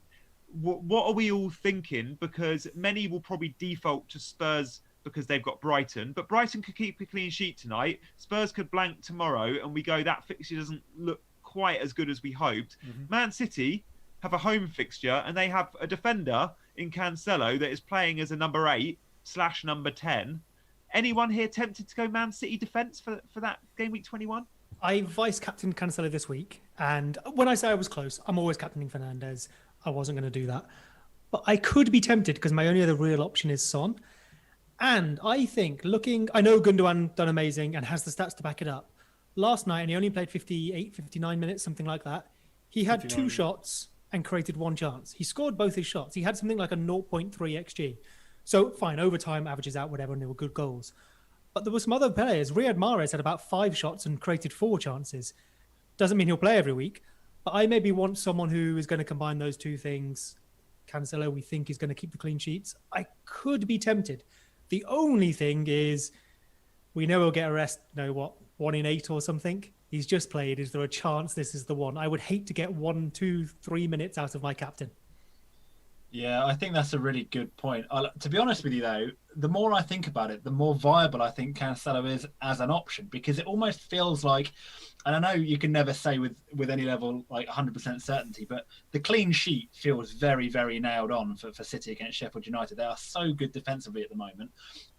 What are we all thinking? Because many will probably default to Spurs because they've got Brighton, but Brighton could keep a clean sheet tonight. Spurs could blank tomorrow, and we go, that fixture doesn't look quite as good as we hoped. Man City have a home fixture, and they have a defender in Cancelo that is playing as a number 8/number 10. Anyone here tempted to go Man City defence for that game week 21? I vice-captained Cancelo this week, and when I say I was close, I'm always captaining Fernandes. I wasn't going to do that. But I could be tempted because my only other real option is Son. And I think I know Gundogan done amazing and has the stats to back it up. Last night, and he only played 58, 59 minutes, something like that. He had 2 shots and created 1 chance. He scored both his shots. He had something like a 0.3 XG. So fine, overtime averages out, whatever, and they were good goals. But there were some other players. Riyad Mahrez had about 5 shots and created 4 chances. Doesn't mean he'll play every week. But I maybe want someone who is going to combine those 2 things. Cancelo, we think, is going to keep the clean sheets. I could be tempted. The only thing is, we know he'll get a rest, 1 in 8 or something. He's just played. Is there a chance this is the one? I would hate to get 1, 2, 3 minutes out of my captain. Yeah, I think that's a really good point. To be honest with you, though, the more I think about it, the more viable I think Cancelo is as an option, because it almost feels like, and I know you can never say with any level like 100% certainty, but the clean sheet feels very, very nailed on for City against Sheffield United. They are so good defensively at the moment,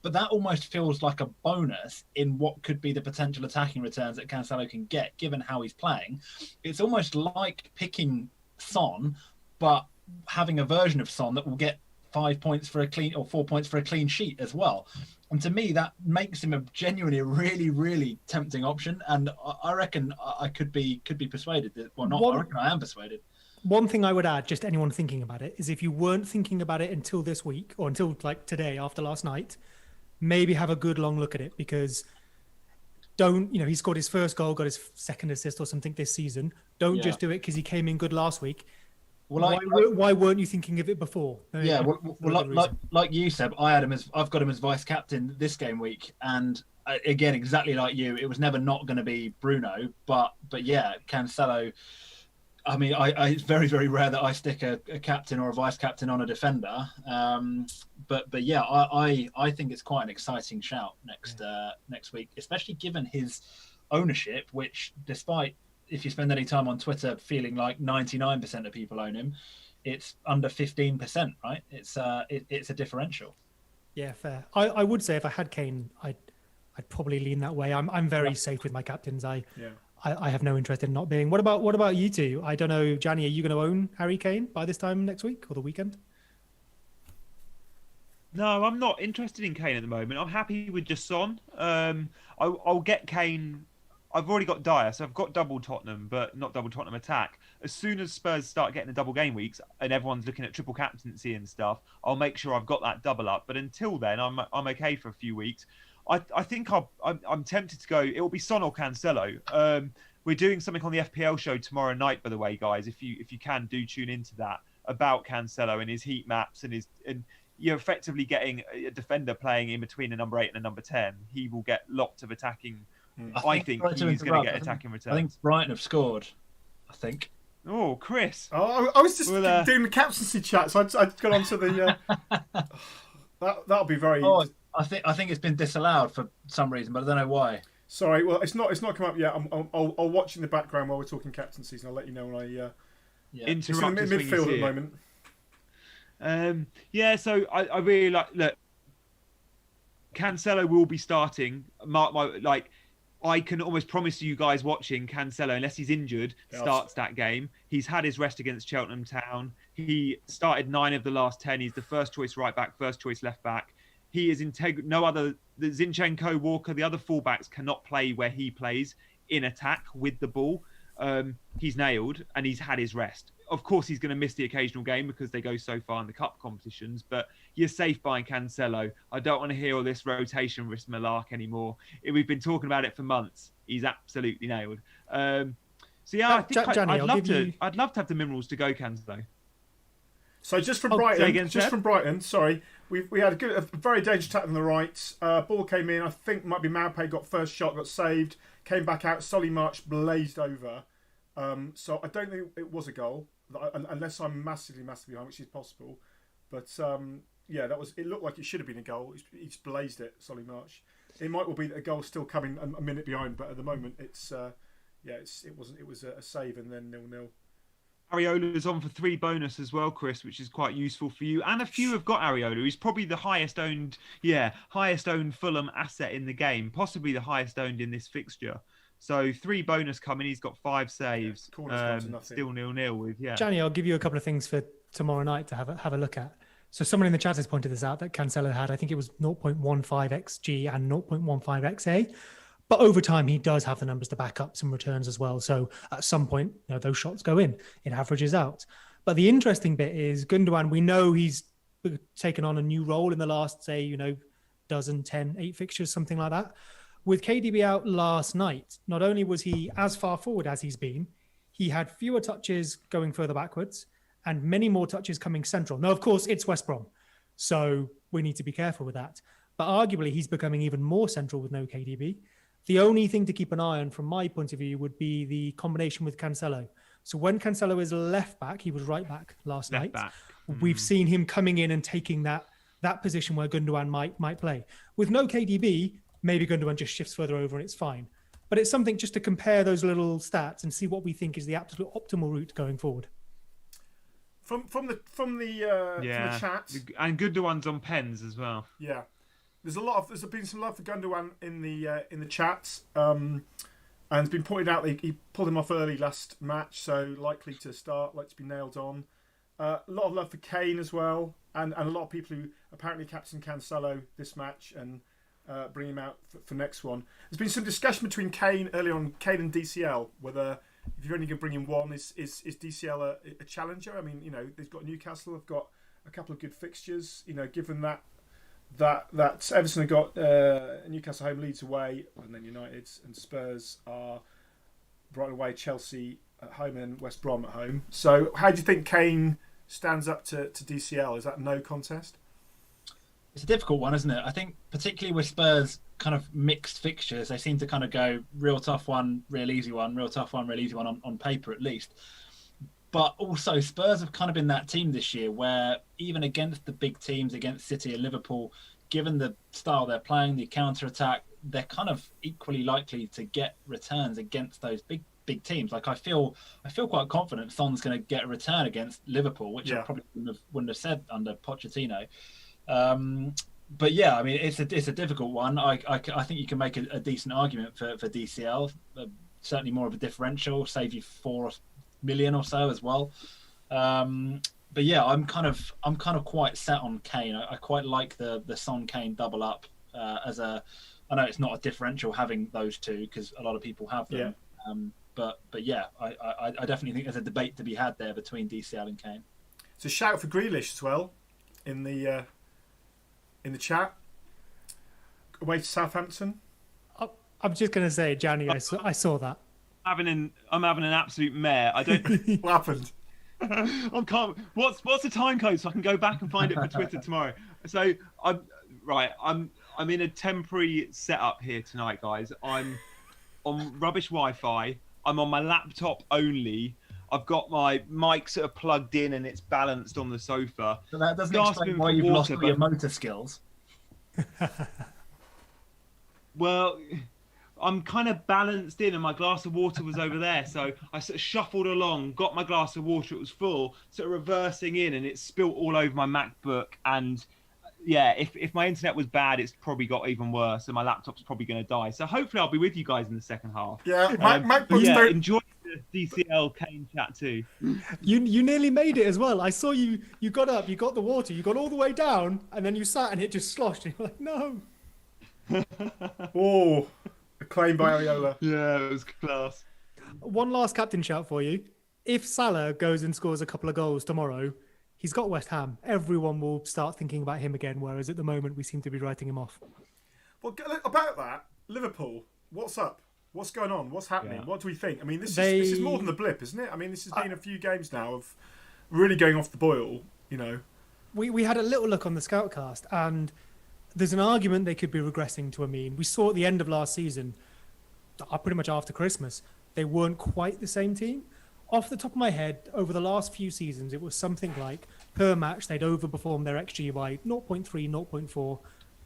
but that almost feels like a bonus in what could be the potential attacking returns that Cancelo can get, given how he's playing. It's almost like picking Son, but having a version of Son that will get 5 points for a clean or 4 points for a clean sheet as well. And to me, that makes him a genuinely really, really tempting option. And I reckon I could be persuaded. I reckon I am persuaded. One thing I would add, just anyone thinking about it, is if you weren't thinking about it until this week or until like today after last night, maybe have a good long look at it, because he scored his first goal, got his second assist or something this season. Don't just do it because he came in good last week. Well, why weren't you thinking of it before? Like you, Seb, I've got him as vice captain this game week, and again, exactly like you, it was never not going to be Bruno, but yeah, Cancelo. I mean, it's very, very rare that I stick a captain or a vice captain on a defender, but yeah, I think it's quite an exciting shout next week, especially given his ownership, which, despite, if you spend any time on Twitter feeling like 99% of people own him, it's under 15%, right? It's a differential. Yeah, fair. I would say if I had Kane, I'd probably lean that way. I'm very safe with my captains. I I have no interest in not being. What about you two? I don't know, Gianni, are you going to own Harry Kane by this time next week or the weekend? No, I'm not interested in Kane at the moment. I'm happy with just Son. I'll get Kane. I've already got Dyer, so I've got double Tottenham, but not double Tottenham attack. As soon as Spurs start getting the double game weeks and everyone's looking at triple captaincy and stuff, I'll make sure I've got that double up. But until then, I'm okay for a few weeks. I think I'm tempted to go. It will be Son or Cancelo. We're doing something on the FPL show tomorrow night, by the way, guys. If you can, do tune into that about Cancelo and his heat maps and you're effectively getting a defender playing in between a number 8 and a number 10. He will get lots of attacking. I think he's going to get attacking returns. I think Brighton have scored. I think. Oh, Chris. Oh, I was just doing the captaincy chat, so I'd got onto the. That'll be very. Oh, I think it's been disallowed for some reason, but I don't know why. Sorry, well, it's not come up yet. I'll watch in the background while we're talking captaincies, and I'll let you know when I. Interrupt it's in the midfield at the moment. So I really look. Cancelo will be starting. I can almost promise you guys watching Cancelo, unless he's injured, starts that game. He's had his rest against Cheltenham Town. He started 9 of the last 10. He's the first choice right back, first choice left back. He is integral. No other. The Zinchenko, Walker, the other fullbacks cannot play where he plays in attack with the ball. He's nailed and he's had his rest. Of course, he's going to miss the occasional game because they go so far in the cup competitions, but you're safe buying Cancelo. I don't want to hear all this rotation risk malark anymore. We've been talking about it for months. He's absolutely nailed. I think Gianni, I'd love to have the minerals to go Cancelo. So just from Brighton, sorry, we had a very dangerous attack on the right. Ball came in, I think might be Maupay, got first shot, got saved, came back out, Solly March blazed over. So I don't think it was a goal, unless I'm massively behind, which is possible. But it looked like it should have been a goal. He just blazed it, Solly March. It might well be that a goal still coming a minute behind, but at the moment it was a save and then 0-0. Areola's on for 3 bonus as well, Chris, which is quite useful for you. And a few have got Areola. He's probably the highest owned Fulham asset in the game, possibly the highest owned in this fixture. So 3 bonus coming. He's got 5 saves. Still 0-0 with Gianni, I'll give you a couple of things for tomorrow night to have a look at. So someone in the chat has pointed this out that Cancelo had, I think it was 0.15 XG and 0.15 XA. But over time, he does have the numbers to back up some returns as well. So at some point, those shots go in. It averages out. But the interesting bit is Gundogan, we know he's taken on a new role in the last, say, 8 fixtures, something like that. With KDB out last night, not only was he as far forward as he's been, he had fewer touches going further backwards and many more touches coming central. Now, of course, it's West Brom, so we need to be careful with that. But arguably, he's becoming even more central with no KDB. The only thing to keep an eye on from my point of view would be the combination with Cancelo. So when Cancelo is left back, he was right back last night. We've seen him coming in and taking that position where Gundogan might play. With no KDB, maybe Gundogan just shifts further over and it's fine. But it's something just to compare those little stats and see what we think is the absolute optimal route going forward. From the chat, and Gundogan's on pens as well. Yeah. There's been some love for Gundogan in the chat, and it's been pointed out that he pulled him off early last match, so likely to start, like to be nailed on. A lot of love for Kane as well, and a lot of people who apparently captain Cancelo this match and bring him out for next one. There's been some discussion between Kane earlier on, Kane and DCL, whether if you're only going to bring in one, is DCL a challenger? I mean, they've got Newcastle, they've got a couple of good fixtures. Given that Everton have got Newcastle home, Leeds away, and then United and Spurs are Brighton away, Chelsea at home, and West Brom at home. So, how do you think Kane stands up to DCL? Is that no contest? It's a difficult one, isn't it? I think particularly with Spurs kind of mixed fixtures, they seem to kind of go real tough one, real easy one, real tough one, real easy one on paper at least. But also Spurs have kind of been that team this year where even against the big teams, against City and Liverpool, given the style they're playing, the counter-attack, they're kind of equally likely to get returns against those big teams. Like I feel quite confident Son's going to get a return against Liverpool, which I probably wouldn't have said under Pochettino. But yeah, I mean, it's a difficult one. I think you can make a decent argument for DCL. certainly more of a differential, save you 4 million or so as well. But yeah, I'm kind of quite set on Kane. I quite like the Son Kane double up as a. I know it's not a differential having those two because a lot of people have them. Yeah. But yeah, I definitely think there's a debate to be had there between DCL and Kane. It's a shout for Grealish as well in the chat. Away to Southampton. I'm just going to say, Gianni, I saw that. I'm having an absolute mare. I don't. What happened? I can't. What's the time code so I can go back and find it for Twitter tomorrow? So I'm in a temporary setup here tonight, guys. I'm on rubbish Wi-Fi. I'm on my laptop only. I've got my mics that are plugged in and it's balanced on the sofa. So that doesn't explain why you've lost all your motor skills. Well, I'm kind of balanced in and my glass of water was over there. So I sort of shuffled along, got my glass of water, it was full, sort of reversing in and it spilt all over my MacBook. And yeah, if my internet was bad, it's probably got even worse and my laptop's probably going to die. So hopefully I'll be with you guys in the second half. Yeah, MacBooks don't... Enjoy the DCL Kane chat too. You nearly made it as well. I saw you got up, you got the water, you got all the way down, and then you sat and it just sloshed. And you're like, no. Oh, a claim by Areola. Yeah, it was class. One last captain shout for you. If Salah goes and scores a couple of goals tomorrow, he's got West Ham. Everyone will start thinking about him again, whereas at the moment we seem to be writing him off. Well, about that, Liverpool, what's up? What's going on? What's happening? Yeah. What do we think? I mean, this is more than the blip, isn't it? I mean, this has been a few games now of really going off the boil, you know. We had a little look on the Scoutcast, and there's an argument they could be regressing to a mean. We saw at the end of last season, pretty much after Christmas, they weren't quite the same team. Off the top of my head, over the last few seasons, it was something like per match they'd overperformed their XG by 0.3, 0.4,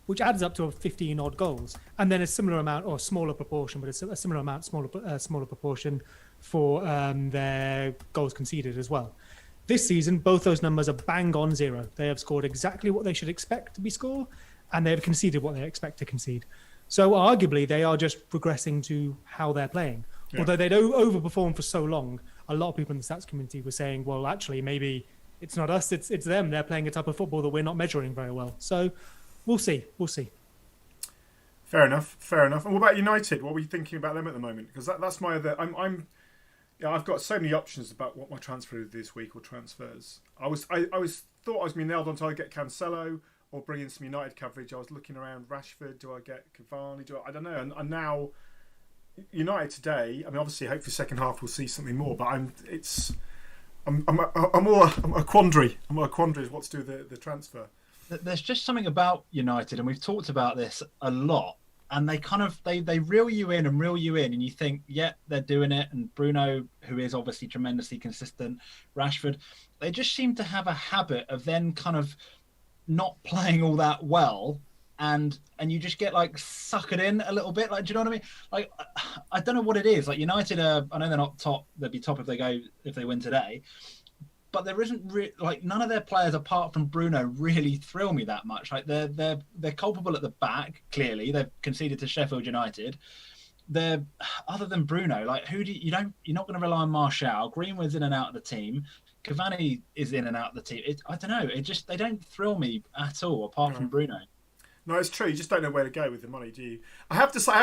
which adds up to 15 odd goals, and then a similar amount, or smaller proportion, but a similar amount, smaller proportion for their goals conceded as well. This season, both those numbers are bang on 0. They have scored exactly what they should expect to be scored, and they have conceded what they expect to concede. So arguably, they are just progressing to how they're playing. Yeah. Although they'd overperformed for so long, a lot of people in the stats community were saying, well, actually, maybe it's not us, it's them. They're playing a type of football that we're not measuring very well. So we'll see. Fair enough. And what about United? What were you thinking about them at the moment? Because that's my other... I've got so many options about what my transfer is this week or transfers. I thought I was being nailed on to get Cancelo or bring in some United coverage. I was looking around Rashford. Do I get Cavani? I don't know. And now United today. I mean, obviously, hopefully, second half we'll see something more. But I'm a quandary. I'm a quandary as what to do with the transfer. There's just something about United, and we've talked about this a lot. And they kind of they reel you in, and you think, yeah, they're doing it. And Bruno, who is obviously tremendously consistent, Rashford, they just seem to have a habit of then kind of not playing all that well, and you just get like suckered in a little bit. Like, do you know what I mean? Like, I don't know what it is. Like United, I know they're not top. They'll be top if they win today. But there isn't like none of their players apart from Bruno really thrill me that much. Like they're culpable at the back. Clearly, they've conceded to Sheffield United. They're other than Bruno. Like you're not going to rely on Martial. Greenwood's in and out of the team. Cavani is in and out of the team. I don't know. They don't thrill me at all apart from Bruno. No, it's true. You just don't know where to go with the money, do you? I have to set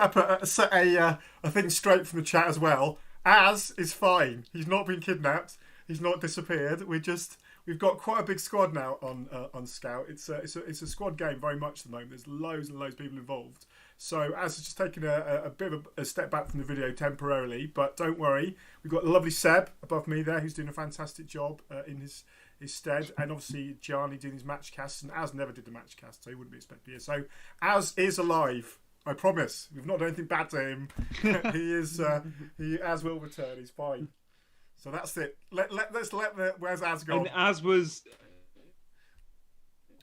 up a thing straight from the chat as well. Az is fine. He's not been kidnapped. He's not disappeared. We've got quite a big squad now on Scout. It's a squad game very much at the moment. There's loads and loads of people involved. So Az has just taken a bit of a step back from the video temporarily, but don't worry. We've got lovely Seb above me there, who's doing a fantastic job in his stead, and obviously Gianni doing his match casts. And Az never did the match cast, so he wouldn't be expected here. So Az is alive. I promise. We've not done anything bad to him. Az will return. He's fine. So that's it. Where's Az gone? And Az was...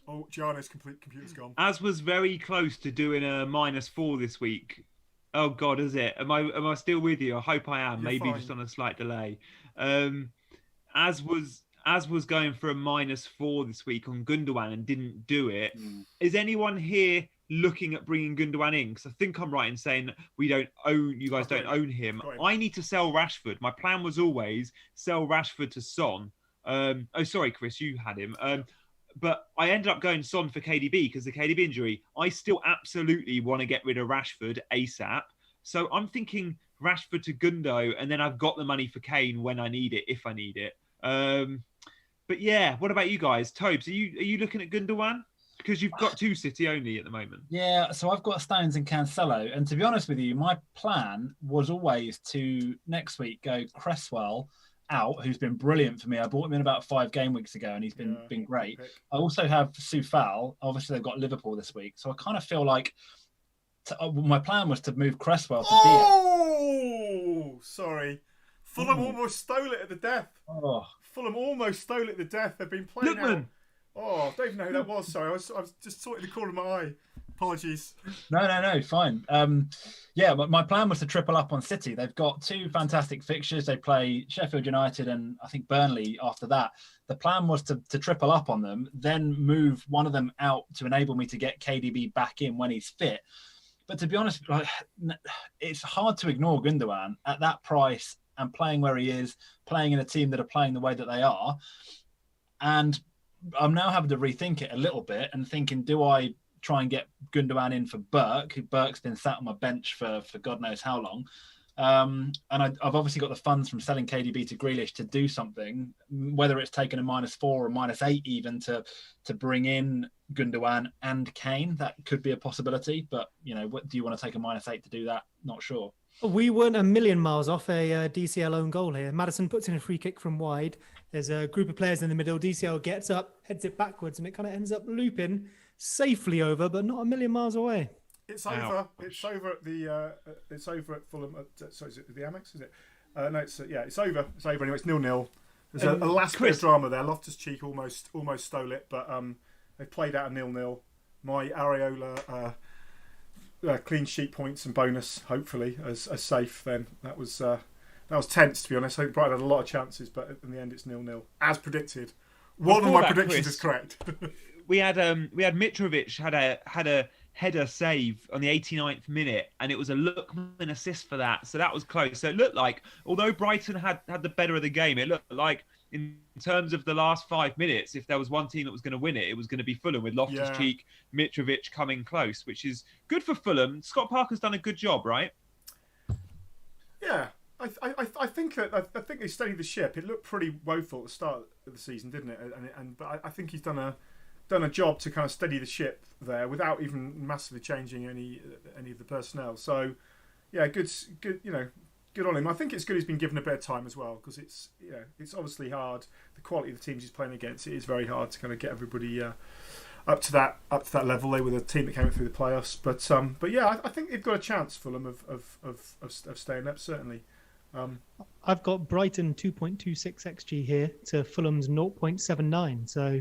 Oh, Gianni's computer's gone. Az was very close to doing a -4 this week. Oh God, is it? Am I still with you? I hope I am. You're Maybe fine. Just on a slight delay. Az was going for a -4 this week on Gundogan and didn't do it. Is anyone here looking at bringing Gundogan in, because I think I'm right in saying you guys don't own him. I need to sell Rashford. My plan was always sell Rashford to Son. Sorry, Chris, you had him. But I ended up going Son for KDB because the KDB injury. I still absolutely want to get rid of Rashford ASAP. So I'm thinking Rashford to Gundo, and then I've got the money for Kane when I need it, if I need it. But yeah, what about you guys? Tobes, are you looking at Gundogan? Because you've got 2 City only at the moment. Yeah, so I've got Stones and Cancelo. And to be honest with you, my plan was always to next week go Cresswell out, who's been brilliant for me. I bought him in about 5 game weeks ago, and he's been great. I also have Soufal. Obviously, they've got Liverpool this week. So I kind of feel like my plan was to move Cresswell to Oh, sorry. Fulham almost stole it at the death. Oh. Fulham almost stole it at the death. They've been playing Lookman. out. Oh, I don't even know who that was. Sorry, I was just sorting the corner of my eye. Apologies. No, fine. Yeah, but my plan was to triple up on City. They've got 2 fantastic fixtures. They play Sheffield United and I think Burnley after that. The plan was to triple up on them, then move one of them out to enable me to get KDB back in when he's fit. But to be honest, it's hard to ignore Gundogan at that price and playing where he is, playing in a team that are playing the way that they are. And I'm now having to rethink it a little bit and thinking, do I try and get Gundogan in for Burke? Burke's been sat on my bench for God knows how long. And I've obviously got the funds from selling KDB to Grealish to do something, whether it's taken a -4 or -8 even to bring in Gundogan and Kane. That could be a possibility. But, what do you want to take a -8 to do that? Not sure. We weren't a million miles off a DCL own goal here. Maddison puts in a free kick from wide. There's a group of players in the middle. DCL gets up, heads it backwards, and it kind of ends up looping safely over, but not a million miles away. It's over. It's over at the. It's over at Fulham. Sorry, is it the Amex? Is it? No, it's it's over. It's over anyway. It's 0-0. There's a last bit of drama there. Loftus-Cheek almost stole it, but they played out a 0-0. My Areola clean sheet points and bonus, hopefully, as safe. Then that was tense, to be honest. I think Brighton had a lot of chances, but in the end, it's 0-0 as predicted. One of my predictions is correct. we had Mitrovic had a header save on the 89th minute, and it was a Lookman assist for that. So that was close. So it looked like, although Brighton had the better of the game, it looked like in terms of the last 5 minutes, if there was one team that was going to win it, it was going to be Fulham with Loftus-Cheek, Mitrovic coming close, which is good for Fulham. Scott Parker's done a good job, right? Yeah. I think they steadied the ship. It looked pretty woeful at the start of the season, didn't it? But I think he's done a job to kind of steady the ship there without even massively changing any of the personnel. So yeah, good on him. I think it's good he's been given a bit of time as well, because it's obviously hard. The quality of the teams he's playing against, it is very hard to kind of get everybody up to that level. They were the team that came through the playoffs, but yeah, I think they've got a chance, Fulham, of staying up certainly. I've got Brighton 2.26 XG here to Fulham's 0.79. So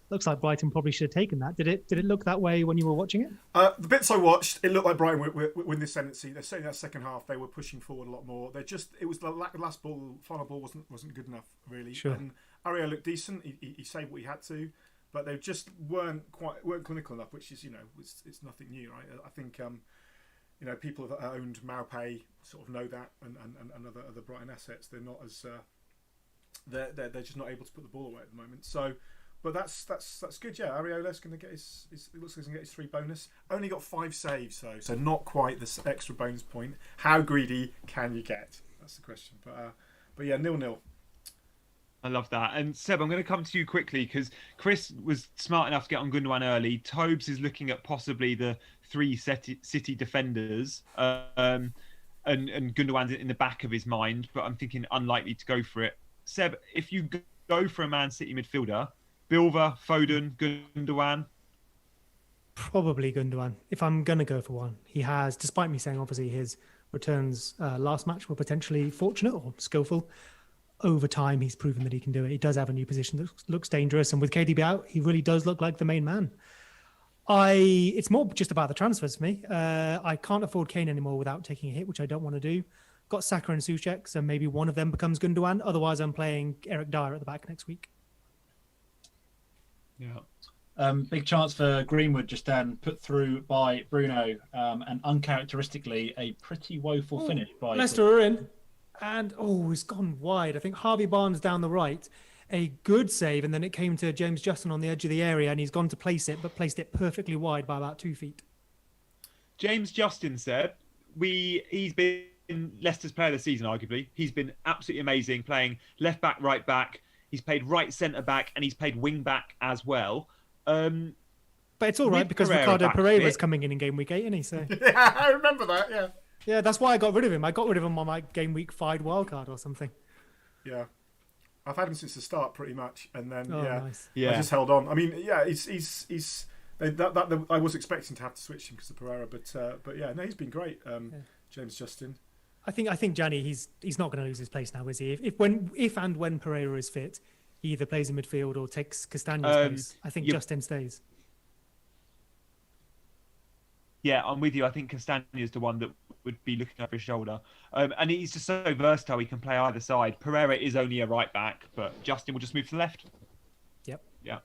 looks like Brighton probably should have taken that. Did it look that way when you were watching it? The bits I watched, it looked like Brighton win this ascendancy. They're saying that second half they were pushing forward a lot more. It was the last ball, final ball wasn't good enough really. Sure. And Ariel looked decent. He saved what he had to, but they just weren't clinical enough. Which is it's nothing new, right? I think people that owned Maupay sort of know that, and other Brighton assets. They're not as they're just not able to put the ball away at the moment. So. But that's good, yeah. Areola's going to get his it looks like he's going to get his 3 bonus. Only got 5 saves though, so not quite this extra bonus point. How greedy can you get? That's the question. But yeah, 0-0. I love that. And Seb, I'm going to come to you quickly because Chris was smart enough to get on Gundogan early. Tobes is looking at possibly the 3 City defenders, and Gundogan's in the back of his mind, but I'm thinking unlikely to go for it. Seb, if you go for a Man City midfielder, Bilva, Foden, Gundogan? Probably Gundogan. If I'm going to go for one, he has, despite me saying obviously his returns last match were potentially fortunate or skillful, over time he's proven that he can do it. He does have a new position that looks dangerous, and with KDB out, he really does look like the main man. It's more just about the transfers for me. I can't afford Kane anymore without taking a hit, which I don't want to do. Got Saka and Souček, so maybe one of them becomes Gundogan. Otherwise, I'm playing Eric Dyer at the back next week. Yeah. Big chance for Greenwood just then put through by Bruno, and uncharacteristically a pretty woeful finish by Leicester are in, and it's gone wide. I think Harvey Barnes down the right, a good save, and then it came to James Justin on the edge of the area, and he's gone to place it, but placed it perfectly wide by about 2 feet. James Justin said he's been Leicester's player of the season, arguably. He's been absolutely amazing, playing left back, right back. He's played right centre back, and he's played wing back as well. But it's all right because Ricardo Pereira's coming in game week 8, isn't he? So Yeah, I remember that. Yeah. yeah, that's why I got rid of him. I got rid of him on my game week 5 wildcard or something. Yeah. I've had him since the start, pretty much, and then Nice. Yeah. I just held on. I mean, yeah, he's that I was expecting to have to switch him because of Pereira, but yeah, no, he's been great. James Justin. I think Gianni, he's not going to lose his place now, is he? If and when Pereira is fit, he either plays in midfield or takes Castagne's place. I think Justin stays. Yeah, I'm with you. I think Castagna is the one that would be looking over his shoulder. And he's just so versatile. He can play either side. Pereira is only a right back, but Justin will just move to the left. Yep. Yeah.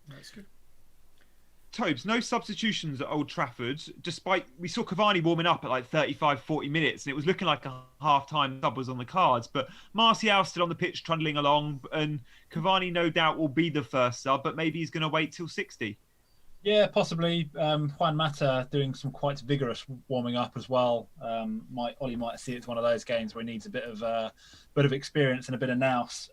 That's good. Tobes, no substitutions at Old Trafford, despite we saw Cavani warming up at like 35, 40 minutes, and it was looking like a half-time sub was on the cards. But Martial's still on the pitch trundling along, and Cavani no doubt will be the first sub, but maybe he's going to wait till 60. Yeah, possibly. Juan Mata doing some quite vigorous warming up as well. Ollie might see it's one of those games where he needs a bit of experience and a bit of nous.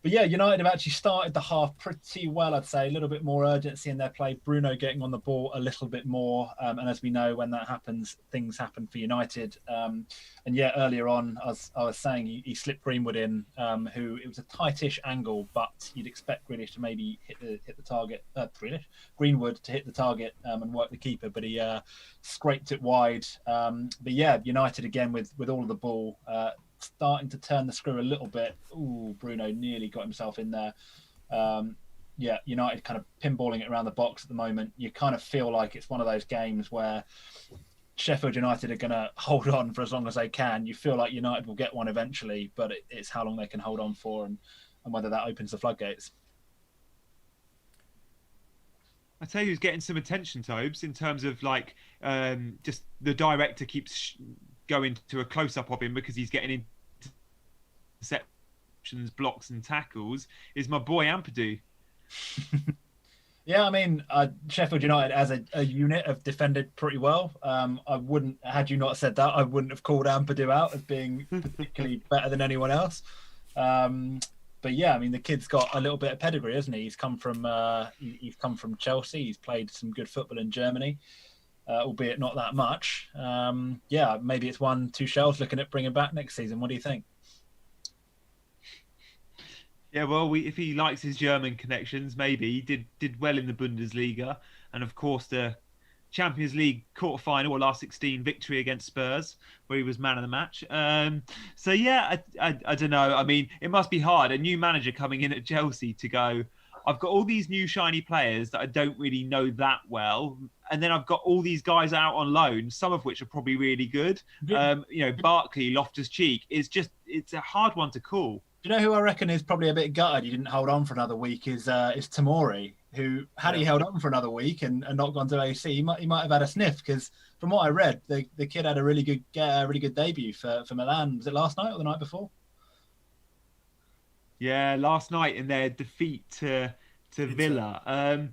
But yeah, United have actually started the half pretty well, I'd say. A little bit more urgency in their play. Bruno getting on the ball a little bit more. And as we know, when that happens, things happen for United. And yeah, earlier on, as I was saying, he slipped Greenwood in, who it was a tightish angle, but you'd expect Grealish to maybe hit the target. Greenwood to hit the target and work the keeper, but he scraped it wide. But yeah, United again with all of the ball. Starting to turn the screw a little bit. Ooh, Bruno nearly got himself in there. Yeah, United kind of pinballing it around the box at the moment. You kind of feel like it's one of those games where Sheffield United are going to hold on for as long as they can. You feel like United will get one eventually, but it's how long they can hold on for and whether that opens the floodgates. I tell you who's getting some attention, Tobes, in terms of like just the director keeps going to a close-up of him because he's getting interceptions, blocks and tackles, is my boy Ampadu. Yeah, I mean, Sheffield United as a unit have defended pretty well. I wouldn't, had you not said that, I wouldn't have called Ampadu out as being particularly better than anyone else. But yeah, I mean, the kid's got a little bit of pedigree, hasn't he? He's come from Chelsea. He's played some good football in Germany. Albeit not that much. Yeah, maybe it's 1-2 shells looking at bringing back next season. What do you think? Yeah, well, if he likes his German connections, maybe he did well in the Bundesliga, and of course the Champions League quarter-final or last 16 victory against Spurs, where he was man of the match. So yeah, I don't know. I mean, it must be hard. A new manager coming in at Chelsea to go, I've got all these new shiny players that I don't really know that well. And then I've got all these guys out on loan, some of which are probably really good. Yeah. Barkley, Loftus-Cheek. It's a hard one to call. Do you know who I reckon is probably a bit gutted he didn't hold on for another week is Tamori, who had he held on for another week and not gone to AC, he might have had a sniff, because from what I read, the kid had a really good debut for Milan. Was it last night or the night before? Yeah, last night in their defeat to Villa.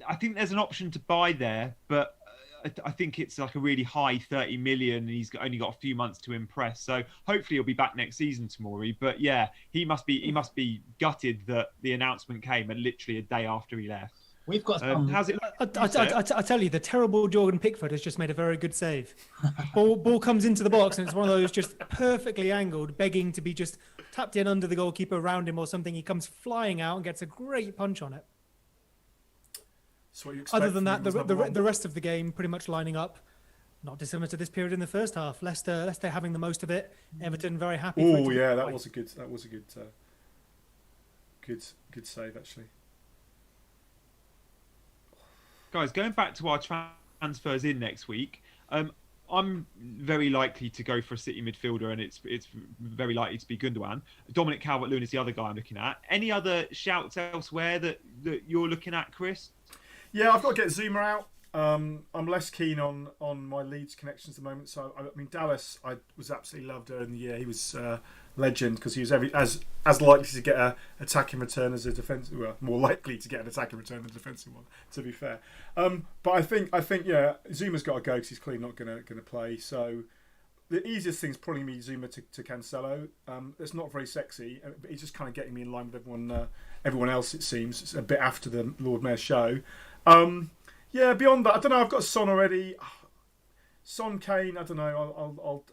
I think there's an option to buy there, but I think it's like a really high 30 million and he's only got a few months to impress. So hopefully he'll be back next season, Tamori. But yeah, he must be gutted that the announcement came and literally a day after he left. We've got how's it I tell you, the terrible Jordan Pickford has just made a very good save. Ball comes into the box and it's one of those just perfectly angled, begging to be just tapped in under the goalkeeper, around him or something. He comes flying out and gets a great punch on it. So what you expect Other than from that, him was the rest of the game pretty much lining up, not dissimilar to this period in the first half. Leicester having the most of it. Everton very happy. Oh yeah, that was a good save actually. Guys, going back to our transfers in next week, I'm very likely to go for a City midfielder, and it's very likely to be Gundogan. Dominic Calvert-Lewin is the other guy I'm looking at. Any other shouts elsewhere that you're looking at, Chris? Yeah, I've got to get Zuma out. I'm less keen on my Leeds connections at the moment. So I mean, Dallas, I was absolutely loved earlier in the year. He was legend because he was as likely to get a attacking return as a defensive. Well, more likely to get an attacking return than a defensive one. To be fair, but I think yeah, Zuma's got to go because he's clearly not going to play. So the easiest thing is probably me Zuma to Cancelo. It's not very sexy, but he's just kind of getting me in line with everyone else. It seems it's a bit after the Lord Mayor show. Yeah, beyond that, I don't know. I've got Son already. Son, Kane. I don't know.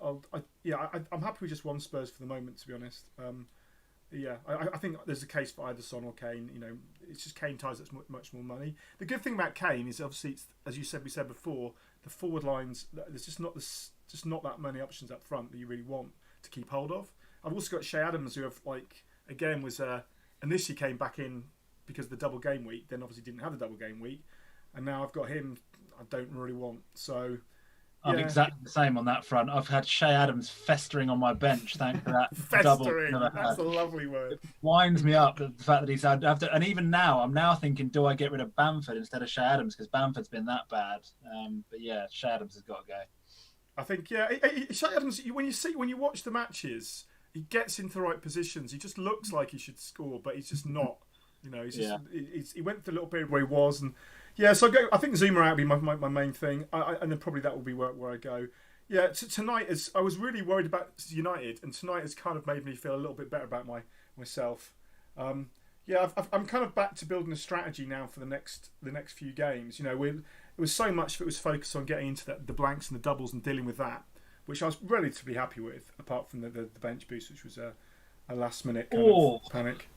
I'm happy with just one Spurs for the moment, to be honest. I think there's a case for either Son or Kane. You know, it's just Kane ties up much more money. The good thing about Kane is obviously, as we said before, the forward lines. There's just not that many options up front that you really want to keep hold of. I've also got Shea Adams, who have was initially came back in because of the double game week. Then obviously didn't have the double game week. And now I've got him. I don't really want. So I'm exactly the same on that front. I've had Shea Adams festering on my bench. Thanks for that. Festering. That's a lovely word. It winds me up the fact that he's had. And even now, I'm now thinking, do I get rid of Bamford instead of Shea Adams because Bamford's been that bad? But yeah, Shea Adams has got to go. I think Shea Adams. When you watch the matches, he gets into the right positions. He just looks like he should score, but he's just not. You know, he went through a little period where he was and. Yeah, so I think Zuma out would be my main thing, and then probably that will be where I go. Yeah, tonight I was really worried about United, and tonight has kind of made me feel a little bit better about myself. I'm kind of back to building a strategy now for the next few games. You know, it was so much of it was focused on getting into the blanks and the doubles and dealing with that, which I was relatively happy with, apart from the bench boost, which was a last minute kind of panic.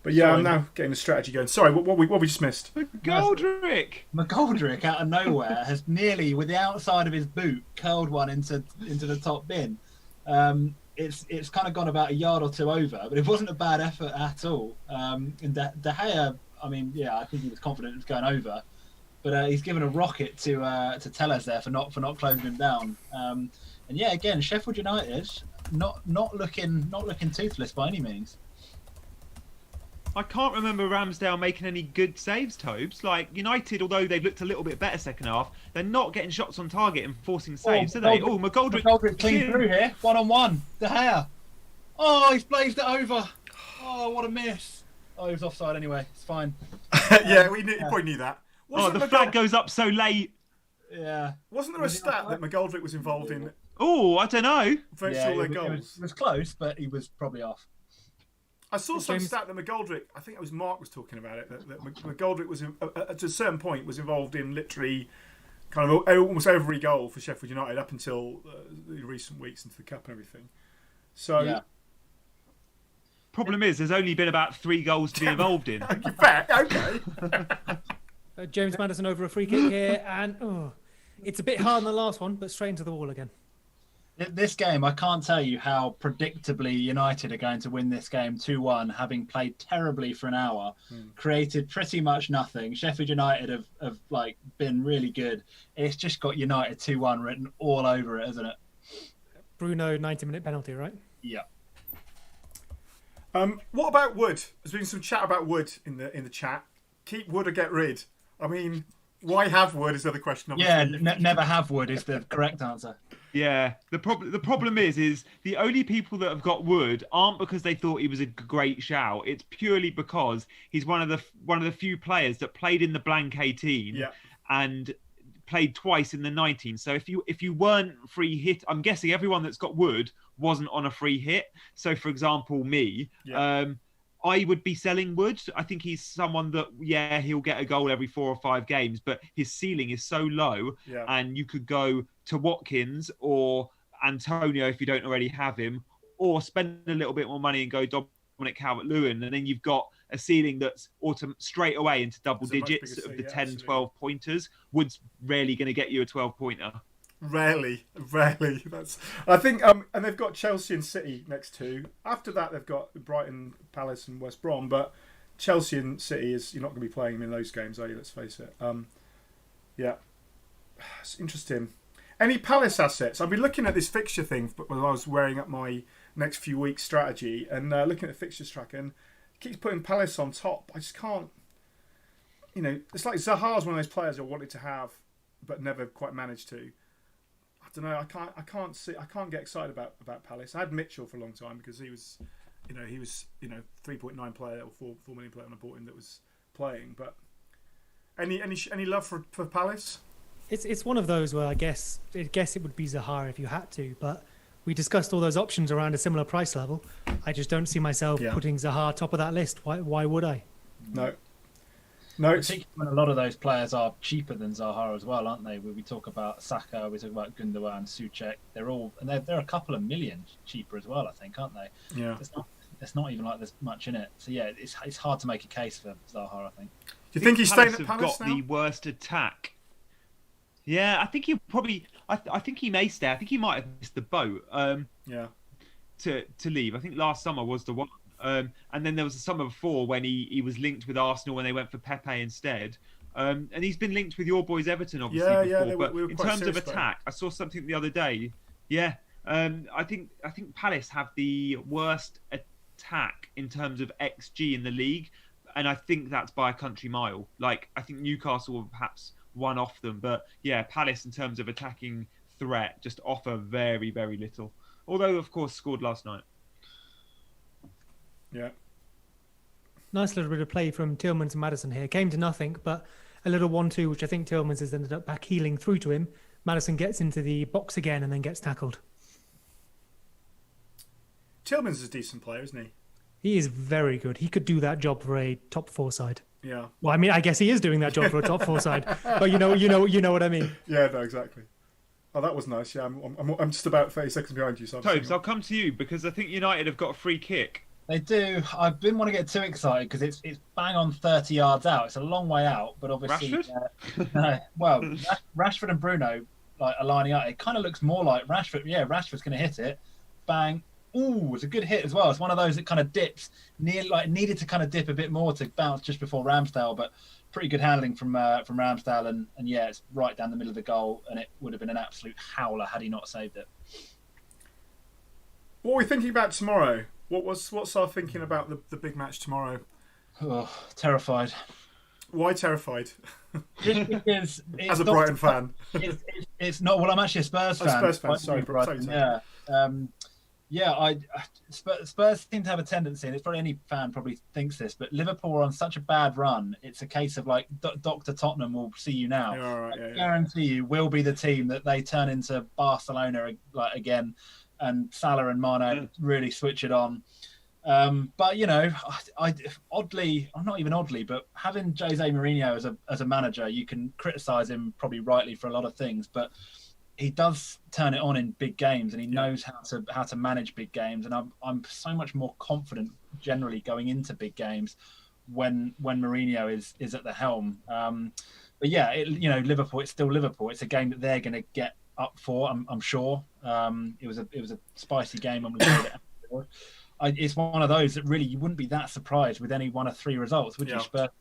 But yeah, I'm now getting the strategy going. Sorry, what we just missed? McGoldrick out of nowhere has nearly, with the outside of his boot, curled one into the top bin. It's kind of gone about a yard or two over, but it wasn't a bad effort at all. And De Gea, I mean, yeah, I think he was confident it was going over, but he's given a rocket to Tellez there for not closing him down. And yeah, again, Sheffield United not looking toothless by any means. I can't remember Ramsdale making any good saves, Tobes. Like, United, although they've looked a little bit better second half, they're not getting shots on target and forcing saves, are they? Oh, McGoldrick clean through here. 1-on-1. De Gea. Oh, he's blazed it over. Oh, what a miss. Oh, he was offside anyway. It's fine. Yeah, you probably knew that. The flag goes up so late. Yeah. Wasn't there a stat that McGoldrick was involved in? Oh, I don't know. Virtually all their goals. It was close, but he was probably off. I saw some stat that McGoldrick, I think it was Mark was talking about it, that McGoldrick was, at a certain point, was involved in literally kind of almost every goal for Sheffield United up until the recent weeks into the Cup and everything. So, yeah. Problem is, there's only been about 3 goals to be involved in. Fair, okay. James Maddison over a free kick here, and it's a bit hard on the last one, but straight into the wall again. This game, I can't tell you how predictably United are going to win this game 2-1, having played terribly for an hour, created pretty much nothing. Sheffield United have been really good. It's just got United 2-1 written all over it, isn't it? Bruno 90-minute penalty, right? Yeah. What about Wood? There's been some chat about Wood in the chat. Keep Wood or get rid. I mean, why have Wood is the other question. Yeah, never have Wood is the correct answer. Yeah, the problem is the only people that have got Wood aren't because they thought he was a great shout. It's purely because he's one of the few players that played in the blank 18 and played twice in the 19. So if you weren't free hit, I'm guessing everyone that's got Wood wasn't on a free hit. So for example, me, I would be selling Wood. I think he's someone that, he'll get a goal every 4 or 5 games, but his ceiling is so low. Yeah. And you could go to Watkins or Antonio if you don't already have him, or spend a little bit more money and go Dominic Calvert-Lewin. And then you've got a ceiling that's straight away into double digits of the 10, 12 pointers. Wood's rarely going to get you a 12-pointer. Rarely. I think, and they've got Chelsea and City next to. After that, they've got Brighton, Palace, and West Brom. But Chelsea and City you're not going to be playing them in those games, are you? Let's face it. Yeah, it's interesting. Any Palace assets? I've been looking at this fixture thing when I was wearing up my next few weeks' strategy and looking at the fixtures tracker, and it keeps putting Palace on top. I just can't. It's like Zaha's one of those players I wanted to have, but never quite managed to. I don't know. I can't get excited about Palace. I had Mitchell for a long time because he was 3.9 player or 4 million player when I bought him that was playing. But any love for Palace? It's one of those where I guess it would be Zaha if you had to, but we discussed all those options around a similar price level. I just don't see myself putting Zaha top of that list. Why would I? No. Particularly when a lot of those players are cheaper than Zaha as well, aren't they? We talk about Saka, we talk about Gundogan, Souček. They're a couple of million cheaper as well, I think, aren't they? Yeah. It's not even like there's much in it. So yeah, it's hard to make a case for Zaha, I think. Do you think he's staying at Palace Palace have got now? the worst attack. Yeah, I think he'll probably. I think he may stay. I think he might have missed the boat. To leave. I think last summer was the one. And then there was the summer before when he was linked with Arsenal when they went for Pepe instead. And he's been linked with your boys Everton, obviously. Before. We were in quite terms of serious attack, I saw something the other day. Yeah, I think Palace have the worst attack in terms of XG in the league, and I think that's by a country mile. Like I think Newcastle will perhaps one off them, but yeah, Palace in terms of attacking threat just offer very, very little. Although of course scored last night. Yeah. Nice little bit of play from Tillmans and Maddison here. Came to nothing, but a little 1-2, which I think Tillmans has ended up back healing through to him. Maddison gets into the box again and then gets tackled. Tillmans is a decent player, isn't he? He is very good. He could do that job for a top 4 side. Yeah. Well, I mean, I guess he is doing that job for a top 4 side, but you know what I mean. Yeah, no, exactly. Oh, that was nice. Yeah, I'm just about 30 seconds behind you. So Tobes, I'll come to you because I think United have got a free kick. They do. I didn't want to get too excited because it's bang on 30 yards out. It's a long way out, but obviously, Rashford and Bruno are lining up. It kind of looks more like Rashford. Yeah, Rashford's going to hit it. Bang. Ooh, it's a good hit as well. It's one of those that kind of dips. Needed to kind of dip a bit more to bounce just before Ramsdale, but pretty good handling from Ramsdale. And yeah, it's right down the middle of the goal, and it would have been an absolute howler had he not saved it. What are we thinking about tomorrow? What's our thinking about the big match tomorrow? Oh, terrified. Why terrified? Because as a Brighton fan, it's not. Well, I'm actually a Spurs fan. Spurs fan. Sorry, Brighton. Yeah. Spurs seem to have a tendency, and it's probably any fan probably thinks this, but Liverpool are on such a bad run. It's a case of like Dr. Tottenham will see you now. I guarantee you will be the team that they turn into Barcelona again. And Salah and Mane really switch it on. But, but having Jose Mourinho as a manager, you can criticise him probably rightly for a lot of things, but he does turn it on in big games and he knows how to manage big games. And I'm so much more confident generally going into big games when Mourinho is at the helm. But yeah, Liverpool, it's still Liverpool. It's a game that they're going to get up for, I'm sure. It was a spicy game when we played it afterward. It's one of those that really you wouldn't be that surprised with any one of 3 results, would you?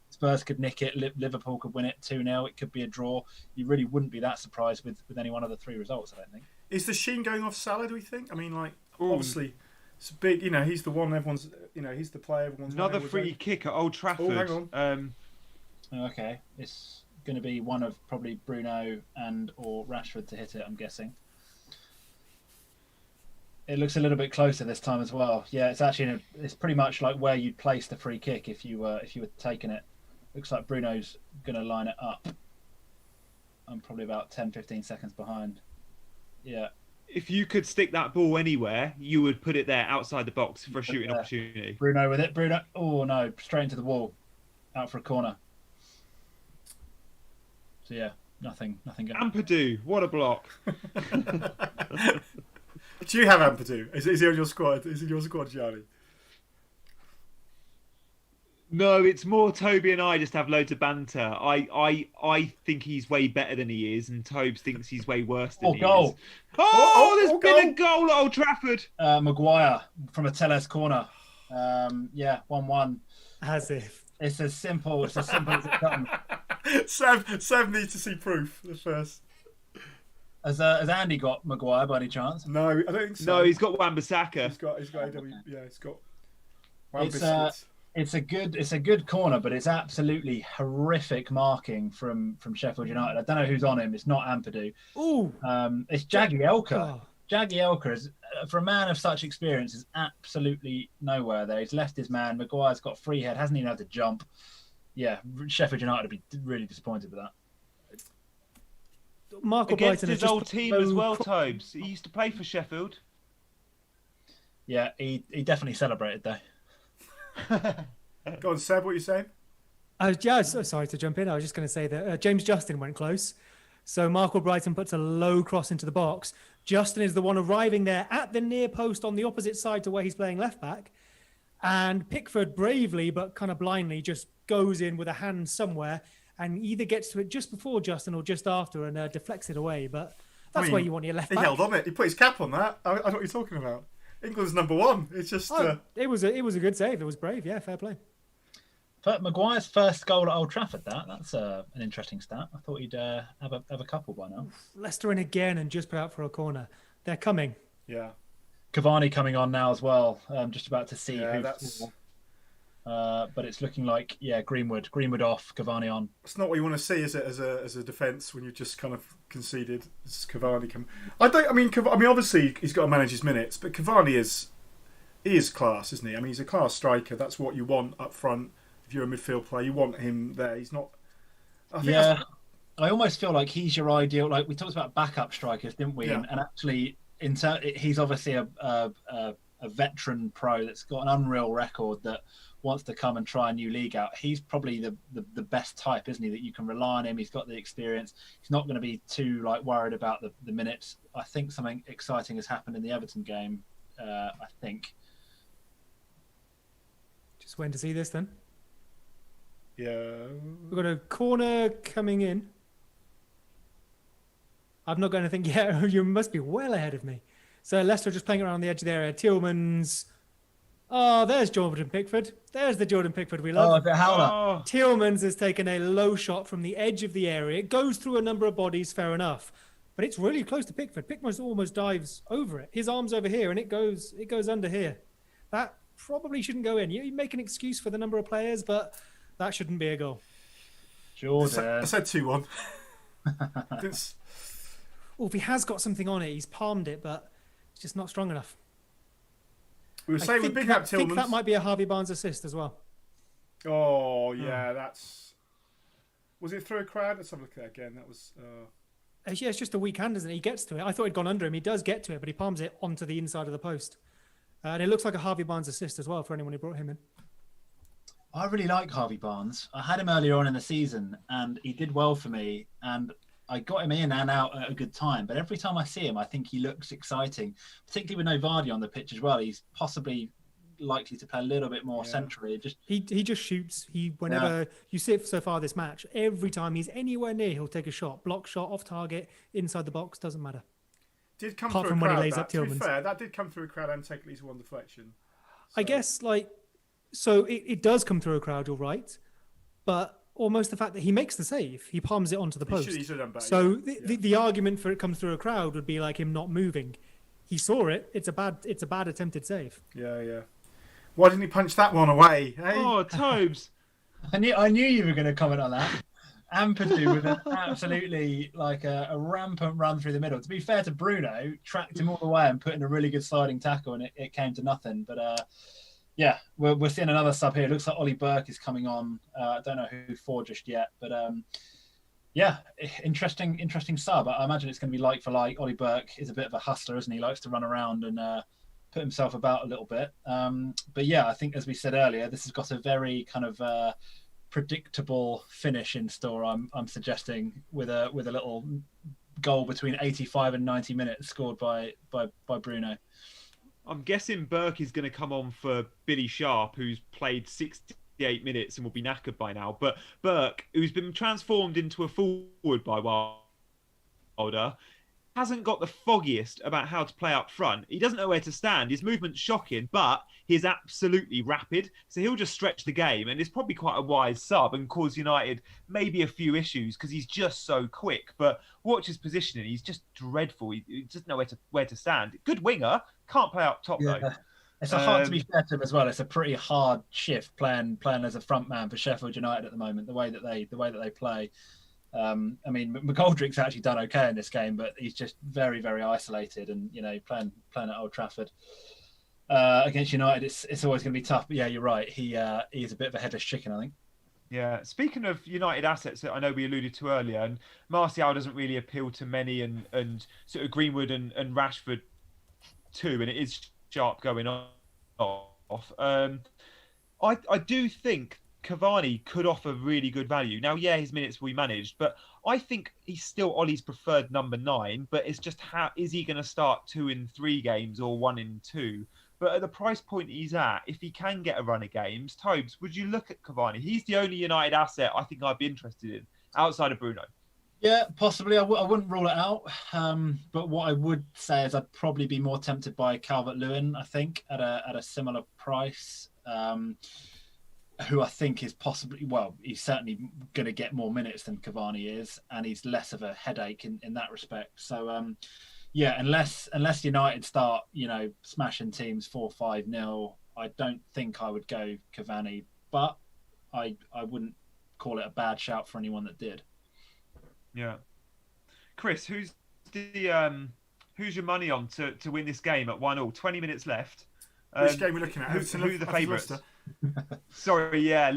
Spurs could nick it, Liverpool could win it 2-0, it could be a draw. You really wouldn't be that surprised with any one of the 3 results, I don't think. Is the sheen going off Salah, do we think? I mean, obviously, it's big, he's the one everyone's, he's the player everyone's... Another free kick at Old Trafford. Oh, hang on. Okay, it's going to be one of probably Bruno or Rashford to hit it, I'm guessing. It looks a little bit closer this time as well. Yeah, it's actually it's pretty much like where you'd place the free kick if you were taking it. Looks like Bruno's going to line it up. I'm probably about 10-15 seconds behind. Yeah. If you could stick that ball anywhere, you would put it there outside the box for a shooting opportunity. Bruno with it. Bruno. Oh no, straight into the wall, out for a corner. So yeah, nothing going. Ampadu, what a block! Do you have Ampadu? Is he on your squad? Is he in your squad, Gianni? No, it's more Toby and I just have loads of banter. I think he's way better than he is, and Tobes thinks he's way worse than he is. There's been a goal at Old Trafford. Maguire from a Telles corner. 1-1. As if. It's as simple as it comes. Sam needs to see proof. The first. Has Andy got Maguire by any chance? No, I don't think so. No, he's got Wan-Bissaka. He's got AW. Yeah, he's got. It's a good corner, but it's absolutely horrific marking from Sheffield United. I don't know who's on him. It's not Ampadu. Ooh. It's Jagielka. Oh. Jagielka is, for a man of such experience, is absolutely nowhere there. He's left his man. Maguire's got free head, hasn't even had to jump. Yeah, Sheffield United would be really disappointed with that. Marco Against Brighton his old team as well, Tobes. He used to play for Sheffield. Yeah, he definitely celebrated though. Go on, Seb, what are you saying? Sorry to jump in. I was just going to say that James Justin went close. So Marco Brighton puts a low cross into the box. Justin is the one arriving there at the near post on the opposite side to where he's playing left back. And Pickford bravely, but kind of blindly, just goes in with a hand somewhere and either gets to it just before Justin or just after and deflects it away. But that's where you want your left back. He held on it. He put his cap on that. I know what you're talking about. England's number one. It's just... It was a good save. It was brave. Yeah, fair play. But Maguire's first goal at Old Trafford, that's an interesting stat. I thought he'd have a couple by now. Leicester in again and just put out for a corner. They're coming. Yeah. Cavani coming on now as well. I'm just about to see who. That's... but it's looking like, Greenwood off, Cavani on. It's not what you want to see, is it, as a defence when you've just kind of conceded? It's Cavani come. I mean, obviously he's got to manage his minutes, but Cavani is class, isn't he? I mean, he's a class striker. That's what you want up front. If you're a midfield player, you want him there. He's not. I almost feel like he's your ideal. Like we talked about backup strikers, didn't we? Yeah. And actually, he's obviously a veteran pro that's got an unreal record that wants to come and try a new league out. He's probably the best type, isn't he? That you can rely on him. He's got the experience. He's not going to be too worried about the minutes. I think something exciting has happened in the Everton game. I think. Just waiting to see this then. Yeah. We've got a corner coming in. I've not got anything yet. You must be well ahead of me. So Leicester just playing around the edge of the area. Tielemans. Oh, there's Jordan Pickford. There's the Jordan Pickford we love. Oh, the howler. Tielemans has taken a low shot from the edge of the area. It goes through a number of bodies, fair enough. But it's really close to Pickford. Pickford almost dives over it. His arm's over here and it goes under here. That probably shouldn't go in. You make an excuse for the number of players, but that shouldn't be a goal. Jordan. I said 2-1. If he has got something on it, he's palmed it, but it's just not strong enough. We were saying with Big Hat Tillmans. I think that might be a Harvey Barnes assist as well. Oh, yeah, that's... Was it through a crowd? Let's have a look at that again. That was... Yeah, it's just a weak hand, isn't it? He gets to it. I thought he'd gone under him. He does get to it, but he palms it onto the inside of the post. And it looks like a Harvey Barnes assist as well for anyone who brought him in. I really like Harvey Barnes. I had him earlier on in the season, and he did well for me. And I got him in and out at a good time. But every time I see him, I think he looks exciting, particularly with no Vardy on the pitch as well. He's possibly likely to play a little bit more centrally. He just shoots. Whenever you see it so far this match, every time he's anywhere near, he'll take a shot, block shot, off target, inside the box, doesn't matter. Did come Apart through from a when crowd. he lays up To be Tielemans. fair, that did come through a crowd and take at least one deflection. I guess so it does come through a crowd, you're right, but almost the fact that he makes the save, he palms it onto the post. He should have done better, so the argument for it comes through a crowd would be like him not moving. He saw it. It's a bad attempted save. Yeah. Why didn't he punch that one away? Hey? Oh, Tobes. I knew you were going to comment on that. Ampadu with an absolutely a rampant run through the middle. To be fair to Bruno, tracked him all the way and put in a really good sliding tackle, and it came to nothing. But we're seeing another sub here. It looks like Ollie Burke is coming on. I don't know who for just yet, but interesting sub. I imagine it's going to be like for like. Ollie Burke is a bit of a hustler, isn't he? He likes to run around and put himself about a little bit. But I think as we said earlier, this has got a very kind of predictable finish in store. I'm suggesting with a little goal between 85 and 90 minutes scored by Bruno. I'm guessing Burke is going to come on for Billy Sharp, who's played 68 minutes and will be knackered by now. But Burke, who's been transformed into a forward by Wilder, hasn't got the foggiest about how to play up front. He doesn't know where to stand. His movement's shocking, but he's absolutely rapid. So he'll just stretch the game, and it's probably quite a wise sub and cause United maybe a few issues because he's just so quick. But watch his positioning; he's just dreadful. He doesn't know where to stand. Good winger, can't play up top though. It's a hard to be fair to him as well. It's a pretty hard shift playing as a front man for Sheffield United at the moment. The way that they play. I mean, McGoldrick's actually done okay in this game, but he's just very, very isolated. And playing at Old Trafford against United, it's always going to be tough. But yeah, you're right. He is a bit of a headless chicken, I think. Yeah. Speaking of United assets that I know we alluded to earlier, and Martial doesn't really appeal to many, and sort of Greenwood and Rashford too, and it is sharp going off. I do think Cavani could offer really good value. Now, yeah, his minutes will be managed, but I think he's still Ollie's preferred number 9. But it's just how is he going to start 2 in 3 games or 1 in 2? But at the price point he's at, if he can get a run of games, Tobes, would you look at Cavani? He's the only United asset I think I'd be interested in outside of Bruno. Yeah, possibly. I wouldn't rule it out. But what I would say is I'd probably be more tempted by Calvert-Lewin, I think, at a similar price. Who I think is possibly, he's certainly going to get more minutes than Cavani is, and he's less of a headache in that respect. So, unless United start, smashing teams 4-5-0, I don't think I would go Cavani, but I wouldn't call it a bad shout for anyone that did. Yeah. Chris, who's your money on to win this game at 1-1? 20 minutes left. Which game are we looking at? Who are the favourites? Sorry, yeah,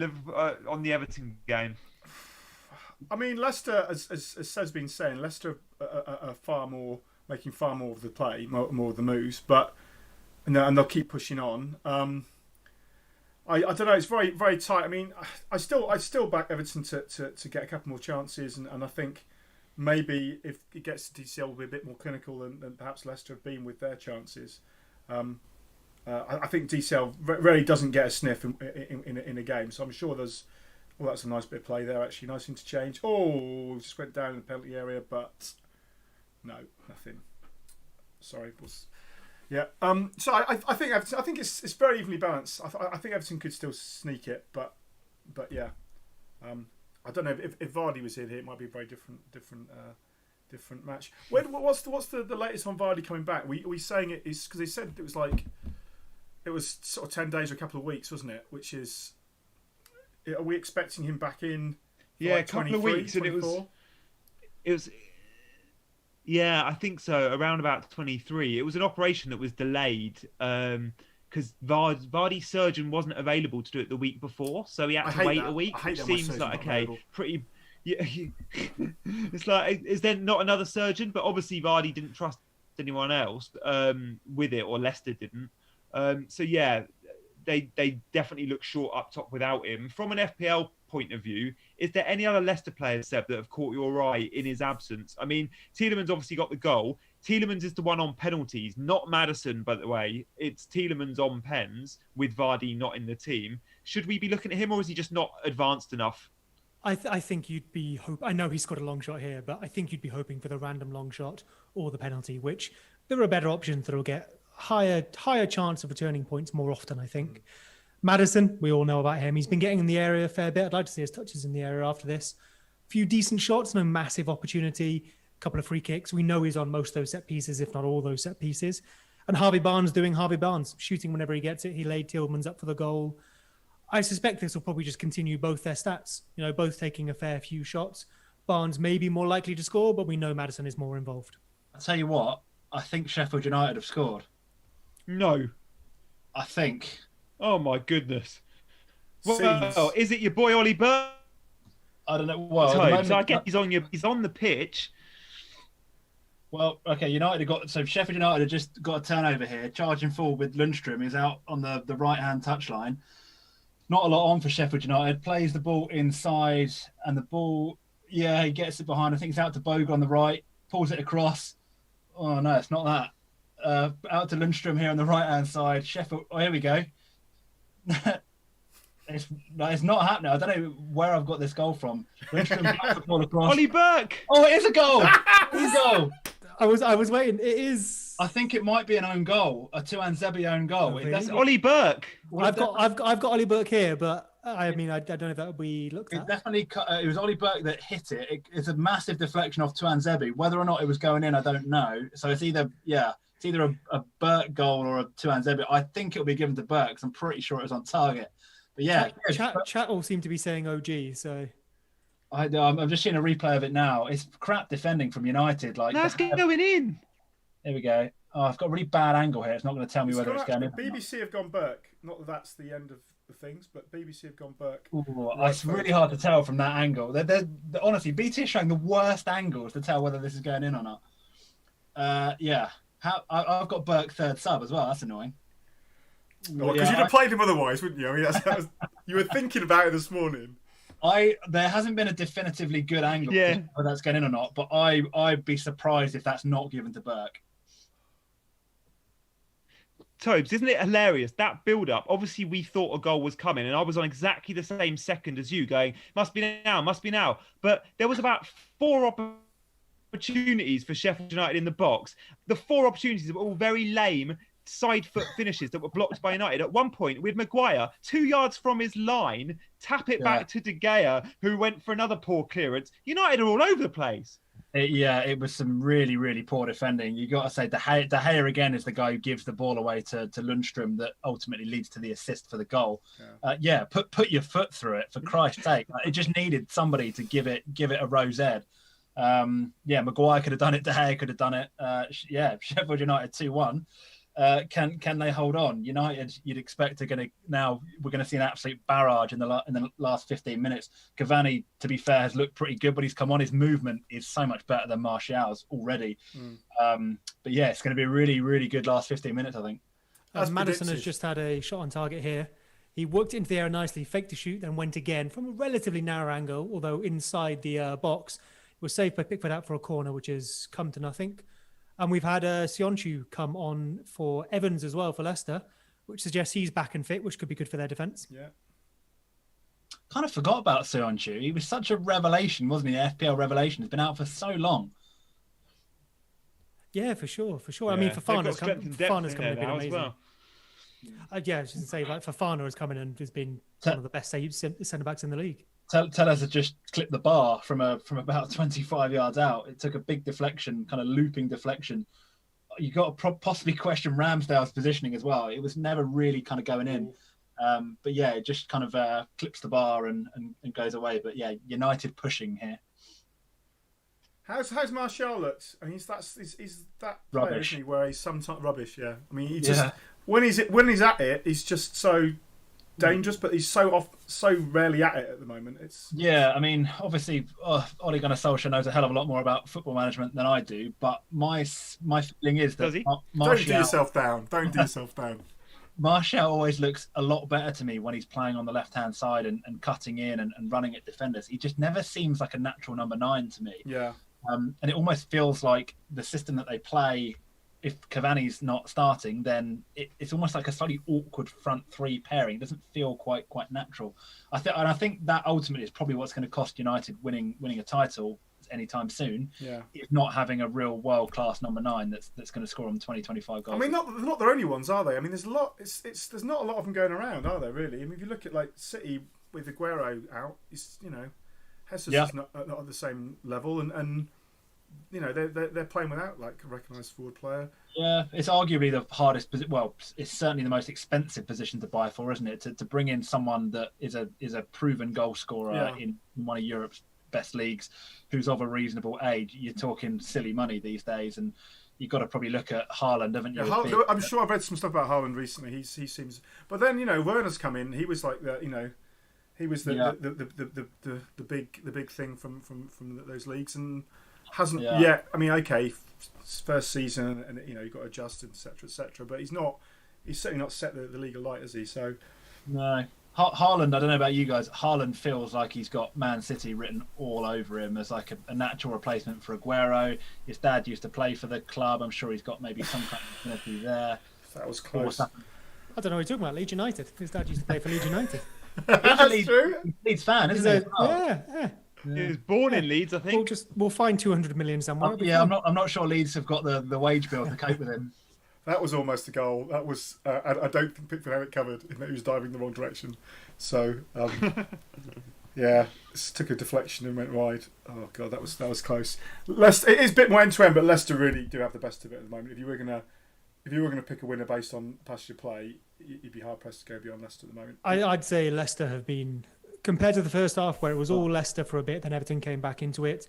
on the Everton game. I mean, Leicester, as Sez's been saying, Leicester are making far more of the play, more of the moves, and they'll keep pushing on. I don't know. It's very, very tight. I mean, I still back Everton to get a couple more chances, and I think maybe if it gets to DCL, will be a bit more clinical than perhaps Leicester have been with their chances. I think DCL really doesn't get a sniff in a game, so I'm sure there's. Well, that's a nice bit of play there. Actually, nice interchange. Oh, just went down in the penalty area, but no, nothing. Sorry, yeah. So I think Everton, I think it's very evenly balanced. I think Everton could still sneak it, but yeah. I don't know if Vardy was in here, it might be a very different match. What's the latest on Vardy coming back? Are we saying it is because they said it was sort of 10 days or a couple of weeks, wasn't it? Which is, are we expecting him back in? Yeah, a couple of weeks, 24? And it was. Yeah, I think so. Around about 23. It was an operation that was delayed because Vardy's surgeon wasn't available to do it the week before, so he had to wait a week. Which seems like pretty. Yeah, it's like, is there not another surgeon? But obviously Vardy didn't trust anyone else with it, or Leicester didn't. So yeah, they definitely look short up top without him. From an FPL point of view, is there any other Leicester players, Seb, that have caught your eye in his absence? I mean, Tielemans obviously got the goal. Tielemans is the one on penalties, not Maddison, by the way. It's Tielemans on pens with Vardy not in the team. Should we be looking at him, or is he just not advanced enough? I think you'd be I know he's got a long shot here, but I think you'd be hoping for the random long shot or the penalty, which there are better options that will get higher chance of returning points more often, I think. Maddison, we all know about him. He's been getting in the area a fair bit. I'd like to see his touches in the area after this. A few decent shots, no massive opportunity, a couple of free kicks. We know he's on most of those set pieces, if not all those set pieces. And Harvey Barnes doing Harvey Barnes, shooting whenever he gets it. He laid Tielemans up for the goal. I suspect this will probably just continue both their stats, both taking a fair few shots. Barnes may be more likely to score, but we know Maddison is more involved. I'll tell you what, I think Sheffield United have scored. No. I think. Oh my goodness. Well, is it your boy Ollie Burke? I don't know. Well, so I guess he's on the pitch. Well, okay, Sheffield United have just got a turnover here, charging forward with Lundstrom, who's out on the right-hand touchline. Not a lot on for Sheffield United. Plays the ball inside, and the ball, he gets it behind. I think it's out to Boga on the right, pulls it across. Oh, no, it's not that. Out to Lundstrom here on the right-hand side. Sheffield, here we go. It's not happening. I don't know where I've got this goal from. Lundstrom ball across. Ollie Burke! Oh, it is a goal! It's a goal! I was waiting. It is. I think it might be an own goal, a Tuanzebe own goal. Oh, really? That's Ollie Burke. I've got Ollie Burke here, but I mean, I don't know if that would be looked at. It definitely. It was Ollie Burke that hit it. It's a massive deflection off Tuanzebe. Whether or not it was going in, I don't know. So it's either a Burke goal or a Tuanzebe. I think it'll be given to Burke because I'm pretty sure it was on target. But yeah, chat all seem to be saying OG. So I'm just seeing a replay of it now. It's crap defending from United. Like that's going in. There we go. Oh, I've got a really bad angle here. It's not going to tell me whether it's going in. BBC have gone Burke. Not that that's the end of the things, but BBC have gone Burke. Ooh, it's really hard to tell from that angle. Honestly, BT is showing the worst angles to tell whether this is going in or not. Yeah. I've got Burke third sub as well. That's annoying. Because you'd have played him otherwise, wouldn't you? I mean, you were thinking about it this morning. There hasn't been a definitively good angle whether that's going in or not, but I'd be surprised if that's not given to Burke. Tobes, isn't it hilarious? That build-up, obviously we thought a goal was coming, and I was on exactly the same second as you, going, must be now. But there was about 4 opportunities for Sheffield United in the box. The 4 opportunities were all very lame side foot finishes that were blocked by United. At one point, with Maguire 2 yards from his line, tap it back to De Gea, who went for another poor clearance. United are all over the place. It was some really, really poor defending. You got to say, De Gea again is the guy who gives the ball away to Lundstrom that ultimately leads to the assist for the goal. Put your foot through it, for Christ's sake. It just needed somebody to give it a rose ed. Maguire could have done it. De Gea could have done it. Sheffield United 2-1. Can they hold on? United, you'd expect we're going to see an absolute barrage in the last 15 minutes. Cavani, to be fair, has looked pretty good, but he's come on. His movement is so much better than Martial's already. But yeah, it's going to be a really, really good last 15 minutes, I think. Madison has just had a shot on target here. He worked into the air nicely, faked the shoot, then went again from a relatively narrow angle, although inside the box. It was saved by Pickford out for a corner, which has come to nothing. And we've had Sionchu come on for Evans as well for Leicester, which suggests he's back and fit, which could be good for their defence. Yeah. Kind of forgot about Sionchu. He was such a revelation, wasn't he? FPL revelation. He's been out for so long. Yeah, for sure. Yeah. I mean, Fofana's coming and been amazing. Well. I was just going to say, like, Fofana has come in and has been one of the best centre-backs in the league. Tellez has just clipped the bar from about 25 yards out. It took a big deflection, kind of looping deflection. You got to possibly question Ramsdale's positioning as well. It was never really kind of going in. But yeah, it just kind of clips the bar and goes away. But yeah, United pushing here. How's Martial looked? I mean, he's that player, Rubbish. isn't he? Where he's sometimes rubbish. Yeah. I mean, he just when he's at it, he's just so dangerous, but he's so rarely at it at the moment. I mean, obviously, Ole Gunnar Solskjaer knows a hell of a lot more about football management than I do. But my feeling is that Don't do yourself down. Martial always looks a lot better to me when he's playing on the left-hand side and cutting in and running at defenders. He just never seems like a natural number 9 to me. Yeah. And it almost feels like the system that they play, if Cavani's not starting, then it's almost like a slightly awkward front 3 pairing. It doesn't feel quite natural. I think that ultimately is probably what's going to cost United winning a title anytime soon. Yeah. If not having a real world-class number 9 that's going to score them 20-25 goals. I mean, not the only ones, are they? I mean, there's a lot. There's not a lot of them going around, are there? Really? I mean, if you look at like City with Aguero out, Jesus is not at the same level, and they're playing without like a recognised forward player. Yeah, it's arguably the hardest. Well, it's certainly the most expensive position to buy for, isn't it? To bring in someone that is a proven goal scorer in one of Europe's best leagues, who's of a reasonable age. You're talking silly money these days, and you've got to probably look at Haaland, haven't you? Yeah, I'm sure I've read some stuff about Haaland recently. He seems, but then Werner's come in. He was like the he was the big thing from those leagues, and hasn't yet. I mean, okay, first season, and you've got to adjust, etc. But he's certainly not set the league alight, has he? So no. Haaland, I don't know about you guys. Haaland feels like he's got Man City written all over him as like a natural replacement for Aguero. His dad used to play for the club. I'm sure he's got maybe some kind of affinity there. That was close. I don't know what you're talking about. Leeds United. His dad used to play for Leeds United. That's true. Leeds fan, isn't he? Yeah. He was born in Leeds, I think. We'll find 200 million somewhere. Yeah, I'm not sure Leeds have got the wage bill to cope with him. That was almost a goal. That was. I don't think Pickford had it covered. He was diving the wrong direction. So, yeah, just took a deflection and went wide. Oh god, that was close. Leicester, it is a bit more end to end, but Leicester really do have the best of it at the moment. If you were gonna pick a winner based on passage of play, you'd be hard pressed to go beyond Leicester at the moment. I'd say Leicester have been, compared to the first half where it was all Leicester for a bit, then Everton came back into it.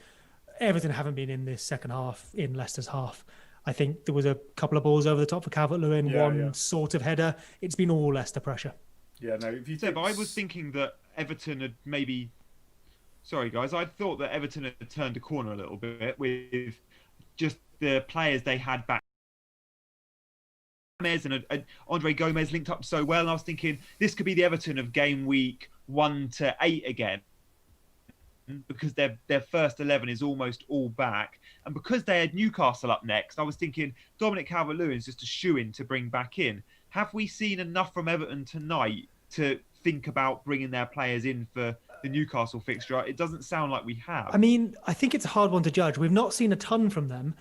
Everton haven't been in this second half in Leicester's half. I think there was a couple of balls over the top for Calvert-Lewin, one sort of header. It's been all Leicester pressure. Yeah, no. If you Seb, I was thinking that Everton had maybe. Sorry, guys. I thought that Everton had turned a corner a little bit with just the players they had back. And Andre Gomez linked up so well, and I was thinking this could be the Everton of game week 1 to 8 again, because their first 11 is almost all back, and because they had Newcastle up next, I was thinking Dominic Calvert-Lewin is just a shoo-in to bring back in. Have we seen enough from Everton tonight to think about bringing their players in for the Newcastle fixture? It doesn't sound like we have. I mean, I think it's a hard one to judge. We've not seen a ton from them,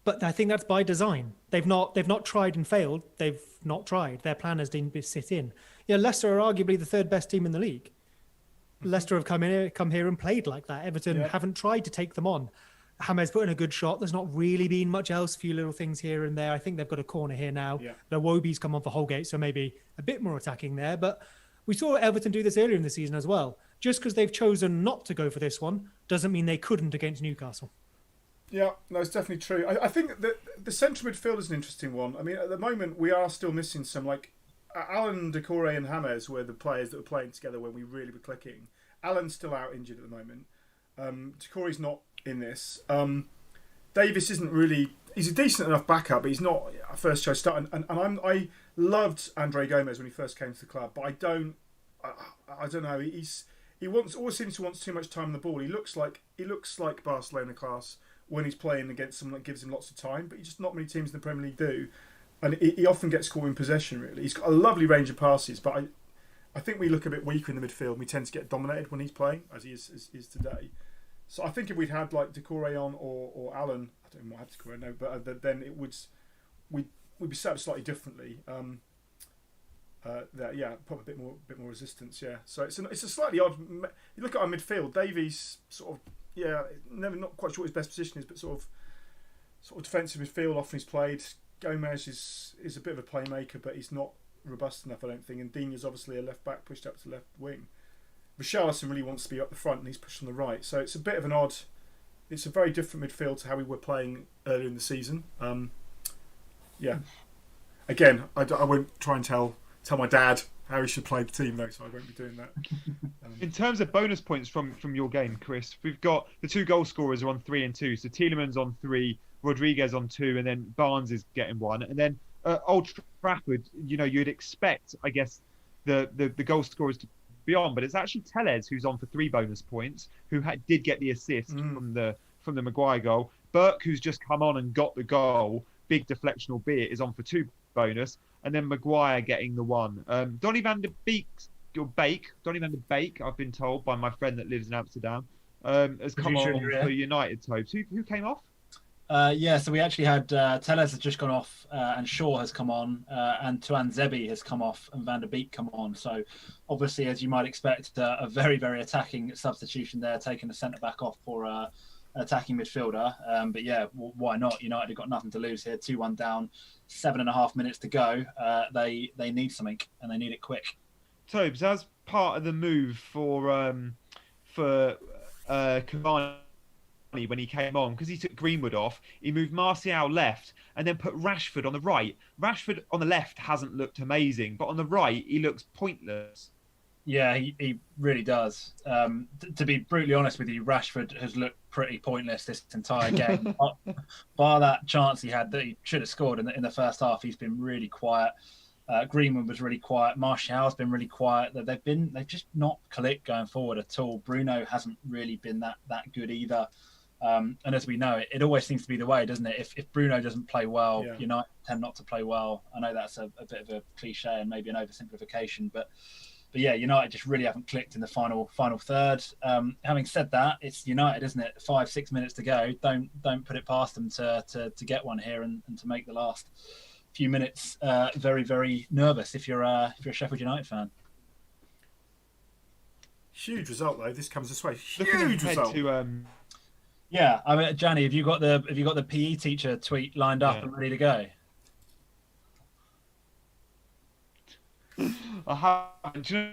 but I think that's by design. They've not tried and failed. They've not tried. Their plan has been to sit in. Leicester are arguably the third best team in the league. Leicester have come here and played like that. Everton haven't tried to take them on. James put in a good shot. There's not really been much else. A few little things here and there. I think they've got a corner here now. Yeah. Iwobi's come on for Holgate, so maybe a bit more attacking there. But we saw Everton do this earlier in the season as well. Just because they've chosen not to go for this one doesn't mean they couldn't against Newcastle. Yeah, no, it's definitely true. I think that the central midfield is an interesting one. I mean, at the moment, we are still missing some, like, Alan, Decore and James were the players that were playing together when we really were clicking. Alan's still out injured at the moment. Decore's not in this. Davis isn't really... He's a decent enough backup, but he's not a first choice start. And I loved Andre Gomez when he first came to the club, but I don't know. He always seems to want too much time on the ball. He looks like Barcelona class when he's playing against someone that gives him lots of time, but just not many teams in the Premier League do. And he often gets caught in possession, really. He's got a lovely range of passes, but I think we look a bit weaker in the midfield. We tend to get dominated when he's playing, as he is today. So I think if we'd had like Decore on or Alan, I don't know what I have Decore, no, but then we'd be set up slightly differently. Probably a bit more resistance. Yeah. So it's a slightly odd. You look at our midfield. Davies sort of not quite sure what his best position is, but sort of defensive midfield. Often he's played. Gomez is a bit of a playmaker, but he's not robust enough, I don't think. And Dean is obviously a left back pushed up to left wing. Richarlison really wants to be up the front, and he's pushed on the right. So it's a bit of an odd. It's a very different midfield to how we were playing earlier in the season. Again, I won't try and tell my dad how he should play the team, though, so I won't be doing that. In terms of bonus points from your game, Chris, we've got the two goal scorers are on 3 and 2. So Tielemans on 3, Rodriguez on 2, and then Barnes is getting 1. And then Old Trafford, you'd expect, I guess, the goal scorers to be on, but it's actually Tellez who's on for 3 bonus points, who did get the assist from the Maguire goal. Burke, who's just come on and got the goal, big deflection albeit, is on for 2 bonus, and then Maguire getting the 1. Donny van der Beek, I've been told by my friend that lives in Amsterdam, has come on for United. Toby, who came off? So we actually had Tellez has just gone off, and Shaw has come on, and Tuan Zebi has come off, and Van der Beek come on. So obviously, as you might expect, a very, very attacking substitution there, taking the centre back off for an attacking midfielder. But yeah, why not? United have got nothing to lose here. 2-1 down, 7.5 minutes to go. They need something, and they need it quick. Tobes, as part of the move for Cavani, when he came on, because he took Greenwood off, he moved Martial left and then put Rashford on the right. Rashford on the left hasn't looked amazing, but on the right he looks pointless. Yeah, he really does. To be brutally honest with you, Rashford has looked pretty pointless this entire game. Bar that chance he had that he should have scored in the first half, he's been really quiet. Greenwood was really quiet. Martial's been really quiet. They've just not clicked going forward at all. Bruno hasn't really been that good either. And as we know, it always seems to be the way, doesn't it? If Bruno doesn't play well, United tend not to play well. I know that's a bit of a cliche and maybe an oversimplification, but But yeah, United just really haven't clicked in the final third. Having said that, it's United, isn't it? 5-6 minutes to go. Don't put it past them to get one here and to make the last few minutes very, very nervous if you're a Sheffield United fan. Huge result though. This comes this way. Huge result. Yeah, I mean, Gianni, have you got the PE teacher tweet lined up and ready to go? I haven't. Do you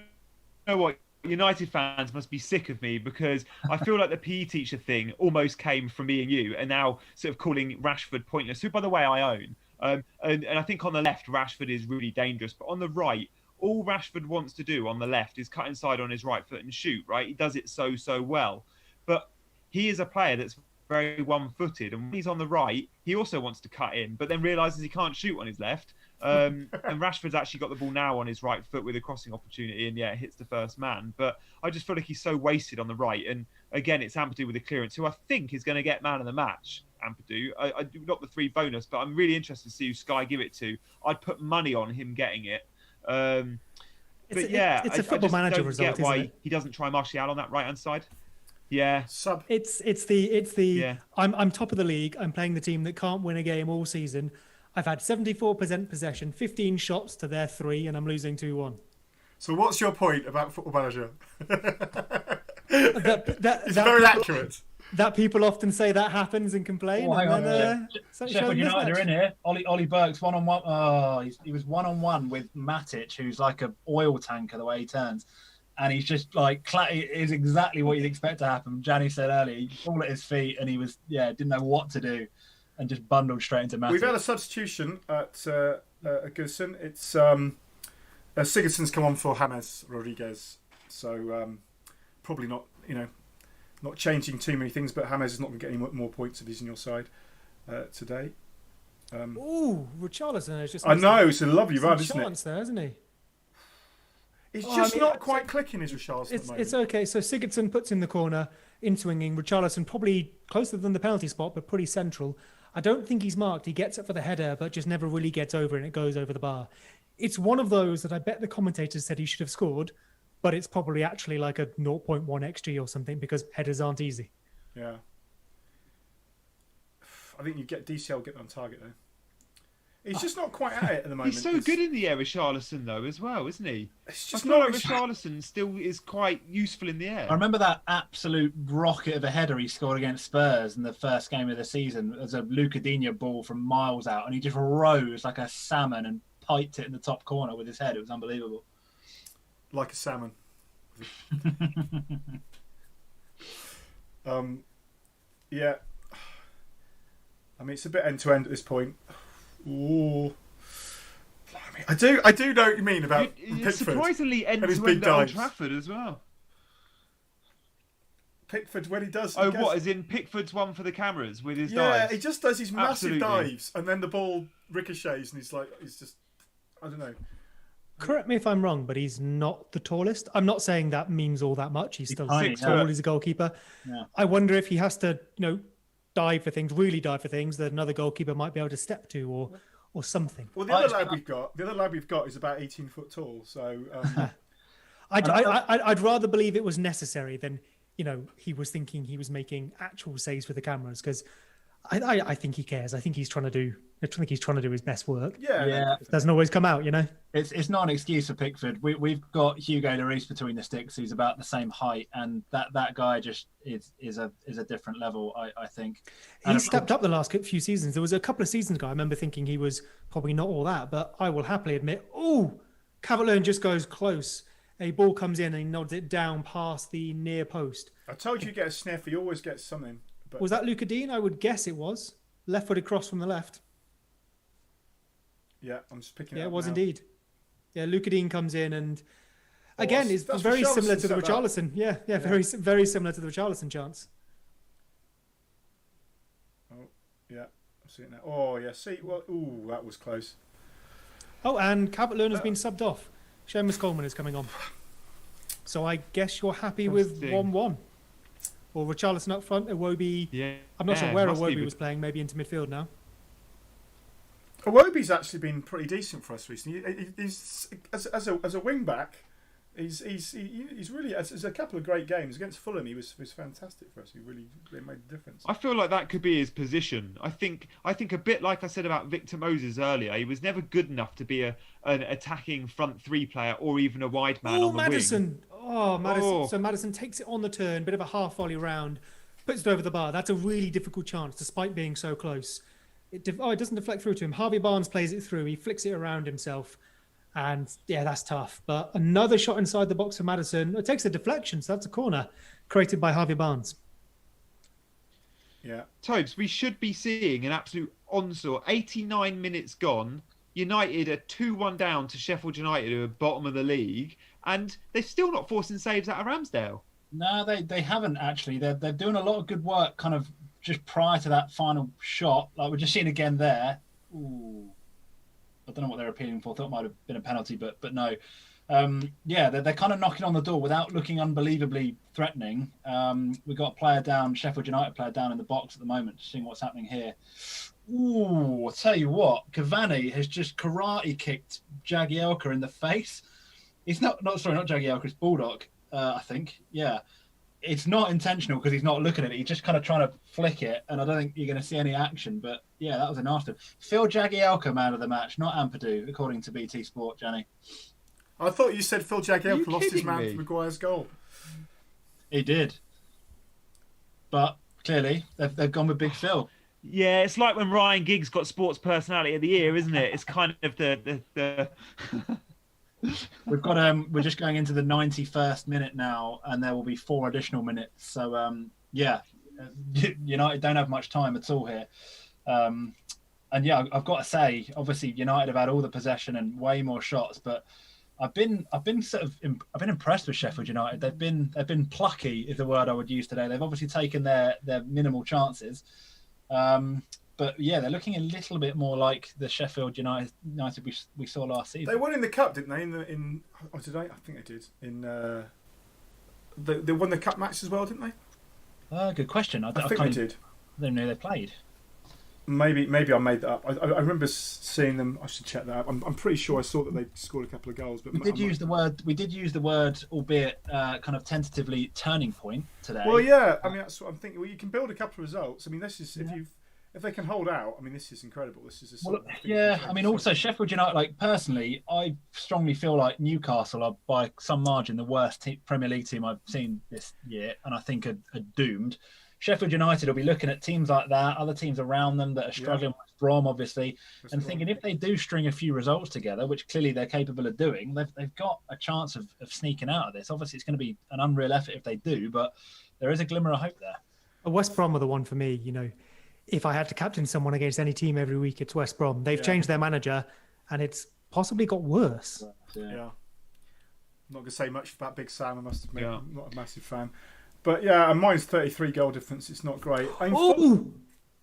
know what? United fans must be sick of me because I feel like the PE teacher thing almost came from me and you, and now sort of calling Rashford pointless, who, by the way, I own. And I think on the left, Rashford is really dangerous, but on the right, all Rashford wants to do on the left is cut inside on his right foot and shoot, right? He does it so well. But he is a player that's very one-footed, and when he's on the right, he also wants to cut in, but then realises he can't shoot on his left. And Rashford's actually got the ball now on his right foot with a crossing opportunity, and it hits the first man. But I just feel like he's so wasted on the right. And again, it's Ampadu with a clearance, who I think is going to get man of the match. Ampadu, I do not the 3 bonus, but I'm really interested to see who Sky give it to. I'd put money on him getting it. It's a football manager result. Get why isn't it? he doesn't try Martial on that right hand side. Yeah, It's the I'm top of the league. I'm playing the team that can't win a game all season. I've had 74% possession, 15 shots to their 3, and I'm losing 2-1. So what's your point about Football Manager? It's very accurate. That people often say that happens and complain. Oh, hang and on. then, Sheffield United are in here. Ollie Burke's 1-on-1. Oh, he was 1-on-1 with Matic, who's like an oil tanker the way he turns. And he's just like, it is exactly what you'd expect to happen. Gianni said earlier, he fall at his feet and he was, didn't know what to do and just bundled straight into Matic. We've had a substitution at Goodison. It's Sigurdsson's come on for James Rodriguez. So probably not, not changing too many things, but James is not going to get any more points if he's in your side today. Richarlison has just... I know, it's a lovely run, isn't it? There, isn't he? He's just not quite clicking, is Richarlison at the moment. It's okay. So Sigurdsson puts in the corner, in swinging. Richarlison probably closer than the penalty spot, but pretty central. I don't think he's marked. He gets it for the header, but just never really gets over and it goes over the bar. It's one of those that I bet the commentators said he should have scored, but it's probably actually like a 0.1 XG or something because headers aren't easy. Yeah. I think you get DCL get on target though. He's just not quite at it at the moment. He's so good in the air, Richarlison, though, as well, isn't he? It's just I feel like Richarlison still is quite useful in the air. I remember that absolute rocket of a header he scored against Spurs in the first game of the season as a Lucadinho ball from miles out, and he just rose like a salmon and piped it in the top corner with his head. It was unbelievable. Like a salmon. Yeah. I mean, it's a bit end-to-end at this point. Ooh. I do know what you mean about Pickford. Surprisingly end-to-end at Old Trafford as well. Pickford, when he does... As in Pickford's one for the cameras with his dives? Yeah, he just does his massive dives and then the ball ricochets and he's just... I don't know. Correct me if I'm wrong, but he's not the tallest. I'm not saying that means all that much. He's still 6 tall. He's a goalkeeper. Yeah. I wonder if he has to, dive for things, really dive for things that another goalkeeper might be able to step to or something. Well, the other lad we've got is about 18 foot tall. So I'd rather believe it was necessary than he was thinking he was making actual saves for the cameras because I think he cares. I think he's trying to do his best work. Yeah. It doesn't always come out, It's not an excuse for Pickford. We've got Hugo Lloris between the sticks, who's about the same height, and that guy just is a different level. I think he stepped up the last few seasons. There was a couple of seasons ago I remember thinking he was probably not all that, but I will happily admit, Calvert-Lewin just goes close. A ball comes in and he nods it down past the near post. I told you get a sniff. He always gets something. But... Was that Luca Dean? I would guess it was. Left-footed cross from the left. Yeah, I'm just picking it up. Yeah, it was now. Indeed. Yeah, Luca Dean comes in and again is very similar to the Richarlison. Yeah, very similar to the Richarlison chance. Oh, yeah, I see it now. Oh, yeah, see, well, that was close. Oh, and Calvert-Lewin has been subbed off. Seamus Coleman is coming on. So I guess you're happy with 1-1. Or Richarlison up front, Iwobi. Yeah. I'm not sure where Iwobi was playing, maybe into midfield now. Iwobi's actually been pretty decent for us recently. He's as a wing back, He's really. There's a couple of great games against Fulham. He was fantastic for us. He really made a difference. I feel like that could be his position. I think a bit like I said about Victor Moses earlier. He was never good enough to be an attacking front three player or even a wide man on the Maddison. wing. Oh, Maddison. So Maddison takes it on the turn, bit of a half volley round, puts it over the bar. That's a really difficult chance, despite being so close. It doesn't deflect through to him. Harvey Barnes plays it through. He flicks it around himself. And yeah, that's tough. But another shot inside the box for Maddison. It takes a deflection, so that's a corner created by Harvey Barnes. Yeah. Tobes, we should be seeing an absolute onslaught. 89 minutes gone. United are 2-1 down to Sheffield United, who are bottom of the league. And they're still not forcing saves out of Ramsdale. No, they haven't actually. They're doing a lot of good work kind of just prior to that final shot. Like we're just seeing again there. Ooh. I don't know what they're appealing for. Thought it might have been a penalty, but no. Yeah, they're kind of knocking on the door without looking unbelievably threatening. We've got a player down, Sheffield United player down in the box at the moment, seeing what's happening here. Ooh, I'll tell you what, Cavani has just karate kicked Jagielka in the face. It's not Jagielka, it's Bulldog, I think. Yeah. It's not intentional because he's not looking at it. He's just kind of trying to flick it, and I don't think you're going to see any action. But yeah, that was a nasty. Phil Jagielka, man of the match, not Ampadu, according to BT Sport, Gianni. I thought you said Phil Jagielka lost his man for Maguire's goal. He did, but clearly they've gone with Big Phil. Yeah, it's like when Ryan Giggs got Sports Personality of the Year, isn't it? It's kind of the We've got we're just going into the 91st minute now, and there will be 4 additional minutes. So yeah, United don't have much time at all here. And yeah, I've got to say, obviously United have had all the possession and way more shots, but I've been impressed with Sheffield United. They've been plucky is the word I would use today. They've obviously taken their minimal chances. But yeah, they're looking a little bit more like the Sheffield United we saw last season. They won in the cup, didn't they? Did I think they did. They won the cup match as well, didn't they? Good question. I think they did. I didn't know they played. Maybe I made that up. I remember seeing them. I should check that out. I'm pretty sure I saw that they scored a couple of goals. But we did use the word, albeit kind of tentatively, turning point today. Well, yeah. I mean, that's what I'm thinking. Well, you can build a couple of results. I mean, this is if they can hold out. I mean, this is incredible. This is a sort of thing. Yeah. I mean, also Sheffield United. Like personally, I strongly feel like Newcastle are by some margin the worst Premier League team I've seen this year, and I think are doomed. Sheffield United will be looking at teams like that, other teams around them that are struggling, West Brom, obviously, and thinking if they do string a few results together, which clearly they're capable of doing, they've got a chance of sneaking out of this. Obviously, it's going to be an unreal effort if they do, but there is a glimmer of hope there. West Brom are the one for me. You know, if I had to captain someone against any team every week, it's West Brom. They've changed their manager, and it's possibly got worse. Yeah. I'm not going to say much about Big Sam. I must admit, I'm not a massive fan. But yeah, and mine's 33 goal difference. It's not great.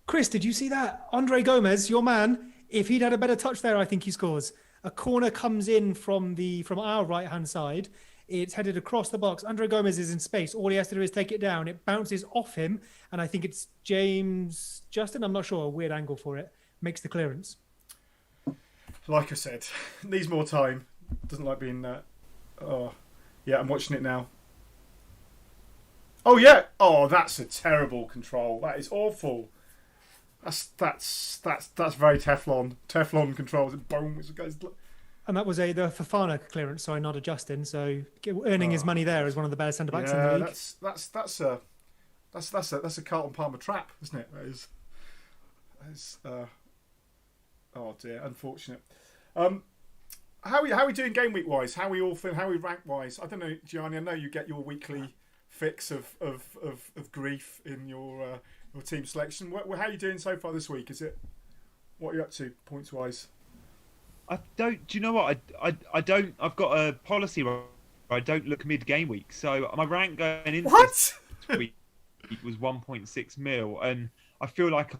Chris, did you see that? Andre Gomez, your man, if he'd had a better touch there, I think he scores. A corner comes in from our right-hand side. It's headed across the box. Andre Gomez is in space. All he has to do is take it down. It bounces off him, and I think it's James Justin, I'm not sure, a weird angle for it, makes the clearance. Like I said, needs more time. Doesn't like being... yeah, I'm watching it now. Oh yeah! Oh, that's a terrible control. That is awful. That's very Teflon. Teflon controls it. Boom! It goes. And that was the Fofana clearance. Sorry, not a Justin. So earning his money there as one of the better centre backs in the league. That's a Carlton Palmer trap, isn't it? That is. Oh dear, unfortunate. How are we doing game week wise? How are we all feeling? How are we rank wise? I don't know, Gianni. I know you get your weekly fix of grief in your team selection. How are you doing so far this week? What are you up to points wise? I don't. Do you know what? I don't. I've got a policy where I don't look mid game week. So my rank going into this week was 1.6 mil, and I feel like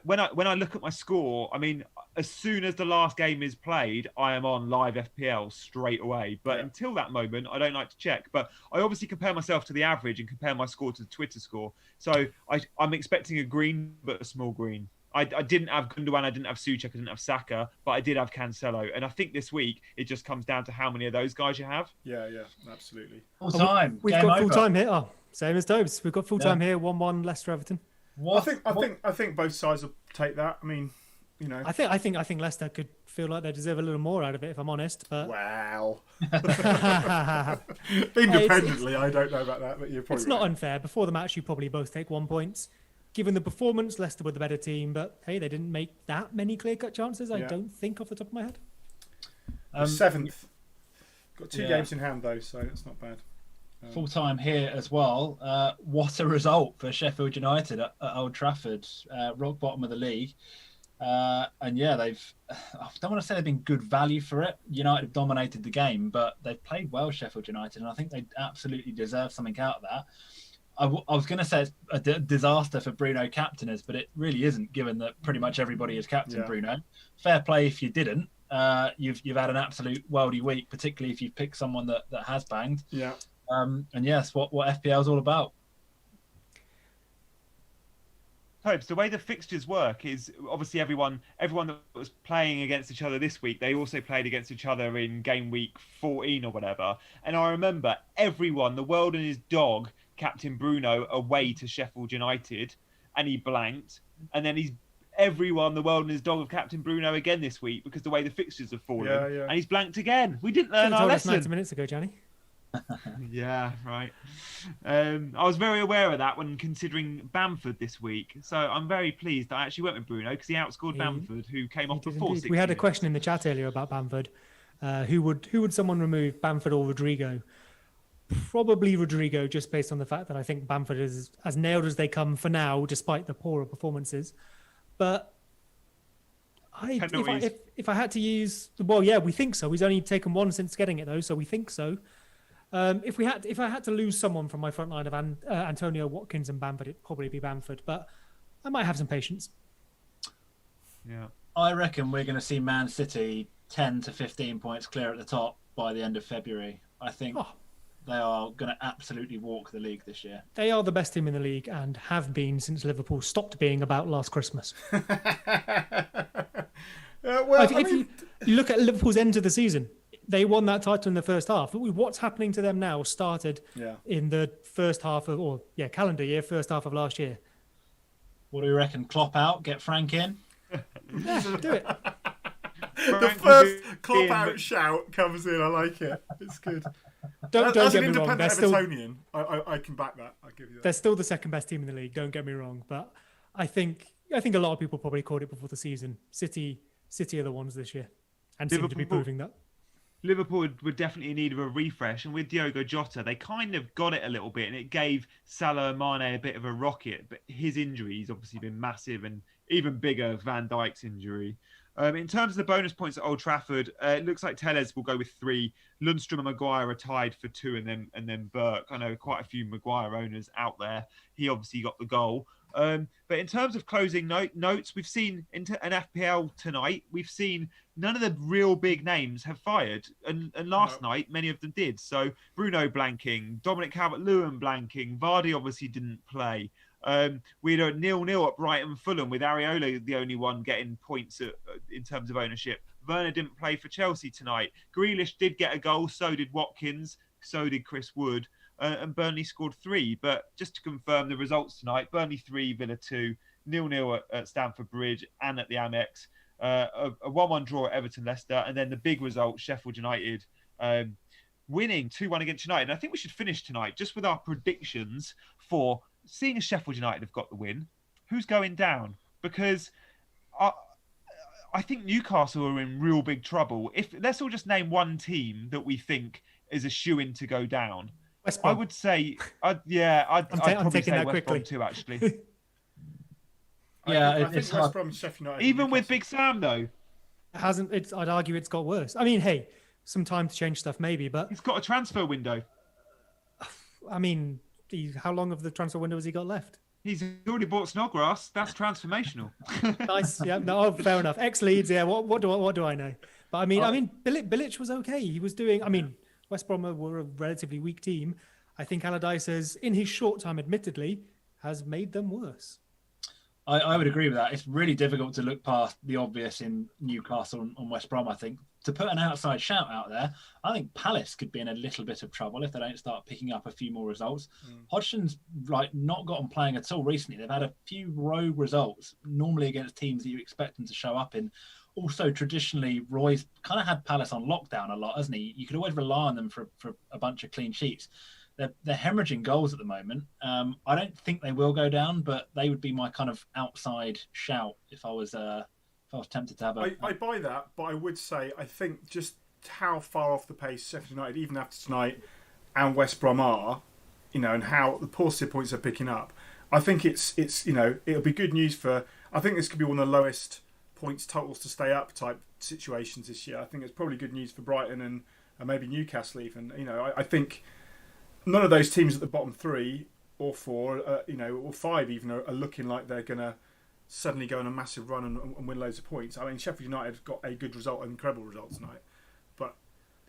when I look at my score, I mean, as soon as the last game is played, I am on live FPL straight away. But until that moment, I don't like to check. But I obviously compare myself to the average and compare my score to the Twitter score. So I'm expecting a green, but a small green. I didn't have Gundogan, I didn't have Souček, I didn't have Saka, but I did have Cancelo. And I think this week it just comes down to how many of those guys you have. Yeah, absolutely. Full time. We've got full time here. Oh, same as Tobes. We've got full time here. 1-1 Leicester Everton. I think both sides will take that. I mean, you know. I think Leicester could feel like they deserve a little more out of it, if I'm honest. But wow. Independently, I don't know about that, but you're probably. It's not unfair. Before the match, you probably both take 1 point. Given the performance, Leicester were the better team, but hey, they didn't make that many clear-cut chances. I don't think off the top of my head. 7th. Got 2 games in hand though, so it's not bad. Full time here as well. What a result for Sheffield United at Old Trafford, rock bottom of the league. And yeah, I don't want to say they've been good value for it. United have dominated the game, but they've played well, Sheffield United, and I think they absolutely deserve something out of that. I was going to say it's a disaster for Bruno captainers, but it really isn't, given that pretty much everybody is captain Bruno. Fair play if you didn't. You've had an absolute worldy week, particularly if you've picked someone that has banged. Yeah. And yes, what FPL is all about. Hopes, the way the fixtures work is obviously everyone that was playing against each other this week, they also played against each other in game week 14 or whatever. And I remember everyone, the world and his dog, Captain Bruno, away to Sheffield United, and he blanked. And then everyone, the world and his dog, of Captain Bruno again this week because the way the fixtures have fallen. And he's blanked again. We didn't learn our lesson. 90 minutes ago, Gianni. Yeah, right. I was very aware of that when considering Bamford this week. So I'm very pleased that I actually went with Bruno because he outscored Bamford, who came off before 6 We had a question in the chat earlier about Bamford. Who would someone remove, Bamford or Rodrigo? Probably Rodrigo, just based on the fact that I think Bamford is as nailed as they come for now, despite the poorer performances. But if I had to use, we think so. He's only taken 1 since getting it though, so we think so. If I had to lose someone from my front line of Antonio, Watkins, and Bamford, it'd probably be Bamford. But I might have some patience. Yeah, I reckon we're going to see Man City 10 to 15 points clear at the top by the end of February. I think they are going to absolutely walk the league this year. They are the best team in the league and have been since Liverpool stopped being about last Christmas. If you look at Liverpool's end of the season, they won that title in the first half. What's happening to them now started in the first half of, calendar year, first half of last year. What do you reckon? Klopp out, get Frank in? Yeah, do it. The first Klopp out shout comes in. I like it. It's good. Don't As get an me wrong. independent Evertonian, I can back that. I'll give you that. They're still the second best team in the league. Don't get me wrong, but I think a lot of people probably called it before the season. City are the ones this year, and seem to be proving that. Liverpool would definitely in need of a refresh, and with Diogo Jota, they kind of got it a little bit, and it gave Salah and Mane a bit of a rocket. But his injury's obviously been massive, and even bigger, Van Dijk's injury. In terms of the bonus points at Old Trafford, it looks like Telles will go with 3. Lundstram and Maguire are tied for 2, and then Burke. I know quite a few Maguire owners out there. He obviously got the goal. But in terms of closing notes, we've seen an FPL tonight. We've seen none of the real big names have fired, and last night many of them did. So Bruno blanking, Dominic Calvert-Lewin blanking, Vardy obviously didn't play. We had a 0-0 at Brighton Fulham with Areola the only one getting points in terms of ownership. Werner didn't play for Chelsea tonight. Grealish did get a goal, so did Watkins, so did Chris Wood. And Burnley scored 3. But just to confirm the results tonight, Burnley 3, Villa 2, 0-0 at Stamford Bridge and at the Amex, a 1-1 draw at Everton Leicester, and then the big result, Sheffield United winning 2-1 against United. And I think we should finish tonight just with our predictions for seeing as Sheffield United have got the win, who's going down? Because I think Newcastle are in real big trouble. Let's all just name one team that we think is a shoo-in to go down. I would say, I'd probably say West Brom too, actually. I think West Brom, Sheffield United, even with Big Sam though, I'd argue it's got worse. I mean, hey, some time to change stuff maybe, but he's got a transfer window. I mean, how long of the transfer window has he got left? He's already bought Snodgrass. That's transformational. Nice. Yeah. No, fair enough. Ex-Leeds. Yeah. What do I know? But I mean, Bilic was okay. He was doing. I mean, West Brom were a relatively weak team. I think Allardyce has, in his short time, admittedly, has made them worse. I would agree with that. It's really difficult to look past the obvious in Newcastle and West Brom, I think. To put an outside shout out there, I think Palace could be in a little bit of trouble if they don't start picking up a few more results. Hodgson's not gotten playing at all recently. They've had a few rogue results, normally against teams that you expect them to show up in. Also, traditionally, Roy's kind of had Palace on lockdown a lot, hasn't he? You could always rely on them for a bunch of clean sheets. They're hemorrhaging goals at the moment. I don't think they will go down, but they would be my kind of outside shout if I was tempted to have a. I buy that, but I would say I think just how far off the pace Sheffield United, even after tonight, and West Brom are, and how the positive points are picking up. I think it's it'll be good news for. I think this could be one of the lowest points totals to stay up type situations this year. I think it's probably good news for Brighton and maybe Newcastle even. I think. None of those teams at the bottom 3 or 4, or 5 even, are looking like they're going to suddenly go on a massive run and win loads of points. I mean, Sheffield United got a good result, an incredible result tonight. But,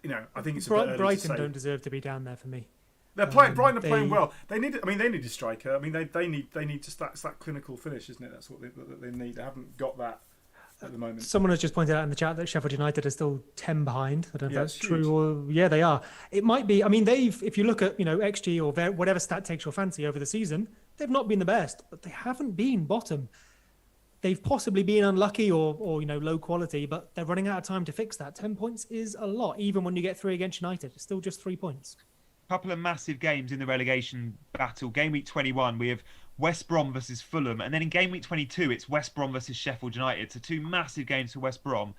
I think it's a bit early Brighton to say. don't deserve to be down there for me. They're playing. Brighton are playing well. They need a striker. I mean, they need just that clinical finish, isn't it? That's what they need. They haven't got that at the moment. Someone has just pointed out in the chat that Sheffield United are still 10 behind. I don't know if that's huge. true or yeah, they are. It might be. I mean, if you look at XG or whatever stat takes your fancy over the season, they've not been the best, but they haven't been bottom. They've possibly been unlucky or low quality, but they're running out of time to fix that. 10 points is a lot, even when you get 3 against United. It's still just 3 points. Couple of massive games in the relegation battle. Game week 21, we have West Brom versus Fulham, and then in game week 22, it's West Brom versus Sheffield United. So 2 massive games for West Brom.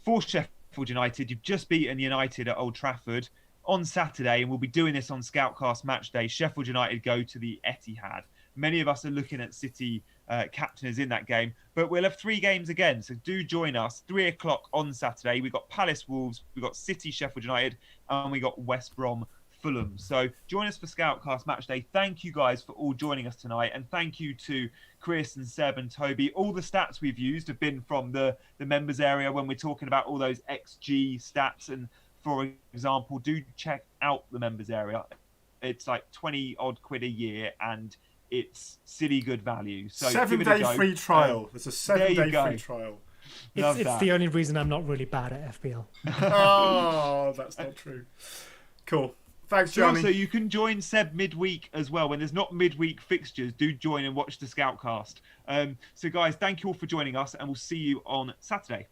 For Sheffield United, you've just beaten United at Old Trafford on Saturday, and we'll be doing this on Scoutcast Match Day. Sheffield United go to the Etihad. Many of us are looking at City captainers in that game, but we'll have 3 games again. So do join us. 3 o'clock on Saturday. We've got Palace Wolves, we've got City Sheffield United, and we got West Brom Fulham. So join us for Scoutcast Match Day. Thank you guys for all joining us tonight, and thank you to Chris and Seb and Toby. All the stats we've used have been from the members area when we're talking about all those XG stats. And for example, do check out the members area. It's like 20 odd quid a year, and it's silly good value. So 7-day free trial. It's a 7-day free trial. It's the only reason I'm not really bad at FPL. Oh, that's not true. Cool. Thanks, Gianni. Also, you can join Seb midweek as well. When there's not midweek fixtures, do join and watch the Scoutcast. So, guys, thank you all for joining us, and we'll see you on Saturday.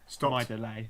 Stop my delay.